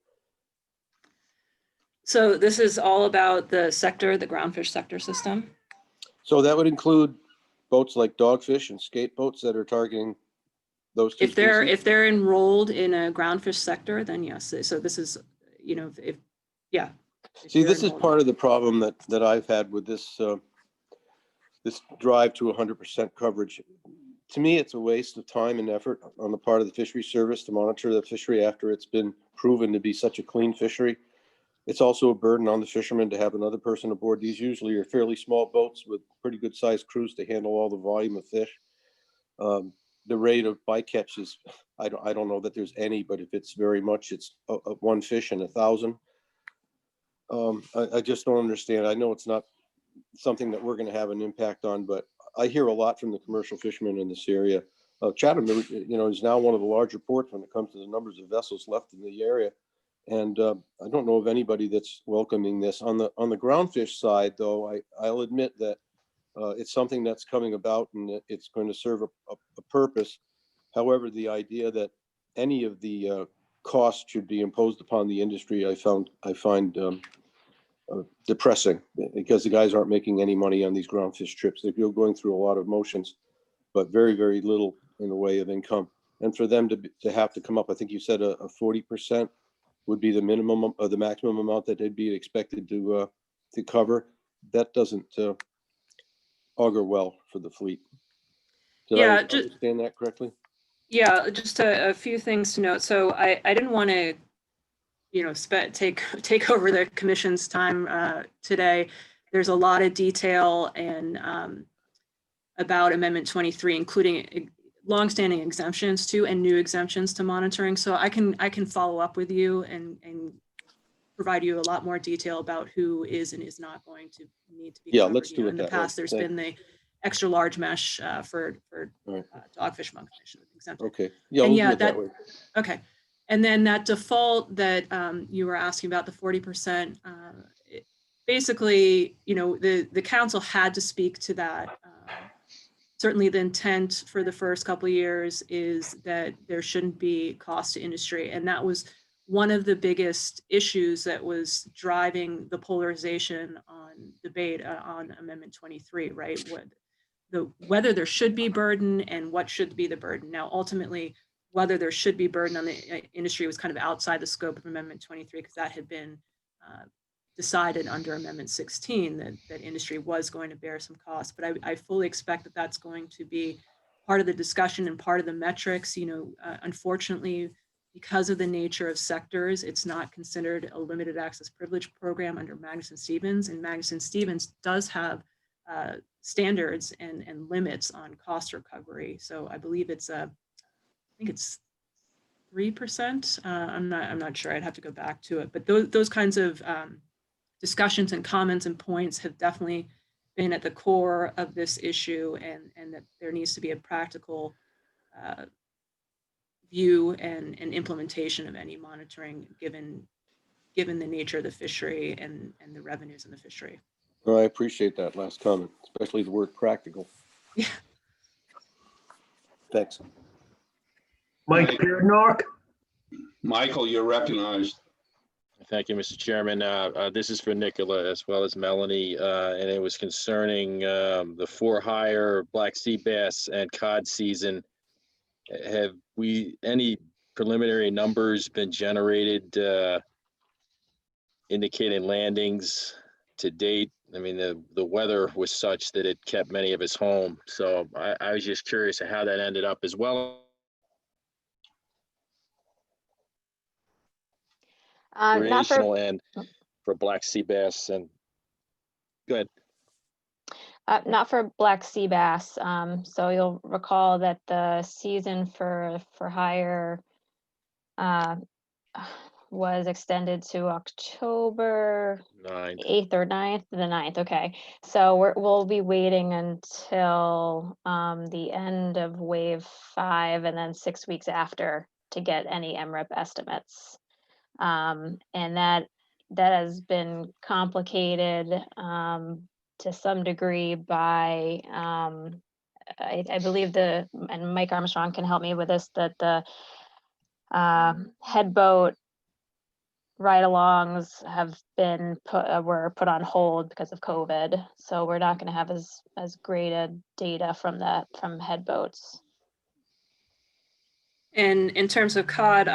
S18: So this is all about the sector, the groundfish sector system.
S5: So that would include boats like dogfish and skate boats that are targeting those two species?
S18: If they're enrolled in a groundfish sector, then yes. So this is, yeah.
S5: See, this is part of the problem that I've had with this this drive to 100% coverage. To me, it's a waste of time and effort on the part of the fishery service to monitor the fishery after it's been proven to be such a clean fishery. It's also a burden on the fishermen to have another person aboard. These usually are fairly small boats with pretty good sized crews to handle all the volume of fish. The rate of bycatch is, I don't know that there's any, but if it's very much, it's one fish in 1,000. I just don't understand. I know it's not something that we're going to have an impact on, but I hear a lot from the commercial fishermen in this area. Chatham, is now one of the larger ports when it comes to the numbers of vessels left in the area. And I don't know of anybody that's welcoming this. On the groundfish side, though, I'll admit that it's something that's coming about and it's going to serve a purpose. However, the idea that any of the costs should be imposed upon the industry, I find depressing, because the guys aren't making any money on these groundfish trips. They're going through a lot of motions, but very, very little in the way of income. And for them to have to come up, I think you said a 40% would be the minimum or the maximum amount that they'd be expected to cover. That doesn't augur well for the fleet. Did I understand that correctly?
S18: Yeah, just a few things to note. So I didn't want to, take over the commission's time today. There's a lot of detail and about Amendment 23, including longstanding exemptions to and new exemptions to monitoring. So I can follow up with you and provide you a lot more detail about who is and is not going to need to be covered.
S5: Let's do it.
S18: In the past, there's been the extra large mesh for dogfish, monkfish. Exempted.
S5: Okay. Yeah, we'll do it that way.
S18: Okay. And then that default that you were asking about, the 40%, basically, the council had to speak to that. Certainly the intent for the first couple of years is that there shouldn't be cost to industry. And that was one of the biggest issues that was driving the polarization on debate on Amendment 23, right? Whether there should be burden and what should be the burden. Now, ultimately, whether there should be burden on the industry was kind of outside the scope of Amendment 23, because that had been decided under Amendment 16 that industry was going to bear some costs. But I fully expect that that's going to be part of the discussion and part of the metrics. Unfortunately, because of the nature of sectors, it's not considered a limited access privilege program under Magnuson-Stevens, and Magnuson-Stevens does have standards and limits on cost recovery. So I believe it's I think it's 3%. I'm not sure. I'd have to go back to it. But those kinds of discussions and comments and points have definitely been at the core of this issue, and that there needs to be a practical view and implementation of any monitoring given the nature of the fishery and the revenues in the fishery.
S5: Well, I appreciate that last comment, especially the word practical.
S18: Yeah.
S5: Thanks.
S2: Mike Beardnock?
S1: Michael, you're recognized.
S9: Thank you, Mr. Chairman. This is for Nicola as well as Melanie, and it was concerning the for-hire black sea bass and cod season. Have any preliminary numbers been generated indicating landings to date? I mean, the weather was such that it kept many of us home. So I was just curious how that ended up as well.
S15: Not for
S9: Recreational and for black sea bass and go ahead.
S15: Not for black sea bass. So you'll recall that the season for hire was extended to October 8th or 9th, the 9th. Okay. So we'll be waiting until the end of wave 5 and then 6 weeks after to get any MRIP estimates. And that has been complicated to some degree by, I believe and Mike Armstrong can help me with this, that the head boat ride-alongs have been were put on hold because of COVID. So we're not going to have as great a data from head boats.
S18: And in terms of cod,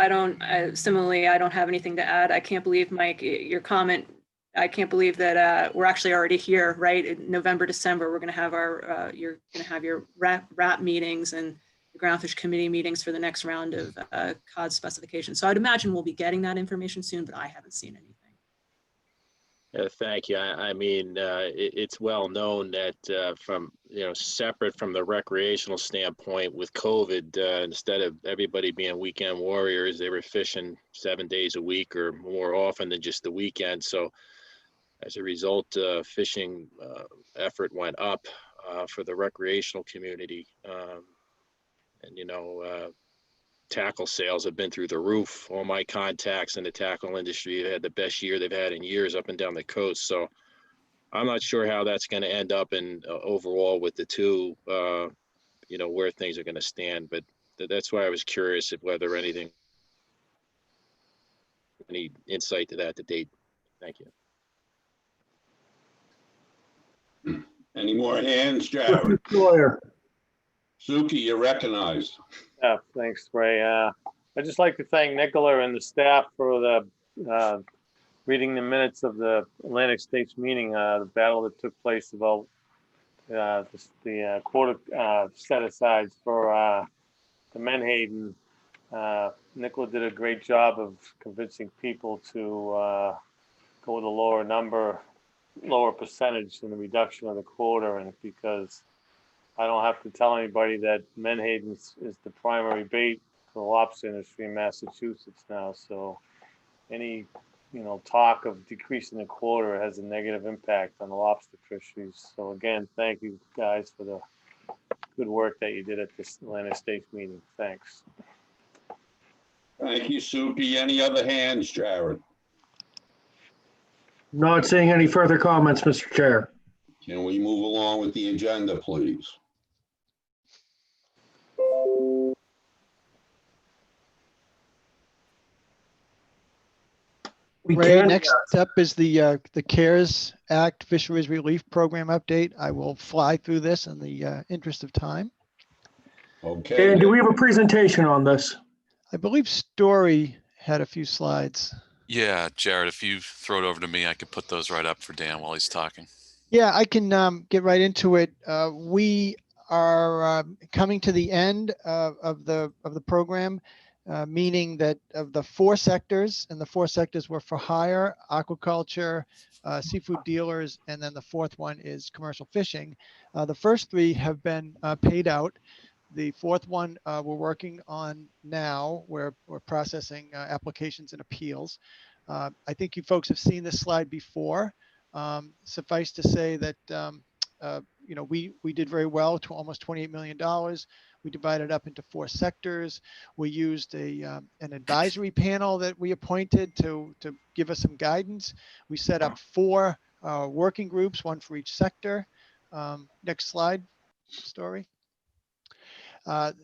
S18: similarly, I don't have anything to add. I can't believe, Mike, your comment. I can't believe that we're actually already here, right? In November, December, we're going to have you're going to have your RAP meetings and the Groundfish Committee meetings for the next round of cod specifications. So I'd imagine we'll be getting that information soon, but I haven't seen anything.
S9: Thank you. I mean, it's well known that from, separate from the recreational standpoint with COVID, instead of everybody being weekend warriors, they were fishing 7 days a week or more often than just the weekend. So as a result, fishing effort went up for the recreational community. Tackle sales have been through the roof. All my contacts in the tackle industry have had the best year they've had in years up and down the coast. So I'm not sure how that's going to end up in overall with the two, where things are going to stand. But that's why I was curious if whether any insight to that to date. Thank you.
S1: Any more hands, Jared? Suki, you're recognized.
S4: Yeah, thanks, Ray. I'd just like to thank Nicola and the staff for the reading the minutes of the Atlantic States meeting, the battle that took place about the quota set-asides for the Menhaden. Nicola did a great job of convincing people to go with a lower percentage in the reduction of the quota, and because I don't have to tell anybody that Menhaden is the primary bait for the lobster industry in Massachusetts now. So any, talk of decreasing the quota has a negative impact on the lobster fisheries. So again, thank you guys for the good work that you did at this Atlantic States meeting. Thanks.
S1: Thank you, Suki. Any other hands, Jared?
S2: Not seeing any further comments, Mr. Chair.
S1: Can we move along with the agenda, please?
S7: Ray, next up is the CARES Act Fisheries Relief Program update. I will fly through this in the interest of time.
S1: Okay.
S2: And do we have a presentation on this?
S7: I believe Story had a few slides.
S11: Yeah, Jared, if you throw it over to me, I could put those right up for Dan while he's talking.
S7: Yeah, I can get right into it. We are coming to the end of the program, meaning that of the 4 sectors, and the 4 sectors were for hire, aquaculture, seafood dealers, and then the 4th one is commercial fishing. The first 3 have been paid out. The 4th one we're working on now. We're processing applications and appeals. I think you folks have seen this slide before. Suffice to say that we did very well to almost $28 million. We divided up into 4 sectors. We used an advisory panel that we appointed to give us some guidance. We set up 4 working groups, 1 for each sector. Next slide, Story.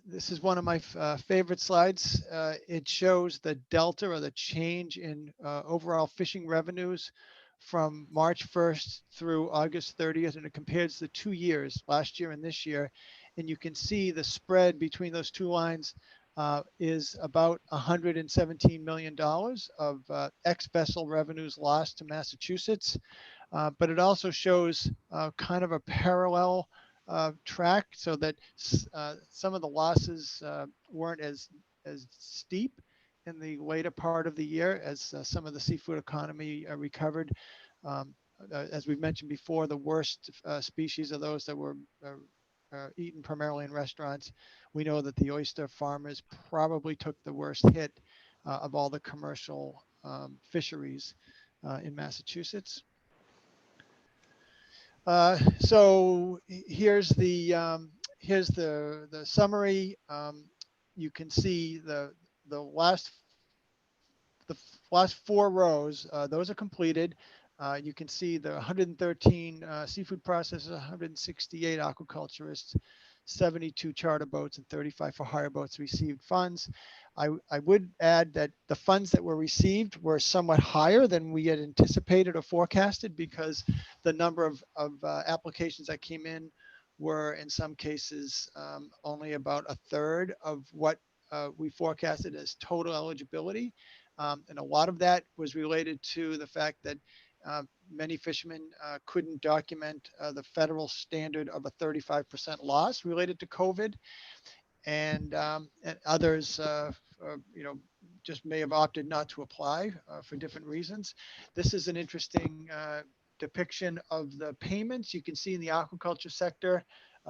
S7: This is one of my favorite slides. It shows the delta or the change in overall fishing revenues from March 1st through August 30th, and it compares the 2 years, last year and this year. And you can see the spread between those 2 lines is about $117 million of ex-vessel revenues lost to Massachusetts. But it also shows kind of a parallel track, so that some of the losses weren't as steep in the later part of the year as some of the seafood economy recovered. As we've mentioned before, the worst species are those that were eaten primarily in restaurants. We know that the oyster farmers probably took the worst hit of all the commercial fisheries in Massachusetts. So here's the summary. You can see the last 4 rows, those are completed. You can see the 113 seafood processors, 168 aquaculturists, 72 charter boats, and 35 for hire boats received funds. I would add that the funds that were received were somewhat higher than we had anticipated or forecasted, because the number of applications that came in were in some cases only about a third of what we forecasted as total eligibility. And a lot of that was related to the fact that many fishermen couldn't document the federal standard of a 35% loss related to COVID. And others, just may have opted not to apply for different reasons. This is an interesting depiction of the payments. You can see in the aquaculture sector,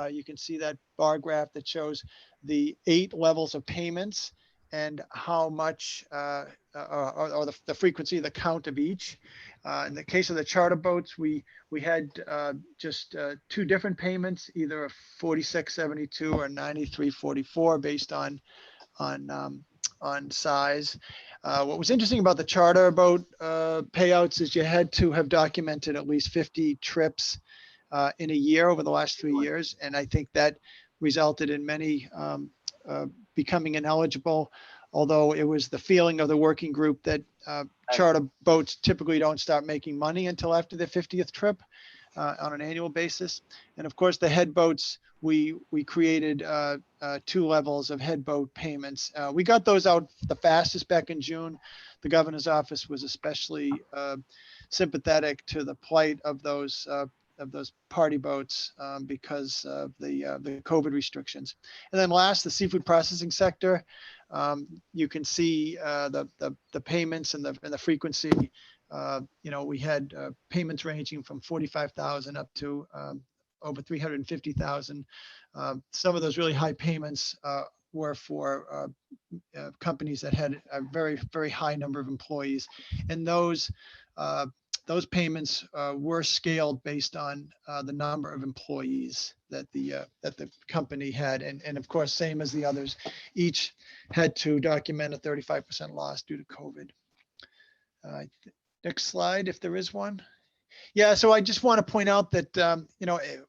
S7: you can see that bar graph that shows the 8 levels of payments and how much, or the frequency, the count of each. In the case of the charter boats, we had just 2 different payments, either a 46.72 or 93.44 based on size. What was interesting about the charter boat payouts is you had to have documented at least 50 trips in a year over the last 3 years, and I think that resulted in many becoming ineligible, although it was the feeling of the working group that charter boats typically don't start making money until after their 50th trip on an annual basis. And of course, the head boats, we created 2 levels of head boat payments. We got those out the fastest back in June. The governor's office was especially sympathetic to the plight of those party boats because of the COVID restrictions. And then last, the seafood processing sector. You can see the payments and the frequency. We had payments ranging from 45,000 up to over 350,000. Some of those really high payments were for companies that had a very, very high number of employees, and those payments were scaled based on the number of employees that the company had, and of course, same as the others, each had to document a 35% loss due to COVID. Next slide, if there is one. Yeah, so I just want to point out that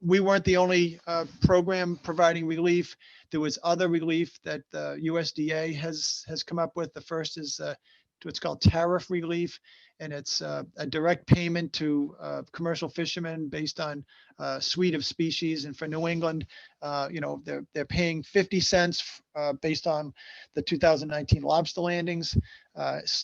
S7: we weren't the only program providing relief. There was other relief that the USDA has come up with. The first is what's called tariff relief, and it's a direct payment to commercial fishermen based on a suite of species. And for New England, they're paying 50 cents based on the 2019 lobster landings,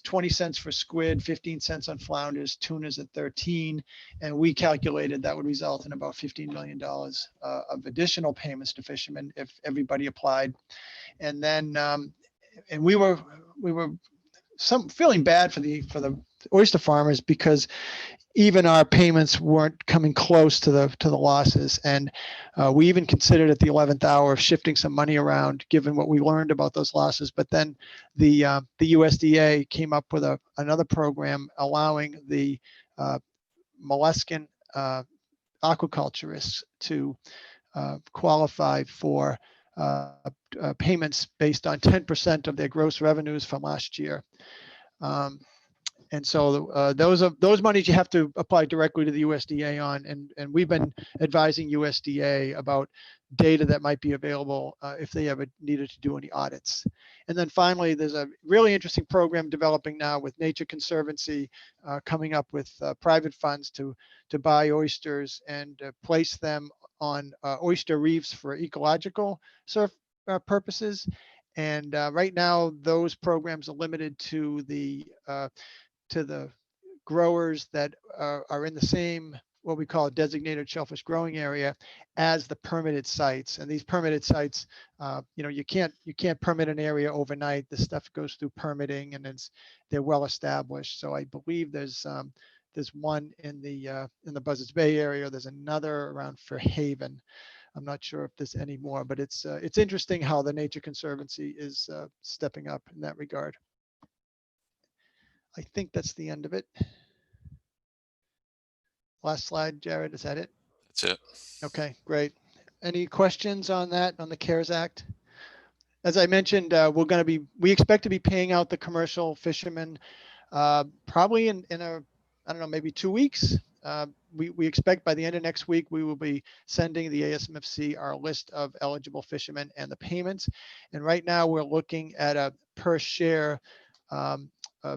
S7: 20 cents for squid, 15 cents on flounders, tunas at 13. And we calculated that would result in about $15 million of additional payments to fishermen if everybody applied. And then, and we were feeling bad for the oyster farmers, because even our payments weren't coming close to the losses. And we even considered at the 11th hour of shifting some money around, given what we learned about those losses. But then the USDA came up with another program allowing the molluscan aquaculturists to qualify for payments based on 10% of their gross revenues from last year. And so those monies you have to apply directly to the USDA on, and we've been advising USDA about data that might be available if they ever needed to do any audits. And then finally, there's a really interesting program developing now with Nature Conservancy coming up with private funds to buy oysters and place them on oyster reefs for ecological surf purposes. And right now, those programs are limited to the growers that are in the same, what we call a designated shellfish growing area, as the permitted sites. And these permitted sites, you can't permit an area overnight. This stuff goes through permitting, and they're well established. So I believe there's one in the Buzzards Bay area. There's another around Fairhaven. I'm not sure if there's any more, but it's interesting how the Nature Conservancy is stepping up in that regard. I think that's the end of it. Last slide, Jared, is that it?
S11: That's it.
S7: Okay, great. Any questions on that, on the CARES Act? As I mentioned, we expect to be paying out the commercial fishermen probably in I don't know, maybe 2 weeks. We expect by the end of next week, we will be sending the ASMFC our list of eligible fishermen and the payments. And right now we're looking at a per share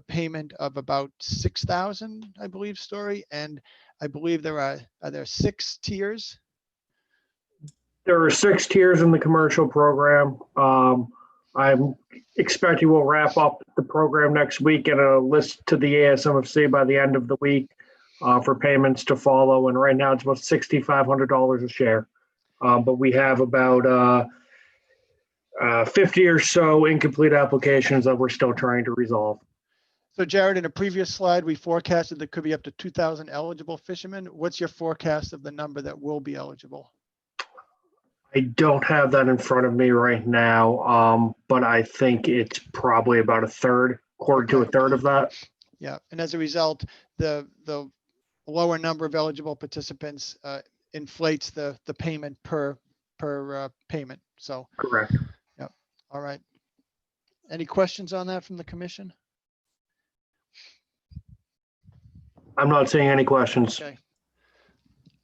S7: payment of about 6,000, I believe, Story. And I believe are there 6 tiers?
S2: There are 6 tiers in the commercial program. I'm expecting we'll wrap up the program next week and a list to the ASMFC by the end of the week for payments to follow. And right now it's about $6,500 a share. But we have about 50 or so incomplete applications that we're still trying to resolve.
S7: So Jared, in a previous slide, we forecasted there could be up to 2,000 eligible fishermen. What's your forecast of the number that will be eligible?
S2: I don't have that in front of me right now, but I think it's probably about quarter to a third of that.
S7: Yeah, and as a result, the lower number of eligible participants inflates the payment per payment. So
S2: correct.
S7: Yeah. All right. Any questions on that from the commission?
S2: I'm not seeing any questions.
S7: Okay.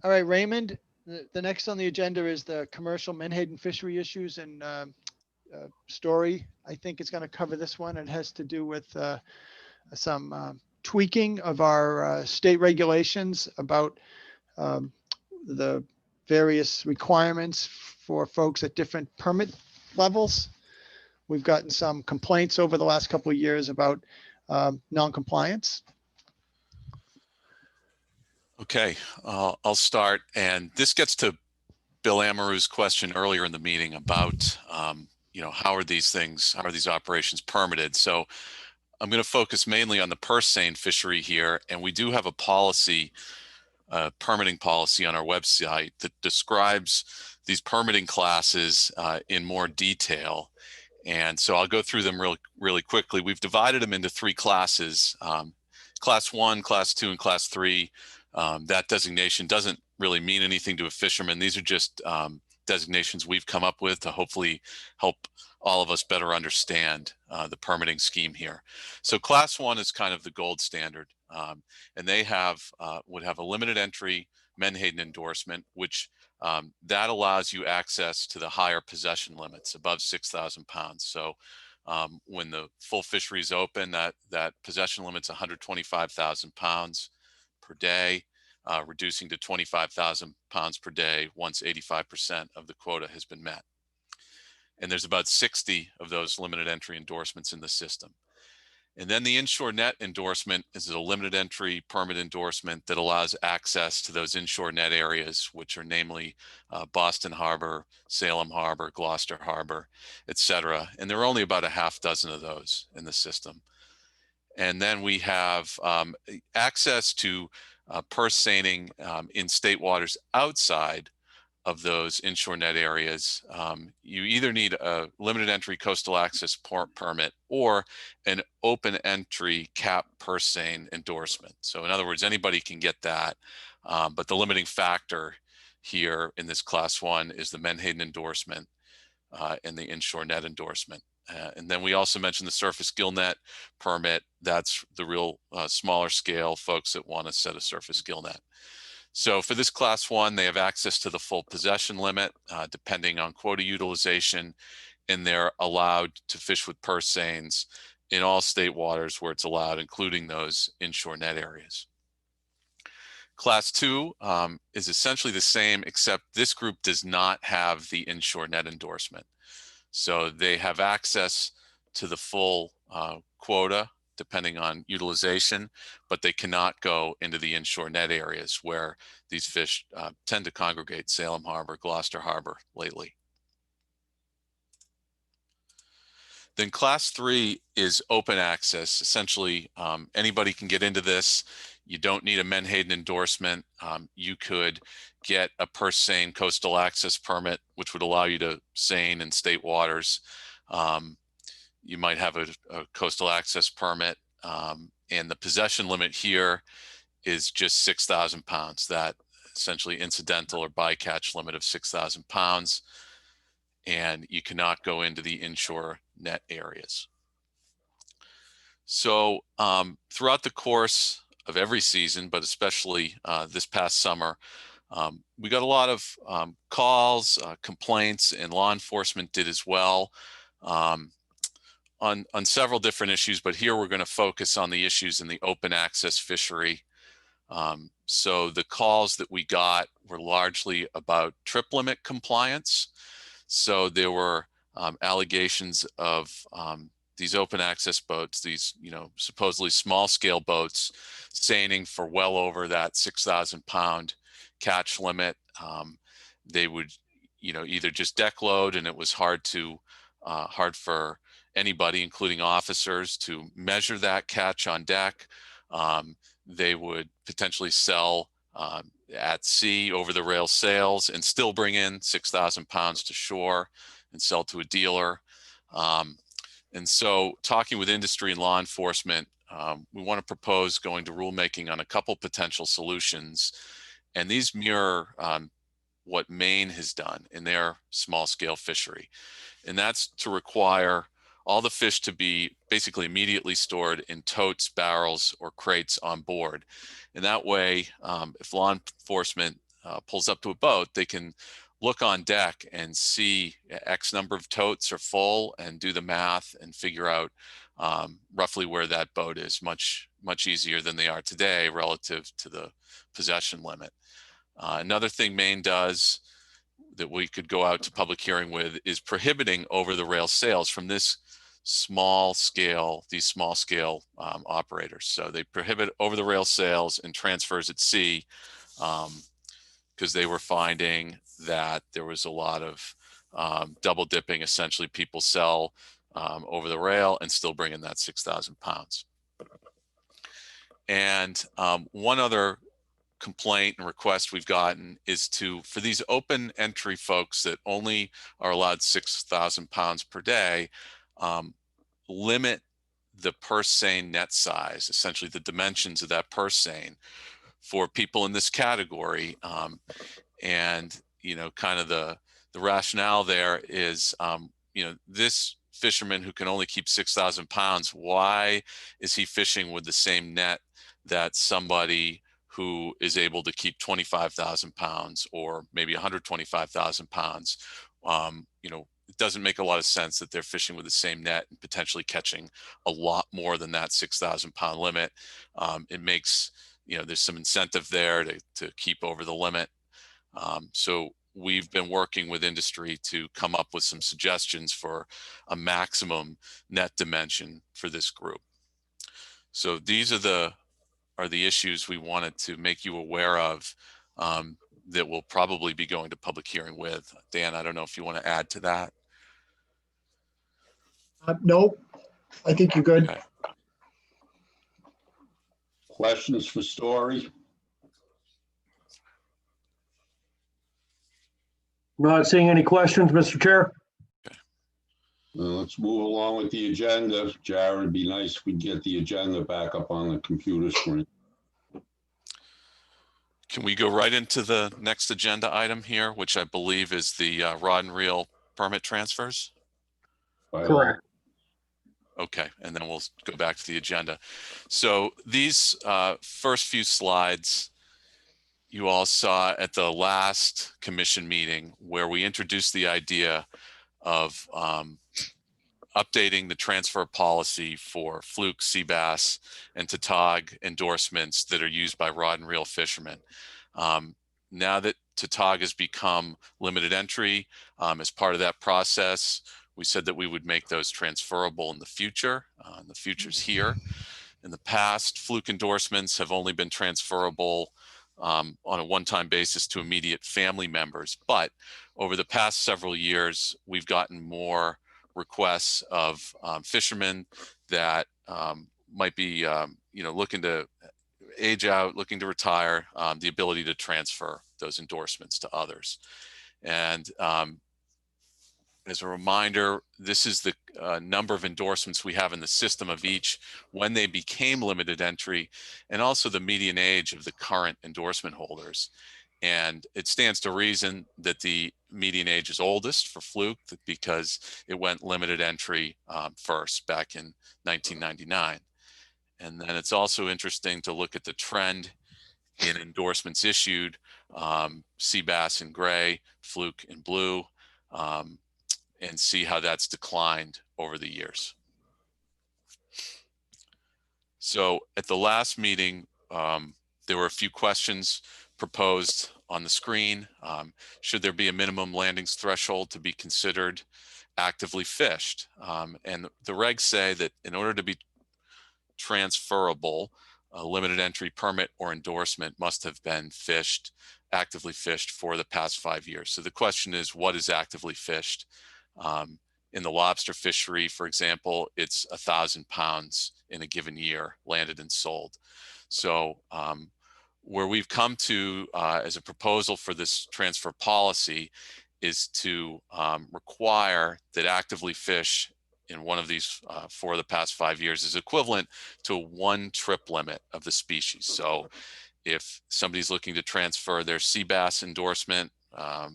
S7: All right, Raymond. The next on the agenda is the commercial Menhaden fishery issues, and Story, I think, is going to cover this one. It has to do with some tweaking of our state regulations about the various requirements for folks at different permit levels. We've gotten some complaints over the last couple of years about non-compliance.
S11: Okay, I'll start. And this gets to Bill Amaru's question earlier in the meeting about, how are these operations permitted? So I'm going to focus mainly on the Persaining fishery here. And we do have a policy, permitting policy on our website that describes these permitting classes in more detail. And so I'll go through them really quickly. We've divided them into 3 classes, class 1, class 2, and class 3. That designation doesn't really mean anything to a fisherman. These are just designations we've come up with to hopefully help all of us better understand the permitting scheme here. So class 1 is kind of the gold standard, and they would have a limited entry Menhaden endorsement, which that allows you access to the higher possession limits above 6,000 pounds. So when the full fishery is open, that possession limit's 125,000 pounds per day, reducing to 25,000 pounds per day once 85% of the quota has been met. And there's about 60 of those limited entry endorsements in the system. And then the inshore net endorsement is a limited entry permit endorsement that allows access to those inshore net areas, which are namely Boston Harbor, Salem Harbor, Gloucester Harbor, etc. And there are only about a half dozen of those in the system. And then we have access to Persaining in state waters outside of those inshore net areas, you either need a limited entry coastal access permit or an open entry cap Persaining endorsement. So in other words, anybody can get that, but the limiting factor here in this class 1 is the Menhaden endorsement and the inshore net endorsement. And then we also mentioned the surface gill net permit. That's the real smaller scale folks that want to set a surface gill net. So for this class 1, they have access to the full possession limit, depending on quota utilization, and they're allowed to fish with purse seines in all state waters where it's allowed, including those inshore net areas. Class 2 is essentially the same, except this group does not have the inshore net endorsement. So they have access to the full quota, depending on utilization, but they cannot go into the inshore net areas where these fish tend to congregate, Salem Harbor, Gloucester Harbor lately. Then class 3 is open access. Essentially, anybody can get into this. You don't need a Menhaden endorsement. You could get a purse seine coastal access permit, which would allow you to seine in state waters. You might have a coastal access permit, and the possession limit here is just 6,000 pounds, that essentially incidental or bycatch limit of 6,000 pounds. And you cannot go into the inshore net areas. So throughout the course of every season, but especially this past summer, we got a lot of calls, complaints, and law enforcement did as well on several different issues, but here we're going to focus on the issues in the open access fishery. So the calls that we got were largely about trip limit compliance. So there were allegations of these open access boats, these supposedly small scale boats, seining for well over that 6,000 pound catch limit. They would either just deck load, and it was hard for anybody, including officers, to measure that catch on deck. They would potentially sell at sea over the rail sales and still bring in 6,000 pounds to shore and sell to a dealer. And so talking with industry and law enforcement, we want to propose going to rulemaking on a couple potential solutions. And these mirror what Maine has done in their small scale fishery. And that's to require all the fish to be basically immediately stored in totes, barrels, or crates on board. And that way, if law enforcement pulls up to a boat, they can look on deck and see X number of totes are full and do the math and figure out roughly where that boat is, much easier than they are today relative to the possession limit. Another thing Maine does that we could go out to public hearing with is prohibiting over the rail sales from these small scale operators. So they prohibit over the rail sales and transfers at sea because they were finding that there was a lot of double dipping. Essentially, people sell over the rail and still bring in that 6,000 pounds. And one other complaint and request we've gotten is for these open entry folks that only are allowed 6,000 pounds per day, limit the purse seine net size, essentially the dimensions of that purse seine for people in this category. And kind of the rationale there is, this fisherman who can only keep 6,000 pounds, why is he fishing with the same net that somebody who is able to keep 25,000 pounds or maybe 125,000 pounds? It doesn't make a lot of sense that they're fishing with the same net and potentially catching a lot more than that 6,000 pound limit. It makes, there's some incentive there to keep over the limit. So we've been working with industry to come up with some suggestions for a maximum net dimension for this group. So these are the issues we wanted to make you aware of that we'll probably be going to public hearing with. Dan, I don't know if you want to add to that.
S2: No, I think you're good.
S11: Okay.
S1: Questions for Story?
S2: Not seeing any questions, Mr. Chair.
S1: Let's move along with the agenda. Jared, it'd be nice if we get the agenda back up on the computer screen.
S11: Can we go right into the next agenda item here, which I believe is the rod and reel permit transfers?
S2: Correct.
S11: Okay, and then we'll go back to the agenda. So these first few slides you all saw at the last commission meeting, where we introduced the idea of updating the transfer policy for fluke, sea bass, and tautog endorsements that are used by rod and reel fishermen. Now that tautog has become limited entry, as part of that process, we said that we would make those transferable in the future. And the future's here. In the past, fluke endorsements have only been transferable on a one-time basis to immediate family members. But over the past several years, we've gotten more requests of fishermen that might be looking to age out, looking to retire, the ability to transfer those endorsements to others. And as a reminder, this is the number of endorsements we have in the system of each when they became limited entry, and also the median age of the current endorsement holders. And it stands to reason that the median age is oldest for fluke because it went limited entry first back in 1999. And then it's also interesting to look at the trend in endorsements issued, sea bass in gray, fluke in blue, and see how that's declined over the years. So at the last meeting, there were a few questions proposed on the screen. Should there be a minimum landings threshold to be considered actively fished? And the regs say that in order to be transferable, a limited entry permit or endorsement must have been actively fished for the past 5 years. So the question is, what is actively fished? In the lobster fishery, for example, it's 1,000 pounds in a given year landed and sold. So where we've come to as a proposal for this transfer policy is to require that actively fish in one of these for the past 5 years is equivalent to 1 trip limit of the species. So if somebody's looking to transfer their sea bass endorsement, I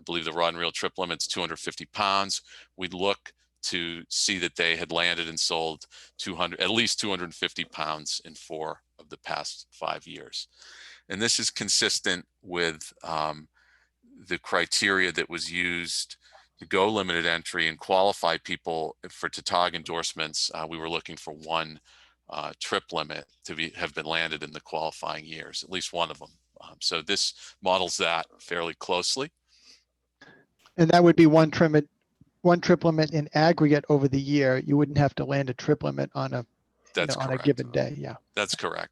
S11: believe the rod and reel trip limit's 250 pounds. We'd look to see that they had landed and sold at least 250 pounds in 4 of the past 5 years. And this is consistent with the criteria that was used to go limited entry and qualify people for tautog endorsements. We were looking for 1 trip limit to have been landed in the qualifying years, at least 1 of them. So this models that fairly closely.
S7: And that would be one trip limit in aggregate over the year. You wouldn't have to land a trip limit on a on a given day. Yeah,
S11: that's correct.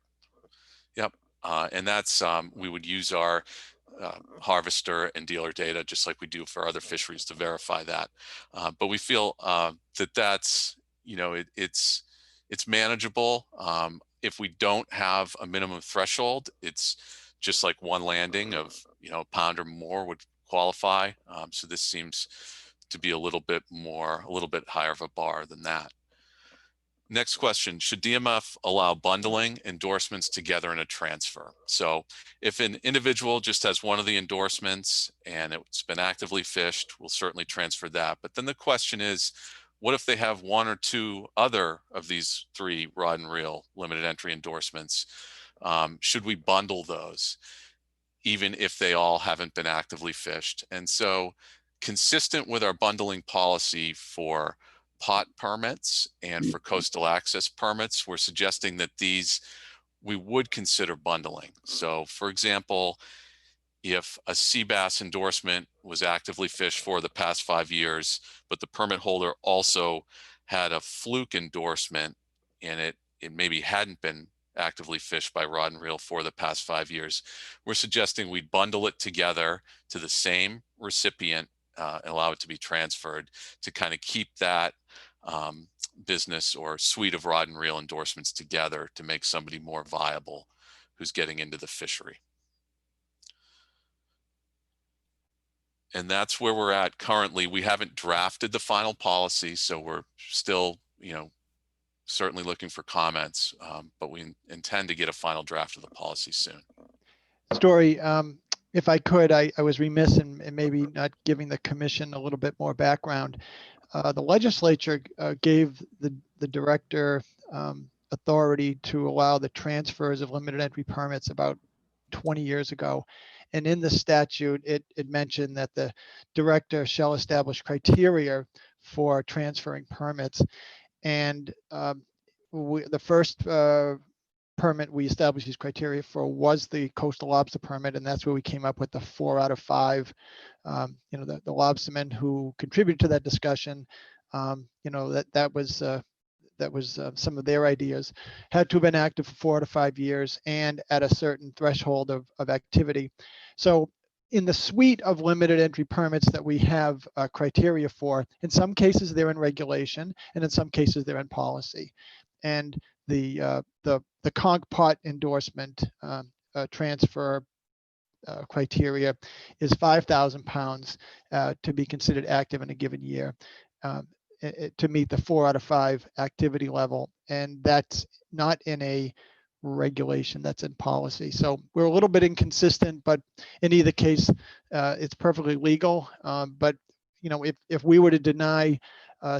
S11: Yep, and that's we would use our harvester and dealer data just like we do for other fisheries to verify that. But we feel that that's it's manageable. If we don't have a minimum threshold, it's just like 1 landing of a pound or more would qualify. So this seems to be a little bit higher of a bar than that. Next question, should DMF allow bundling endorsements together in a transfer? So if an individual just has 1 of the endorsements and it's been actively fished, we'll certainly transfer that. But then the question is, what if they have 1 or 2 other of these 3 rod and reel limited entry endorsements? Should we bundle those, even if they all haven't been actively fished? And so consistent with our bundling policy for pot permits and for coastal access permits, we're suggesting that we would consider bundling. So for example, if a sea bass endorsement was actively fished for the past 5 years, but the permit holder also had a fluke endorsement and it maybe hadn't been actively fished by rod and reel for the past 5 years, we're suggesting we bundle it together to the same recipient and allow it to be transferred to kind of keep that business or suite of rod and reel endorsements together to make somebody more viable who's getting into the fishery. And that's where we're at currently. We haven't drafted the final policy, so we're still, certainly looking for comments, but we intend to get a final draft of the policy soon.
S7: Story, if I could, I was remiss in maybe not giving the commission a little bit more background. The legislature gave the director authority to allow the transfers of limited entry permits about 20 years ago. And in the statute, it mentioned that the director shall establish criteria for transferring permits. And the first permit we established these criteria for was the coastal lobster permit, and that's where we came up with the 4 out of 5. The lobstermen who contributed to that discussion, that was some of their ideas, had to have been active for 4 to 5 years and at a certain threshold of activity. So in the suite of limited entry permits that we have criteria for, in some cases they're in regulation, and in some cases they're in policy. And the conch pot endorsement transfer criteria is 5,000 pounds to be considered active in a given year. To meet the 4 out of 5 activity level. And that's not in a regulation, that's in policy. So we're a little bit inconsistent, but in either case, it's perfectly legal. But if we were to deny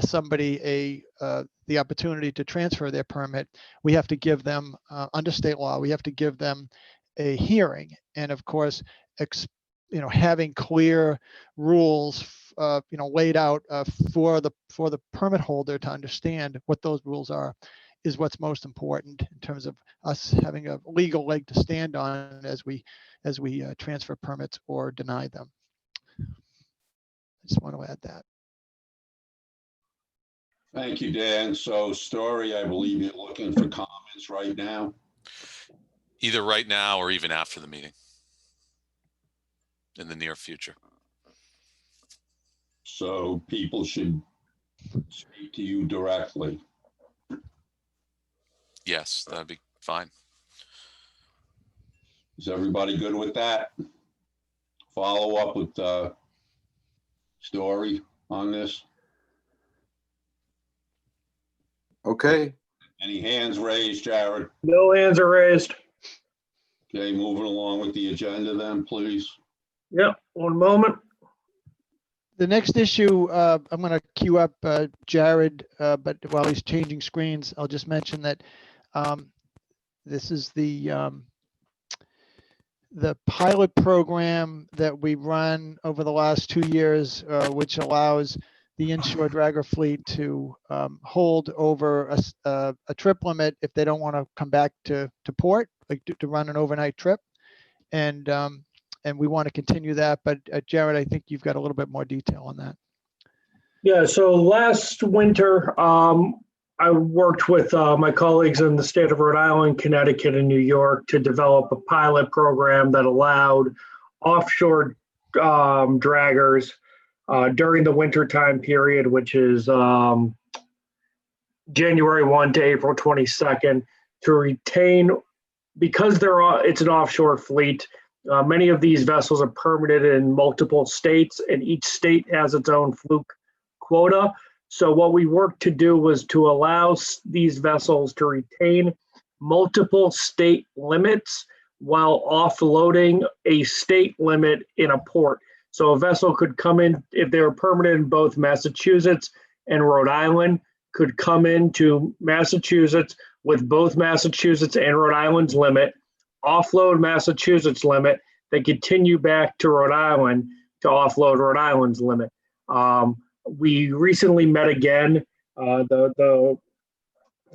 S7: somebody the opportunity to transfer their permit, we have to give them, under state law, we have to give them a hearing. And of course, having clear rules laid out for the permit holder to understand what those rules are is what's most important in terms of us having a legal leg to stand on as we transfer permits or deny them. I just want to add that.
S1: Thank you, Dan. So, Story, I believe you're looking for comments right now.
S11: Either right now or even after the meeting in the near future.
S1: So people should speak to you directly.
S11: Yes, that'd be fine.
S1: Is everybody good with that? Follow up with Story on this?
S19: Okay.
S1: Any hands raised, Jared?
S2: No hands are raised.
S1: Okay, moving along with the agenda then, please.
S2: Yep, one moment.
S7: The next issue, I'm going to queue up Jared, but while he's changing screens, I'll just mention that this is the pilot program that we run over the last 2 years, which allows the inshore dragger fleet to hold over a trip limit if they don't want to come back to port, like to run an overnight trip. And we want to continue that. But Jared, I think you've got a little bit more detail on that.
S2: Yeah, so last winter, I worked with my colleagues in the state of Rhode Island, Connecticut, and New York to develop a pilot program that allowed offshore draggers during the winter time period, which is January 1 to April 22nd, to retain, because it's an offshore fleet. Many of these vessels are permitted in multiple states, and each state has its own fluke quota. So what we worked to do was to allow these vessels to retain multiple state limits while offloading a state limit in a port. So a vessel could come in, if they were permitted in both Massachusetts and Rhode Island, could come into Massachusetts with both Massachusetts and Rhode Island's limit, offload Massachusetts limit, then continue back to Rhode Island to offload Rhode Island's limit. We recently met again, the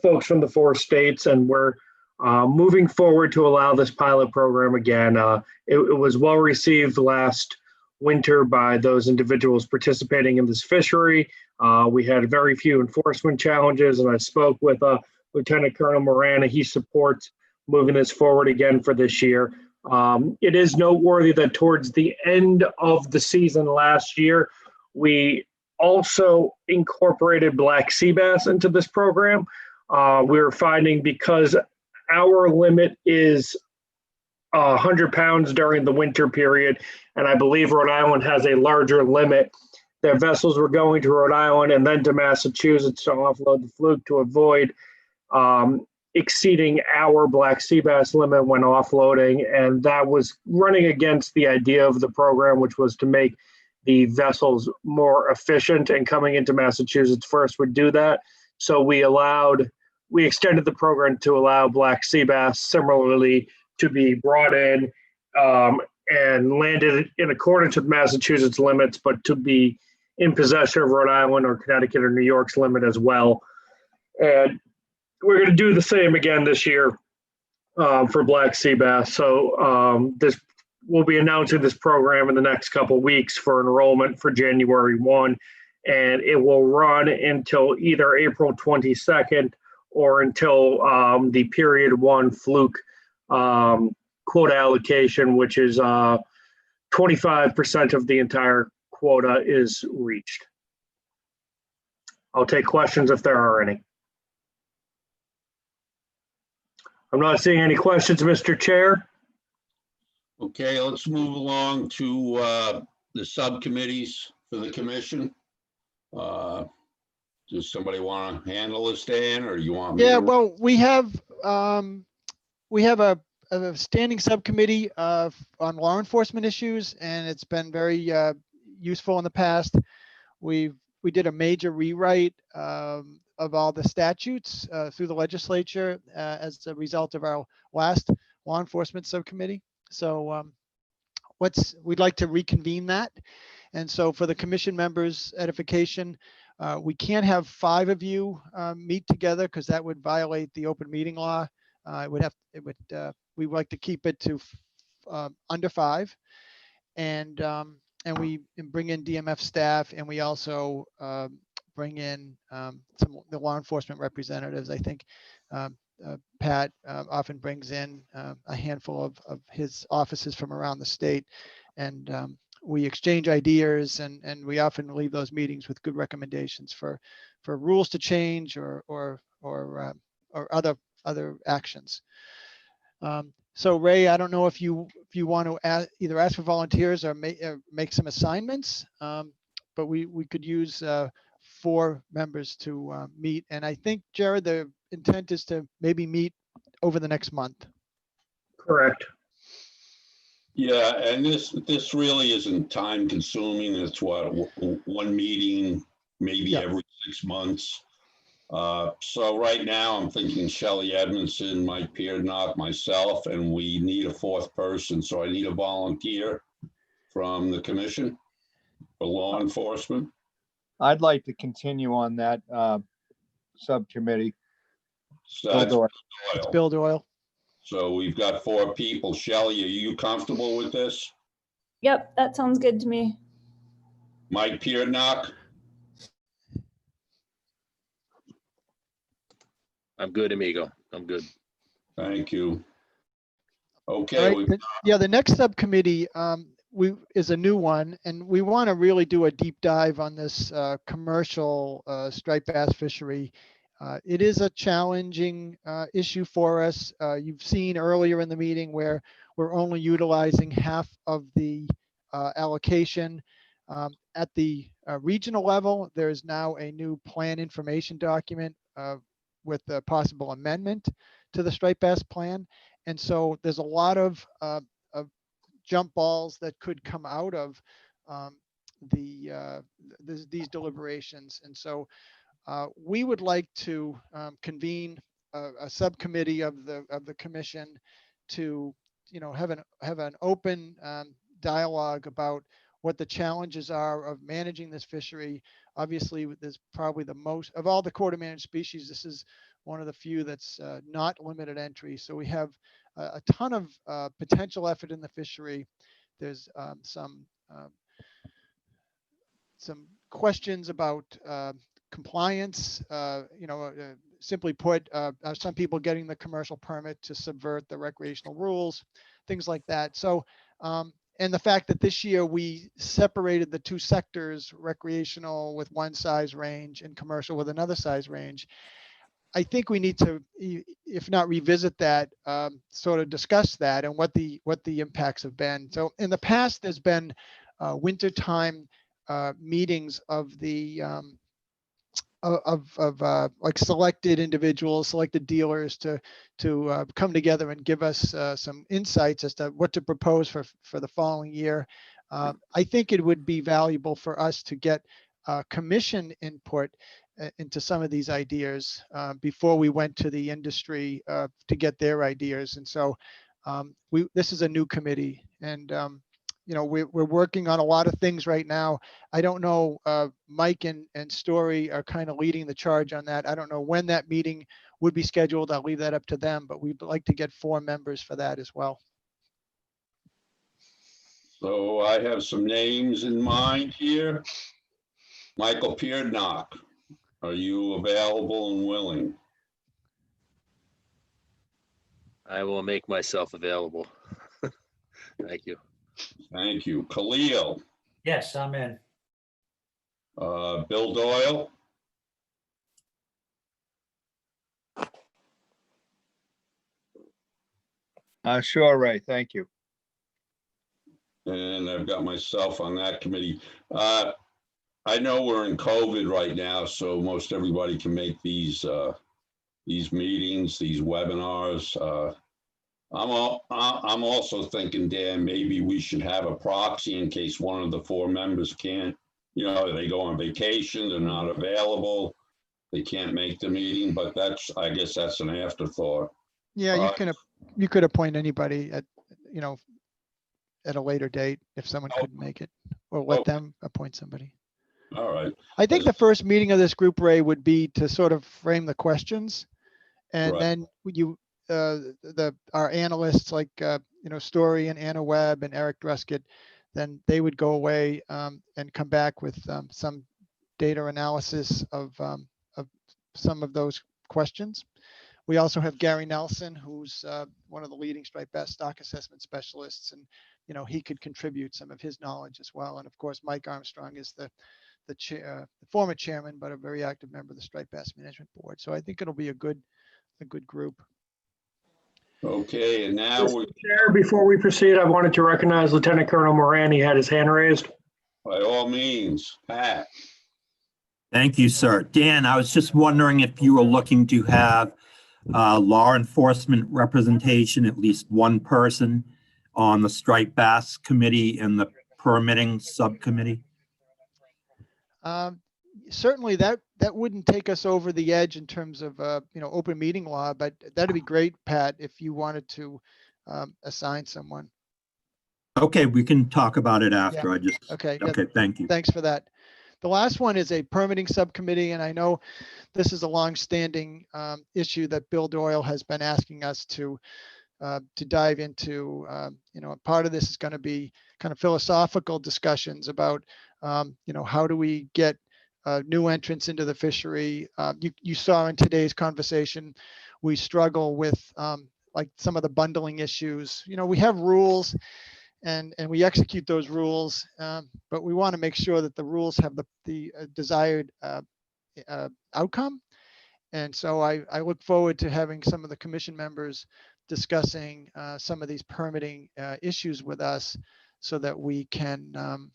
S2: folks from the 4 states, and we're moving forward to allow this pilot program again. It was well received last winter by those individuals participating in this fishery. We had very few enforcement challenges, and I spoke with Lieutenant Colonel Moran. He supports moving this forward again for this year. It is noteworthy that towards the end of the season last year, we also incorporated black sea bass into this program. We were finding, because our limit is 100 pounds during the winter period. And I believe Rhode Island has a larger limit. Their vessels were going to Rhode Island and then to Massachusetts to offload the fluke to avoid exceeding our black sea bass limit when offloading. And that was running against the idea of the program, which was to make the vessels more efficient, and coming into Massachusetts first would do that. So we extended the program to allow black sea bass similarly to be brought in and landed in accordance with Massachusetts limits, but to be in possession of Rhode Island or Connecticut or New York's limit as well. And we're going to do the same again this year for black sea bass. So we'll be announcing this program in the next couple of weeks for enrollment for January 1, and it will run until either April 22nd or until the period 1 fluke quota allocation, which is 25% of the entire quota is reached. I'll take questions if there are any. I'm not seeing any questions, Mr. Chair.
S1: Okay, let's move along to the subcommittees for the commission. Does somebody want to handle this, Dan, or you want me?
S7: Yeah,
S1: to?
S7: well, we have a standing subcommittee on law enforcement issues, and it's been very useful in the past. We did a major rewrite of all the statutes through the legislature as a result of our last law enforcement subcommittee. So we'd like to reconvene that. And so for the commission members' edification, we can't have 5 of you meet together because that would violate the open meeting law. We would like to keep it to under 5, and we bring in DMF staff, and we also bring in the law enforcement representatives. I think Pat often brings in a handful of his offices from around the state, and we exchange ideas, and we often leave those meetings with good recommendations for rules to change or other actions. So Ray, I don't know if you want to either ask for volunteers or make some assignments, but we could use 4 members to meet. And I think, Jared, the intent is to maybe meet over the next month.
S2: Correct.
S1: Yeah, and this really isn't time consuming. It's what, 1 meeting, maybe every 6 months. So right now I'm thinking Shelley Edmondson, Mike Pearnock, myself, and we need a 4th person. So I need a volunteer from the commission for law enforcement.
S20: I'd like to continue on that subcommittee.
S1: So
S7: it's Bill Doyle.
S1: So we've got 4 people. Shelley, are you comfortable with this?
S21: Yep, that sounds good to me.
S1: Mike Pearnock?
S9: I'm good, amigo. I'm good.
S1: Thank you. Okay.
S7: Right. Yeah, the next subcommittee is a new one, and we want to really do a deep dive on this commercial striped bass fishery. It is a challenging issue for us. You've seen earlier in the meeting where we're only utilizing half of the allocation. At the regional level, there's now a new plan information document with a possible amendment to the striped bass plan. And so there's a lot of jump balls that could come out of these deliberations. And so we would like to convene a subcommittee of the commission to, have an open dialogue about what the challenges are of managing this fishery. Obviously, there's probably the most of all the quota managed species. This is one of the few that's not limited entry. So we have a ton of potential effort in the fishery. There's some questions about compliance. Simply put, are some people getting the commercial permit to subvert the recreational rules, things like that. So, and the fact that this year we separated the 2 sectors, recreational with one size range and commercial with another size range. I think we need to, if not revisit that, sort of discuss that and what the impacts have been. So in the past, there's been wintertime meetings of the like selected individuals, selected dealers to come together and give us some insights as to what to propose for the following year. I think it would be valuable for us to get commission input into some of these ideas before we went to the industry to get their ideas. And so this is a new committee, and you know, we're working on a lot of things right now. I don't know, Mike and Story are kind of leading the charge on that. I don't know when that meeting would be scheduled. I'll leave that up to them, but we'd like to get 4 members for that as well.
S1: So I have some names in mind here. Michael Peardnock, are you available and willing?
S9: I will make myself available. Thank you.
S1: Thank you. Khalil,
S3: Yes, I'm in.
S1: Bill Doyle,
S20: Sure, Ray, thank you.
S1: and I've got myself on that committee. I know we're in COVID right now, so most everybody can make these meetings, these webinars. I'm also thinking, Dan, maybe we should have a proxy in case one of the 4 members can't, you know, they go on vacation, they're not available, they can't make the meeting, but I guess that's an afterthought.
S7: Yeah, you could appoint anybody at, you know, at a later date if someone couldn't make it, or let them appoint somebody.
S1: All right.
S7: I think the first meeting of this group, Ray, would be to sort of frame the questions, and then you, our analysts like you know, Story and Anna Webb and Eric Druskett, then they would go away and come back with some data analysis of some of those questions. We also have Gary Nelson, who's one of the leading striped bass stock assessment specialists, and you know, he could contribute some of his knowledge as well. And of course, Mike Armstrong is the former chairman, but a very active member of the Striped Bass Management Board. So I think it'll be a good group.
S1: Okay, and now
S2: Mr. Chair, before we proceed, I wanted to recognize Lieutenant Colonel Moran. He had his hand raised.
S1: By all means, Pat.
S10: Thank you, sir. Dan, I was just wondering if you were looking to have law enforcement representation, at least one person on the Striped Bass Committee and the permitting subcommittee?
S7: Certainly that wouldn't take us over the edge in terms of you know, open meeting law, but that'd be great, Pat, if you wanted to assign someone.
S10: Okay, we can talk about it after.
S7: Yeah.
S10: I just
S7: Okay.
S10: Okay, thank you.
S7: Thanks for that. The last one is a permitting subcommittee, and I know this is a long-standing issue that Bill Doyle has been asking us to dive into. You know, part of this is going to be kind of philosophical discussions about, you know, how do we get new entrants into the fishery. You saw in today's conversation, we struggle with like some of the bundling issues. You know, we have rules and we execute those rules, but we want to make sure that the rules have the desired outcome. And so I look forward to having some of the commission members discussing some of these permitting issues with us so that we can,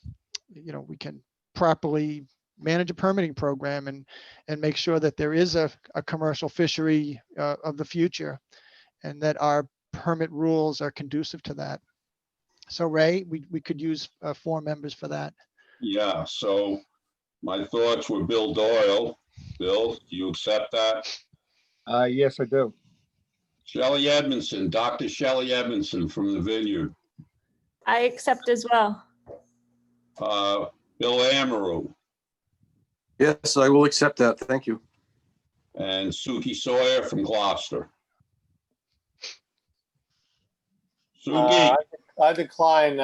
S7: you know, we can properly manage a permitting program and make sure that there is a commercial fishery of the future and that our permit rules are conducive to that. So Ray, we could use 4 members for that.
S1: Yeah, so my thoughts were Bill Doyle. Bill, do you accept that?
S20: Yes, I do.
S1: Shelley Edmondson, Dr. Shelley Edmondson from the Vineyard.
S21: I accept as well.
S1: Bill Amaru.
S5: Yes, I will accept that. Thank you.
S1: And Suki Sawyer from Gloucester. Suki.
S4: I decline,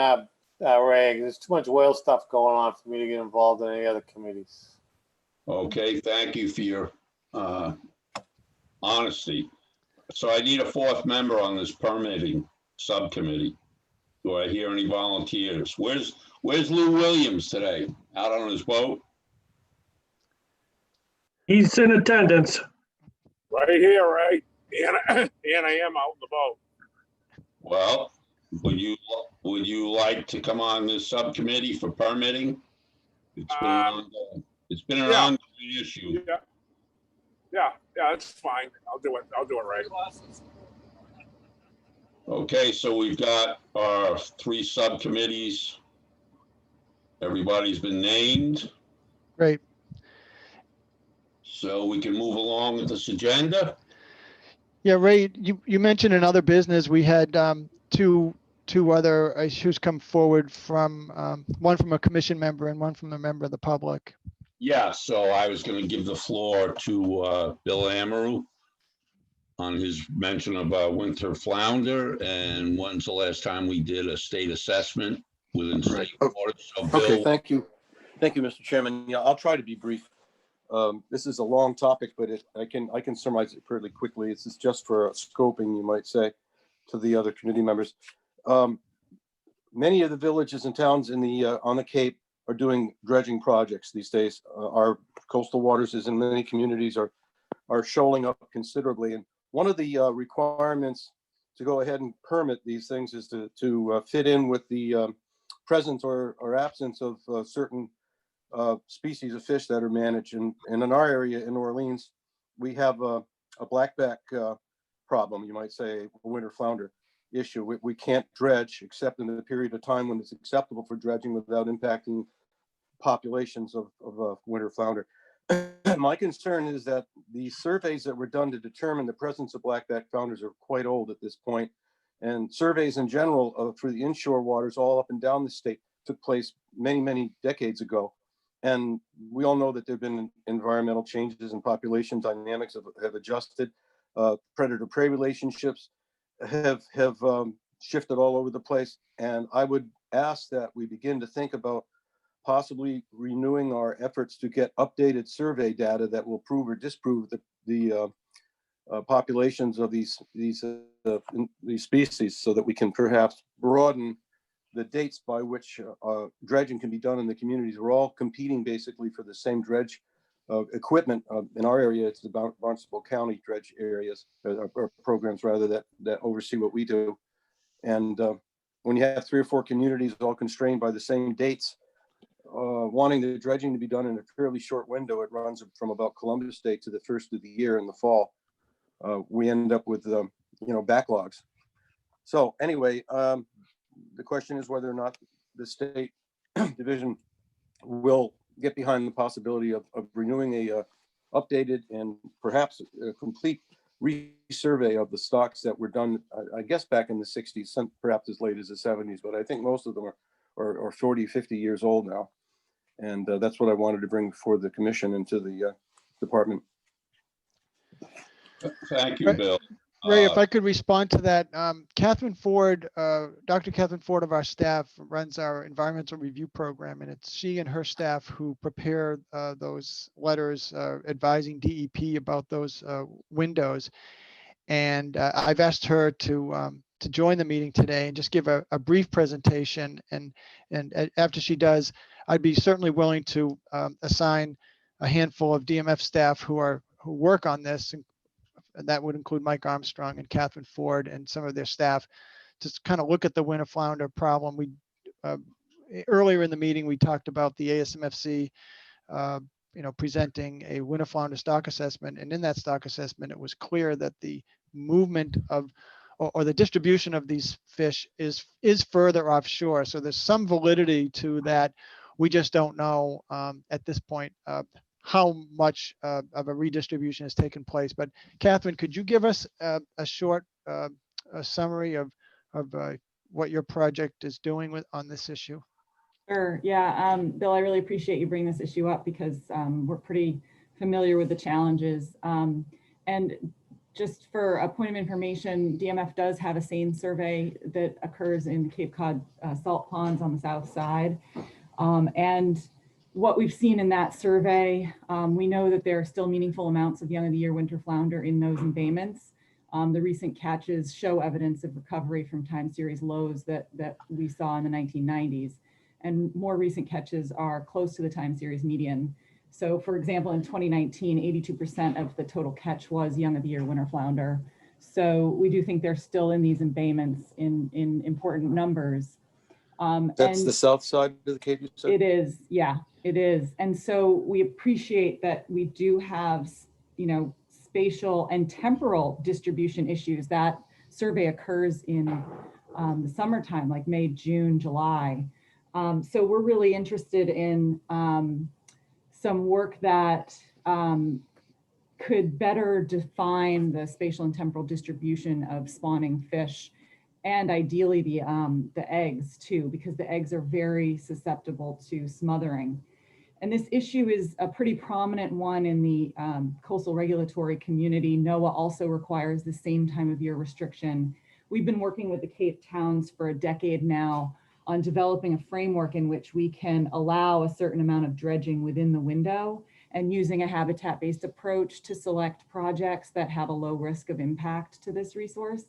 S4: Ray. There's too much whale stuff going on for me to get involved in any other committees.
S1: Okay, thank you for your honesty. So I need a 4th member on this permitting subcommittee. Do I hear any volunteers? Where's Lou Williams today? Out on his boat?
S2: He's in attendance.
S6: Right here, right? And I am out and about.
S1: Well, would you like to come on this subcommittee for permitting? It's been an ongoing issue.
S6: Yeah, it's fine. I'll do it right.
S1: Okay, so we've got our 3 subcommittees. Everybody's been named,
S7: Great.
S1: so we can move along with this agenda.
S7: Yeah, Ray, you mentioned in other business, we had two other issues come forward from one from a commission member and one from a member of the public.
S1: Yeah, so I was going to give the floor to Bill Amaru on his mention of winter flounder, and when's the last time we did a state assessment within state waters? So Bill,
S5: Okay, thank you. Thank you, Mr. Chairman. Yeah, I'll try to be brief. This is a long topic, but I can summarize it fairly quickly. This is just for scoping, you might say, to the other committee members. Many of the villages and towns in the on the Cape are doing dredging projects these days. Our coastal waters, as in many communities, are shoaling up considerably. And one of the requirements to go ahead and permit these things is to fit in with the presence or absence of certain species of fish that are managed. And in our area in New Orleans, we have a blackback problem, you might say, a winter flounder issue. We can't dredge except in the period of time when it's acceptable for dredging without impacting populations of winter flounder. My concern is that the surveys that were done to determine the presence of blackback flounders are quite old at this point, and surveys in general for the inshore waters all up and down the state took place many decades ago. And we all know that there have been environmental changes and population dynamics have adjusted. Predator-prey relationships have shifted all over the place. And I would ask that we begin to think about possibly renewing our efforts to get updated survey data that will prove or disprove the populations of these species, so that we can perhaps broaden the dates by which dredging can be done in the communities. We're all competing basically for the same dredge equipment. In our area, it's the Barnstable County dredge areas or programs rather that oversee what we do. And when you have 3 or 4 communities all constrained by the same dates, wanting the dredging to be done in a fairly short window, it runs from about Columbus Day to the first of the year in the fall. We end up with backlogs. So anyway, the question is whether or not the state division will get behind the possibility of renewing a updated and perhaps a complete resurvey of the stocks that were done, I guess, back in the 60s, some perhaps as late as the 70s, but I think most of them are 40, 50 years old now. And that's what I wanted to bring before the commission and to the department.
S1: Thank you, Bill.
S7: Ray, if I could respond to that, Catherine Ford, Dr. Catherine Ford of our staff runs our environmental review program, and it's she and her staff who prepare those letters advising DEP about those windows. And I've asked her to join the meeting today and just give a brief presentation. And after she does, I'd be certainly willing to assign a handful of DMF staff who work on this, and that would include Mike Armstrong and Catherine Ford and some of their staff, to kind of look at the winter flounder problem. We earlier in the meeting we talked about the ASMFC, presenting a winter flounder stock assessment, and in that stock assessment, it was clear that the movement of or the distribution of these fish is further offshore. So there's some validity to that. We just don't know at this point how much of a redistribution has taken place. But Catherine, could you give us a short a summary of what your project is doing on this issue?
S22: Sure. Yeah, Bill, I really appreciate you bringing this issue up because we're pretty familiar with the challenges. And just for a point of information, DMF does have a seine survey that occurs in Cape Cod salt ponds on the south side. And what we've seen in that survey, we know that there are still meaningful amounts of young of the year winter flounder in those embayments. The recent catches show evidence of recovery from time series lows that we saw in the 1990s. And more recent catches are close to the time series median. So for example, in 2019, 82% of the total catch was young of the year winter flounder. So we do think they're still in these embayments in important numbers.
S5: That's
S22: And
S5: the south side of the Cape, you said?
S22: it is, yeah, it is. And so we appreciate that we do have, you know, spatial and temporal distribution issues. That survey occurs in the summertime, like May, June, July. So we're really interested in some work that could better define the spatial and temporal distribution of spawning fish, and ideally the eggs too, because the eggs are very susceptible to smothering. And this issue is a pretty prominent one in the coastal regulatory community. NOAA also requires the same time of year restriction. We've been working with the Cape towns for a decade now on developing a framework in which we can allow a certain amount of dredging within the window and using a habitat-based approach to select projects that have a low risk of impact to this resource.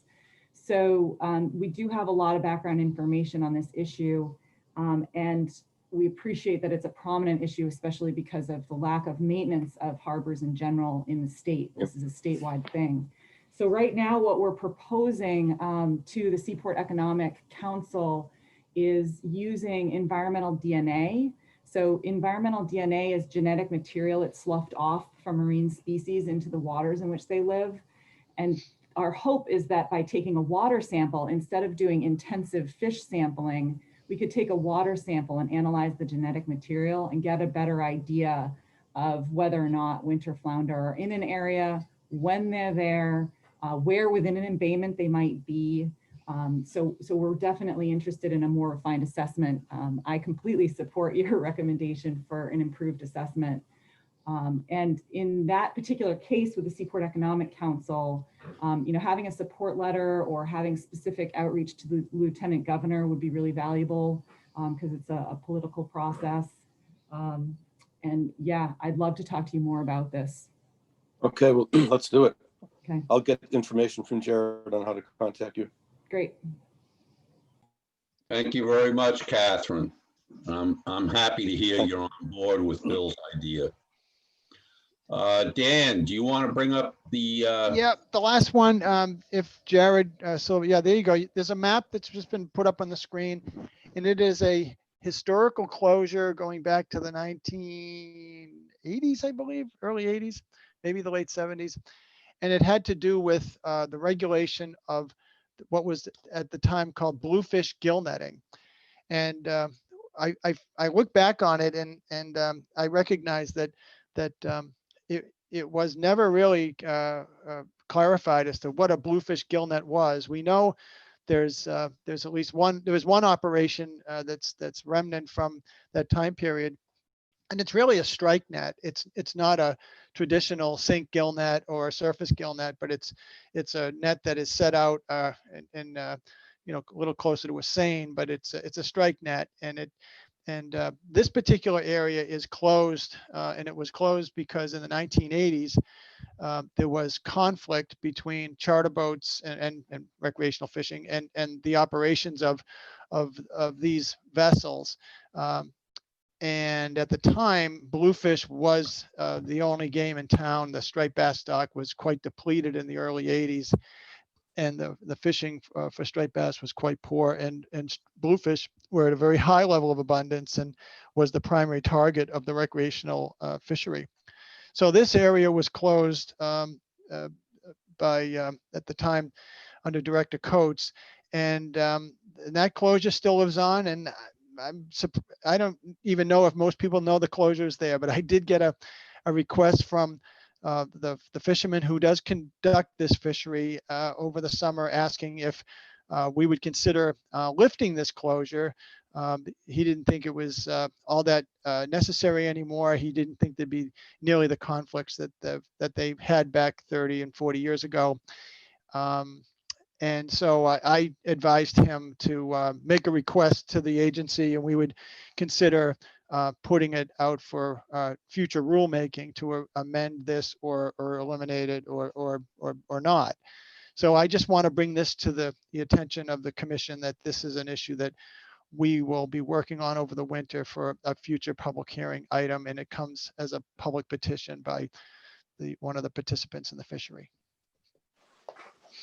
S22: So we do have a lot of background information on this issue, and we appreciate that it's a prominent issue, especially because of the lack of maintenance of harbors in general in the state. This is a statewide thing. So right now, what we're proposing to the Seaport Economic Council is using environmental DNA. So environmental DNA is genetic material. It's sloughed off from marine species into the waters in which they live. And our hope is that by taking a water sample, instead of doing intensive fish sampling, we could take a water sample and analyze the genetic material and get a better idea of whether or not winter flounder are in an area, when they're there, where within an embayment they might be. So we're definitely interested in a more refined assessment. I completely support your recommendation for an improved assessment. And in that particular case with the Seaport Economic Council, you know, having a support letter or having specific outreach to the Lieutenant Governor would be really valuable because it's a political process. And yeah, I'd love to talk to you more about this.
S5: Okay, well, let's do it.
S22: Okay.
S5: I'll get information from Jared on how to contact you.
S22: Great.
S1: Thank you very much, Catherine. I'm happy to hear you're on board with Bill's idea. Dan, do you want to bring up the?
S7: Yeah, the last one, if Jared, so yeah, there you go. There's a map that's just been put up on the screen, and it is a historical closure going back to the 1980s, I believe, early 80s, maybe the late 70s. And it had to do with the regulation of what was at the time called bluefish gill netting. And I look back on it and I recognize that it was never really clarified as to what a bluefish gill net was. We know there's at least one. There was one operation that's remnant from that time period, and it's really a strike net. It's not a traditional sink gill net or a surface gill net, but it's a net that is set out in you know, a little closer to a seine, but it's a strike net, and this particular area is closed, and it was closed because in the 1980s there was conflict between charter boats and recreational fishing and the operations of these vessels. And at the time, bluefish was the only game in town. The striped bass stock was quite depleted in the early 80s. And the fishing for striped bass was quite poor, and bluefish were at a very high level of abundance and was the primary target of the recreational fishery. So this area was closed by at the time under Director Coates, and that closure still lives on. And I don't even know if most people know the closure is there, but I did get a request from the fisherman who does conduct this fishery over the summer, asking if we would consider lifting this closure. He didn't think it was all that necessary anymore. He didn't think there'd be nearly the conflicts that they had back 30 and 40 years ago. And so I advised him to make a request to the agency, and we would consider putting it out for future rulemaking to amend this or eliminate it or not. So I just want to bring this to the attention of the commission, that this is an issue that we will be working on over the winter for a future public hearing item, and it comes as a public petition by one of the participants in the fishery.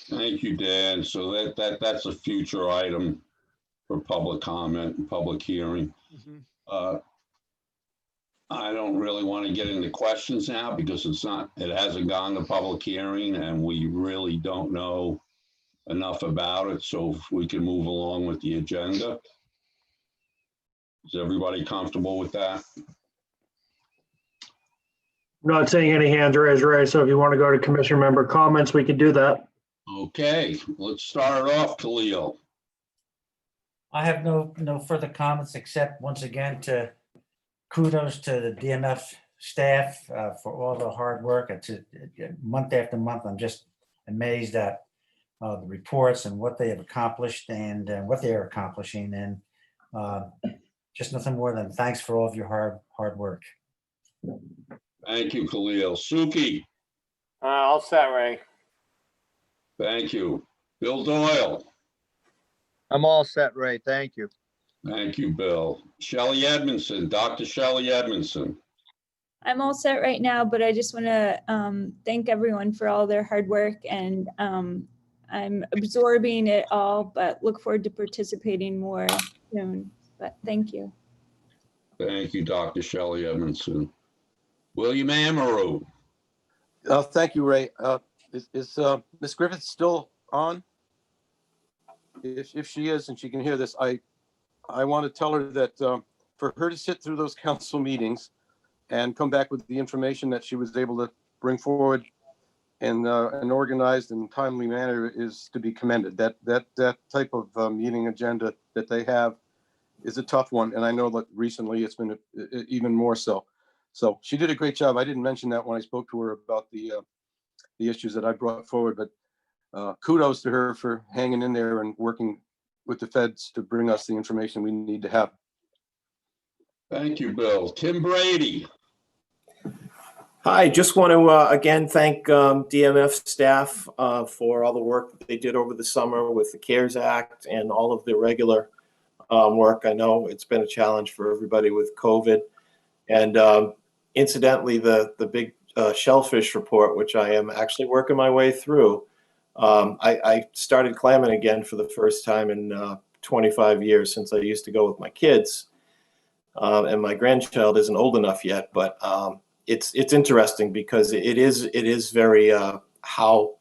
S1: Thank you, Dan. So that's a future item for public comment and public hearing. I don't really want to get into questions now because it hasn't gone to public hearing and we really don't know enough about it. So if we can move along with the agenda. Is everybody comfortable with that?
S2: I'm not seeing any hands raised, Ray. So if you want to go to commission member comments, we can do that.
S1: Okay, let's start off, Khalil.
S3: I have no further comments except once again to kudos to the DMF staff for all the hard work. It's month after month. I'm just amazed at the reports and what they have accomplished and what they are accomplishing. And just nothing more than thanks for all of your hard work.
S1: Thank you, Khalil. Suki.
S4: All set, Ray.
S1: Thank you. Bill Doyle.
S20: I'm all set, Ray. Thank you.
S1: Thank you, Bill. Shelley Edmondson, Dr. Shelley Edmondson.
S21: I'm all set right now, but I just want to thank everyone for all their hard work, and I'm absorbing it all, but look forward to participating more soon. But thank you.
S1: Thank you, Dr. Shelley Edmondson. William Amaru.
S5: Thank you, Ray. Is Ms. Griffith still on? If she is and she can hear this, I want to tell her that for her to sit through those council meetings and come back with the information that she was able to bring forward in an organized and timely manner is to be commended. That type of meeting agenda that they have is a tough one, and I know that recently it's been even more so. So she did a great job. I didn't mention that when I spoke to her about the issues that I brought forward, but kudos to her for hanging in there and working with the feds to bring us the information we need to have.
S1: Thank you, Bill. Tim Brady.
S17: Hi, just want to again thank DMF staff for all the work that they did over the summer with the CARES Act and all of the regular work. I know it's been a challenge for everybody with COVID. And incidentally, the big shellfish report, which I am actually working my way through, I started clamming again for the first time in 25 years since I used to go with my kids. And my grandchild isn't old enough yet, but it's interesting because it is very how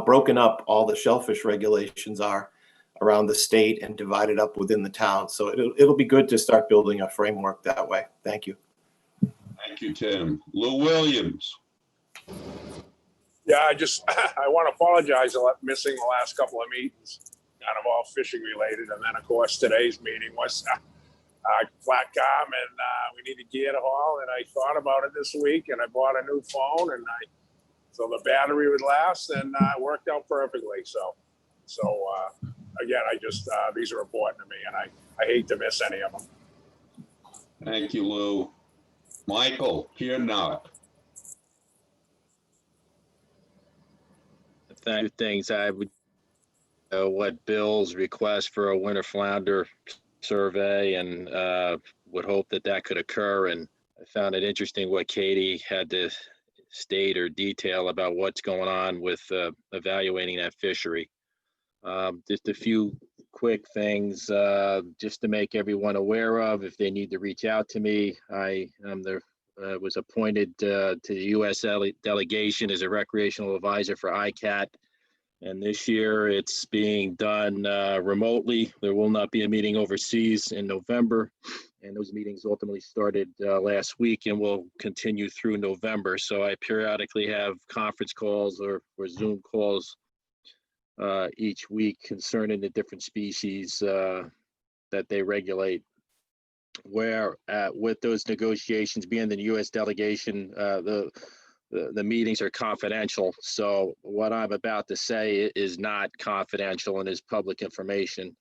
S17: broken up all the shellfish regulations are around the state and divided up within the town. So it'll be good to start building a framework that way. Thank you.
S1: Thank you, Tim. Lou Williams.
S6: Yeah, I want to apologize for missing the last couple of meetings, kind of all fishing related. And then, of course, today's meeting was Flatcom, and we need a gear to haul. And I thought about it this week, and I bought a new phone, and so the battery would last, and it worked out perfectly. So again, these are important to me, and I hate to miss any of them.
S1: Thank you, Lou. Michael Piernock.
S9: Two things. I would what Bill's request for a winter flounder survey, and would hope that could occur. And I found it interesting what Katie had to state or detail about what's going on with evaluating that fishery. Just a few quick things just to make everyone aware of if they need to reach out to me. I was appointed to the U.S. delegation as a recreational advisor for ICAT. And this year it's being done remotely. There will not be a meeting overseas in November. And those meetings ultimately started last week and will continue through November. So I periodically have conference calls or Zoom calls each week concerning the different species that they regulate. Where with those negotiations being the U.S. delegation, the meetings are confidential. So what I'm about to say is not confidential and is public information.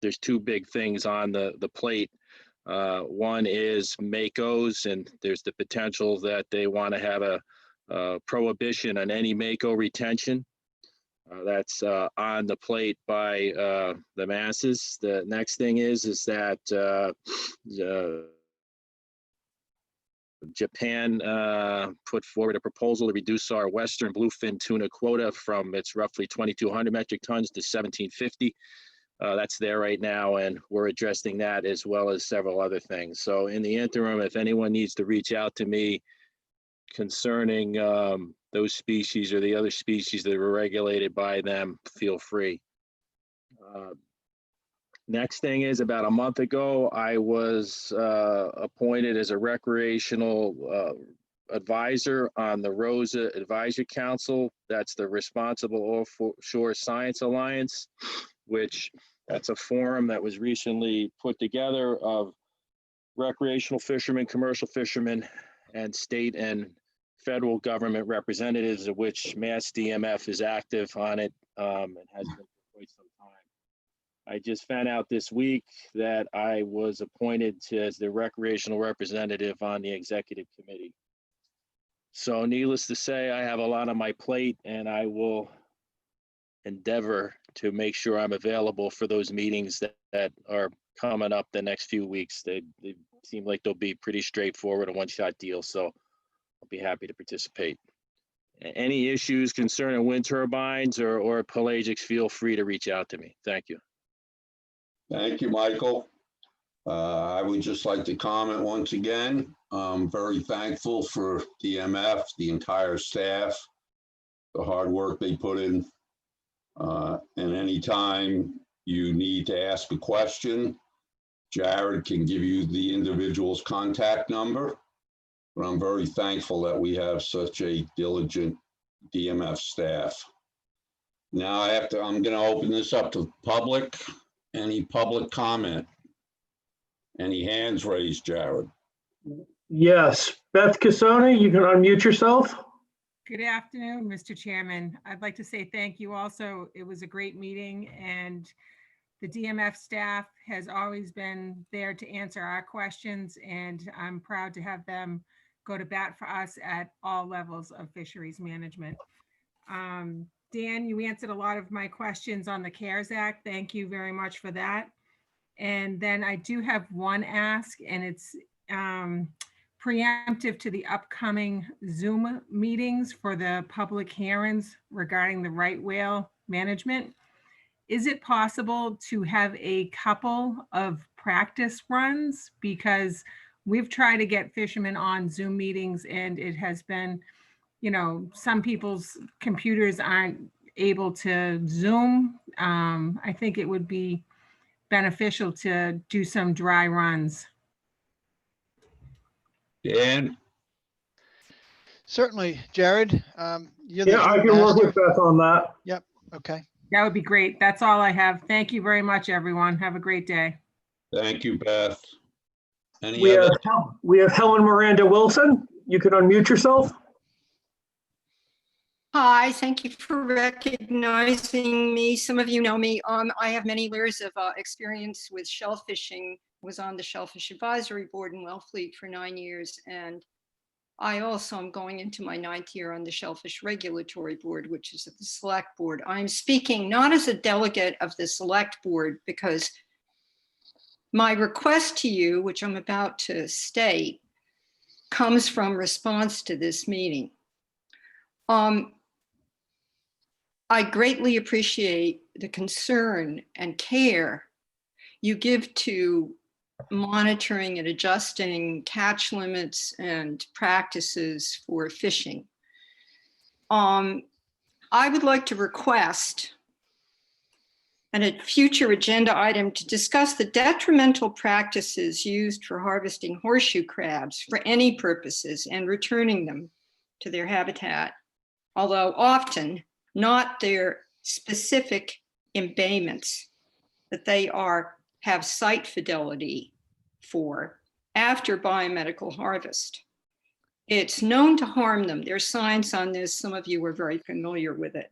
S9: There's two big things on the plate. One is MACOs, and there's the potential that they want to have a prohibition on any MACO retention.
S12: That's on the plate by the masses. The next thing is that Japan put forward a proposal to reduce our Western bluefin tuna quota from its roughly 2,200 metric tons to 1,750. That's there right now, and we're addressing that as well as several other things. So in the interim, if anyone needs to reach out to me concerning those species or the other species that were regulated by them, feel free. Next thing is, about a month ago, I was appointed as a recreational advisor on the ROSA Advisory Council. That's the Responsible Offshore Science Alliance, which that's a forum that was recently put together of recreational fishermen, commercial fishermen, and state and federal government representatives, of which Mass DMF is active on it and has been for quite some time. I just found out this week that I was appointed as the recreational representative on the executive committee. So needless to say, I have a lot on my plate, and I will endeavor to make sure I'm available for those meetings that are coming up the next few weeks. They seem like they'll be pretty straightforward, a one-shot deal, so I'll be happy to participate. Any issues concerning wind turbines or pelagics, feel free to reach out to me. Thank you.
S1: Thank you, Michael. I would just like to comment once again. I'm very thankful for DMF, the entire staff, the hard work they put in. And anytime you need to ask a question, Jared can give you the individual's contact number. But I'm very thankful that we have such a diligent DMF staff. Now I'm going to open this up to public. Any public comment? Any hands raised, Jared?
S2: Yes, Beth Casoni, you can unmute yourself.
S8: Good afternoon, Mr. Chairman. I'd like to say thank you also. It was a great meeting, and the DMF staff has always been there to answer our questions, and I'm proud to have them go to bat for us at all levels of fisheries management. Dan, you answered a lot of my questions on the CARES Act. Thank you very much for that. And then I do have one ask, and it's preemptive to the upcoming Zoom meetings for the public hearings regarding the right whale management. Is it possible to have a couple of practice runs? Because we've tried to get fishermen on Zoom meetings, and it has been, you know, some people's computers aren't able to Zoom. I think it would be beneficial to do some dry runs.
S1: Dan?
S7: Certainly, Jared. You're the
S2: Yeah, I
S7: Zoom
S2: can work
S7: master.
S2: with Beth on that.
S7: Yep. Okay.
S8: That would be great. That's all I have. Thank you very much, everyone. Have a great day.
S1: Thank you, Beth. Any
S2: We
S1: other?
S2: have Helen Miranda Wilson. You can unmute yourself.
S16: Hi, thank you for recognizing me. Some of you know me. I have many years of experience with shellfishing. Was on the Shellfish Advisory Board in Wellfleet for 9 years, and I also am going into my 9th year on the Shellfish Regulatory Board, which is the Select Board. I'm speaking not as a delegate of the Select Board, because my request to you, which I'm about to state, comes from response to this meeting. I greatly appreciate the concern and care you give to monitoring and adjusting catch limits and practices for fishing. I would like to request a future agenda item to discuss the detrimental practices used for harvesting horseshoe crabs for any purposes and returning them to their habitat, although often not their specific embayments that they have site fidelity for after biomedical harvest. It's known to harm them. There's science on this. Some of you are very familiar with it.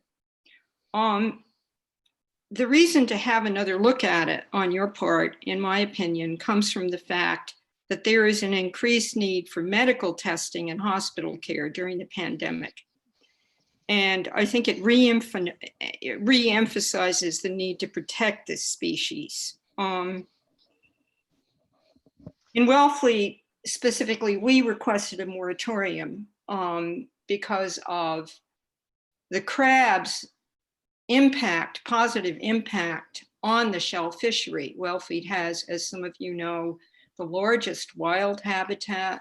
S16: The reason to have another look at it on your part, in my opinion, comes from the fact that there is an increased need for medical testing and hospital care during the pandemic. And I think it re-emphasizes the need to protect this species. In Wellfleet, specifically, we requested a moratorium because of the crab's impact, positive impact on the shell fishery. Wellfleet has, as some of you know, the largest wild habitat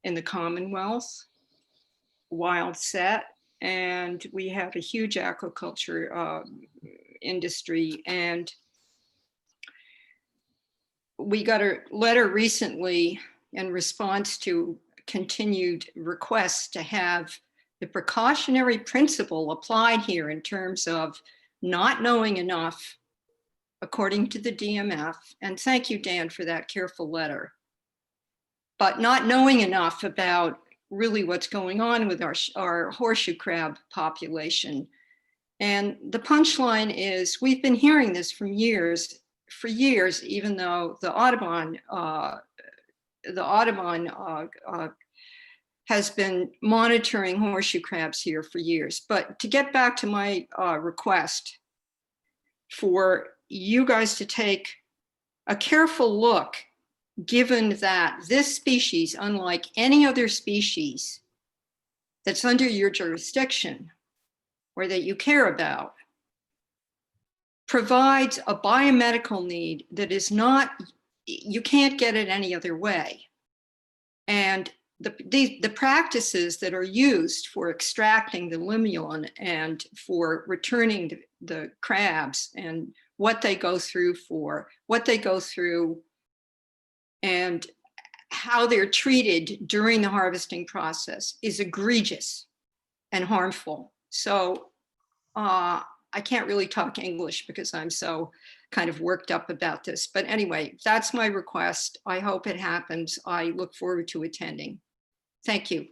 S16: in the Commonwealth, wild set, and we have a huge aquaculture industry. And we got a letter recently in response to continued requests to have the precautionary principle applied here in terms of not knowing enough, according to the DMF. And thank you, Dan, for that careful letter. But not knowing enough about really what's going on with our horseshoe crab population. And the punchline is we've been hearing this for years, even though the Audubon has been monitoring horseshoe crabs here for years. But to get back to my request for you guys to take a careful look, given that this species, unlike any other species that's under your jurisdiction or that you care about, provides a biomedical need that is not, you can't get it any other way. And the practices that are used for extracting the limulin and for returning the crabs and what they go through and how they're treated during the harvesting process is egregious and harmful. So I can't really talk English because I'm so kind of worked up about this. But anyway, that's my request. I hope it happens. I look forward to attending. Thank you.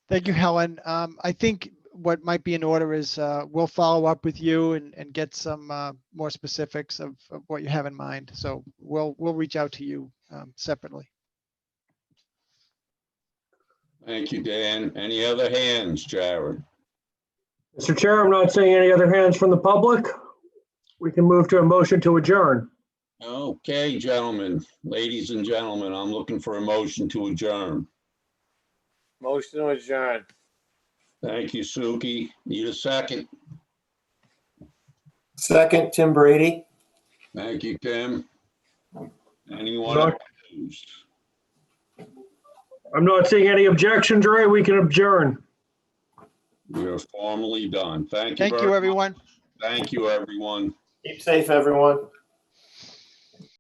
S7: Thank you, Helen. I think what might be in order is we'll follow up with you and get some more specifics of what you have in mind. So we'll reach out to you separately.
S1: Thank you, Dan. Any other hands, Jared?
S2: Mr. Chair, I'm not seeing any other hands from the public. We can move to a motion to adjourn.
S1: Okay, gentlemen, ladies and gentlemen, I'm looking for a motion to adjourn.
S4: Motion to adjourn.
S1: Thank you, Suki. Need a second?
S17: Second, Tim Brady.
S1: Thank you, Tim. Anyone opposed?
S2: I'm not seeing any objections, Ray. We can adjourn.
S1: We are formally done. Thank you.
S7: Thank you, everyone.
S1: Thank you, everyone.
S17: Keep safe, everyone.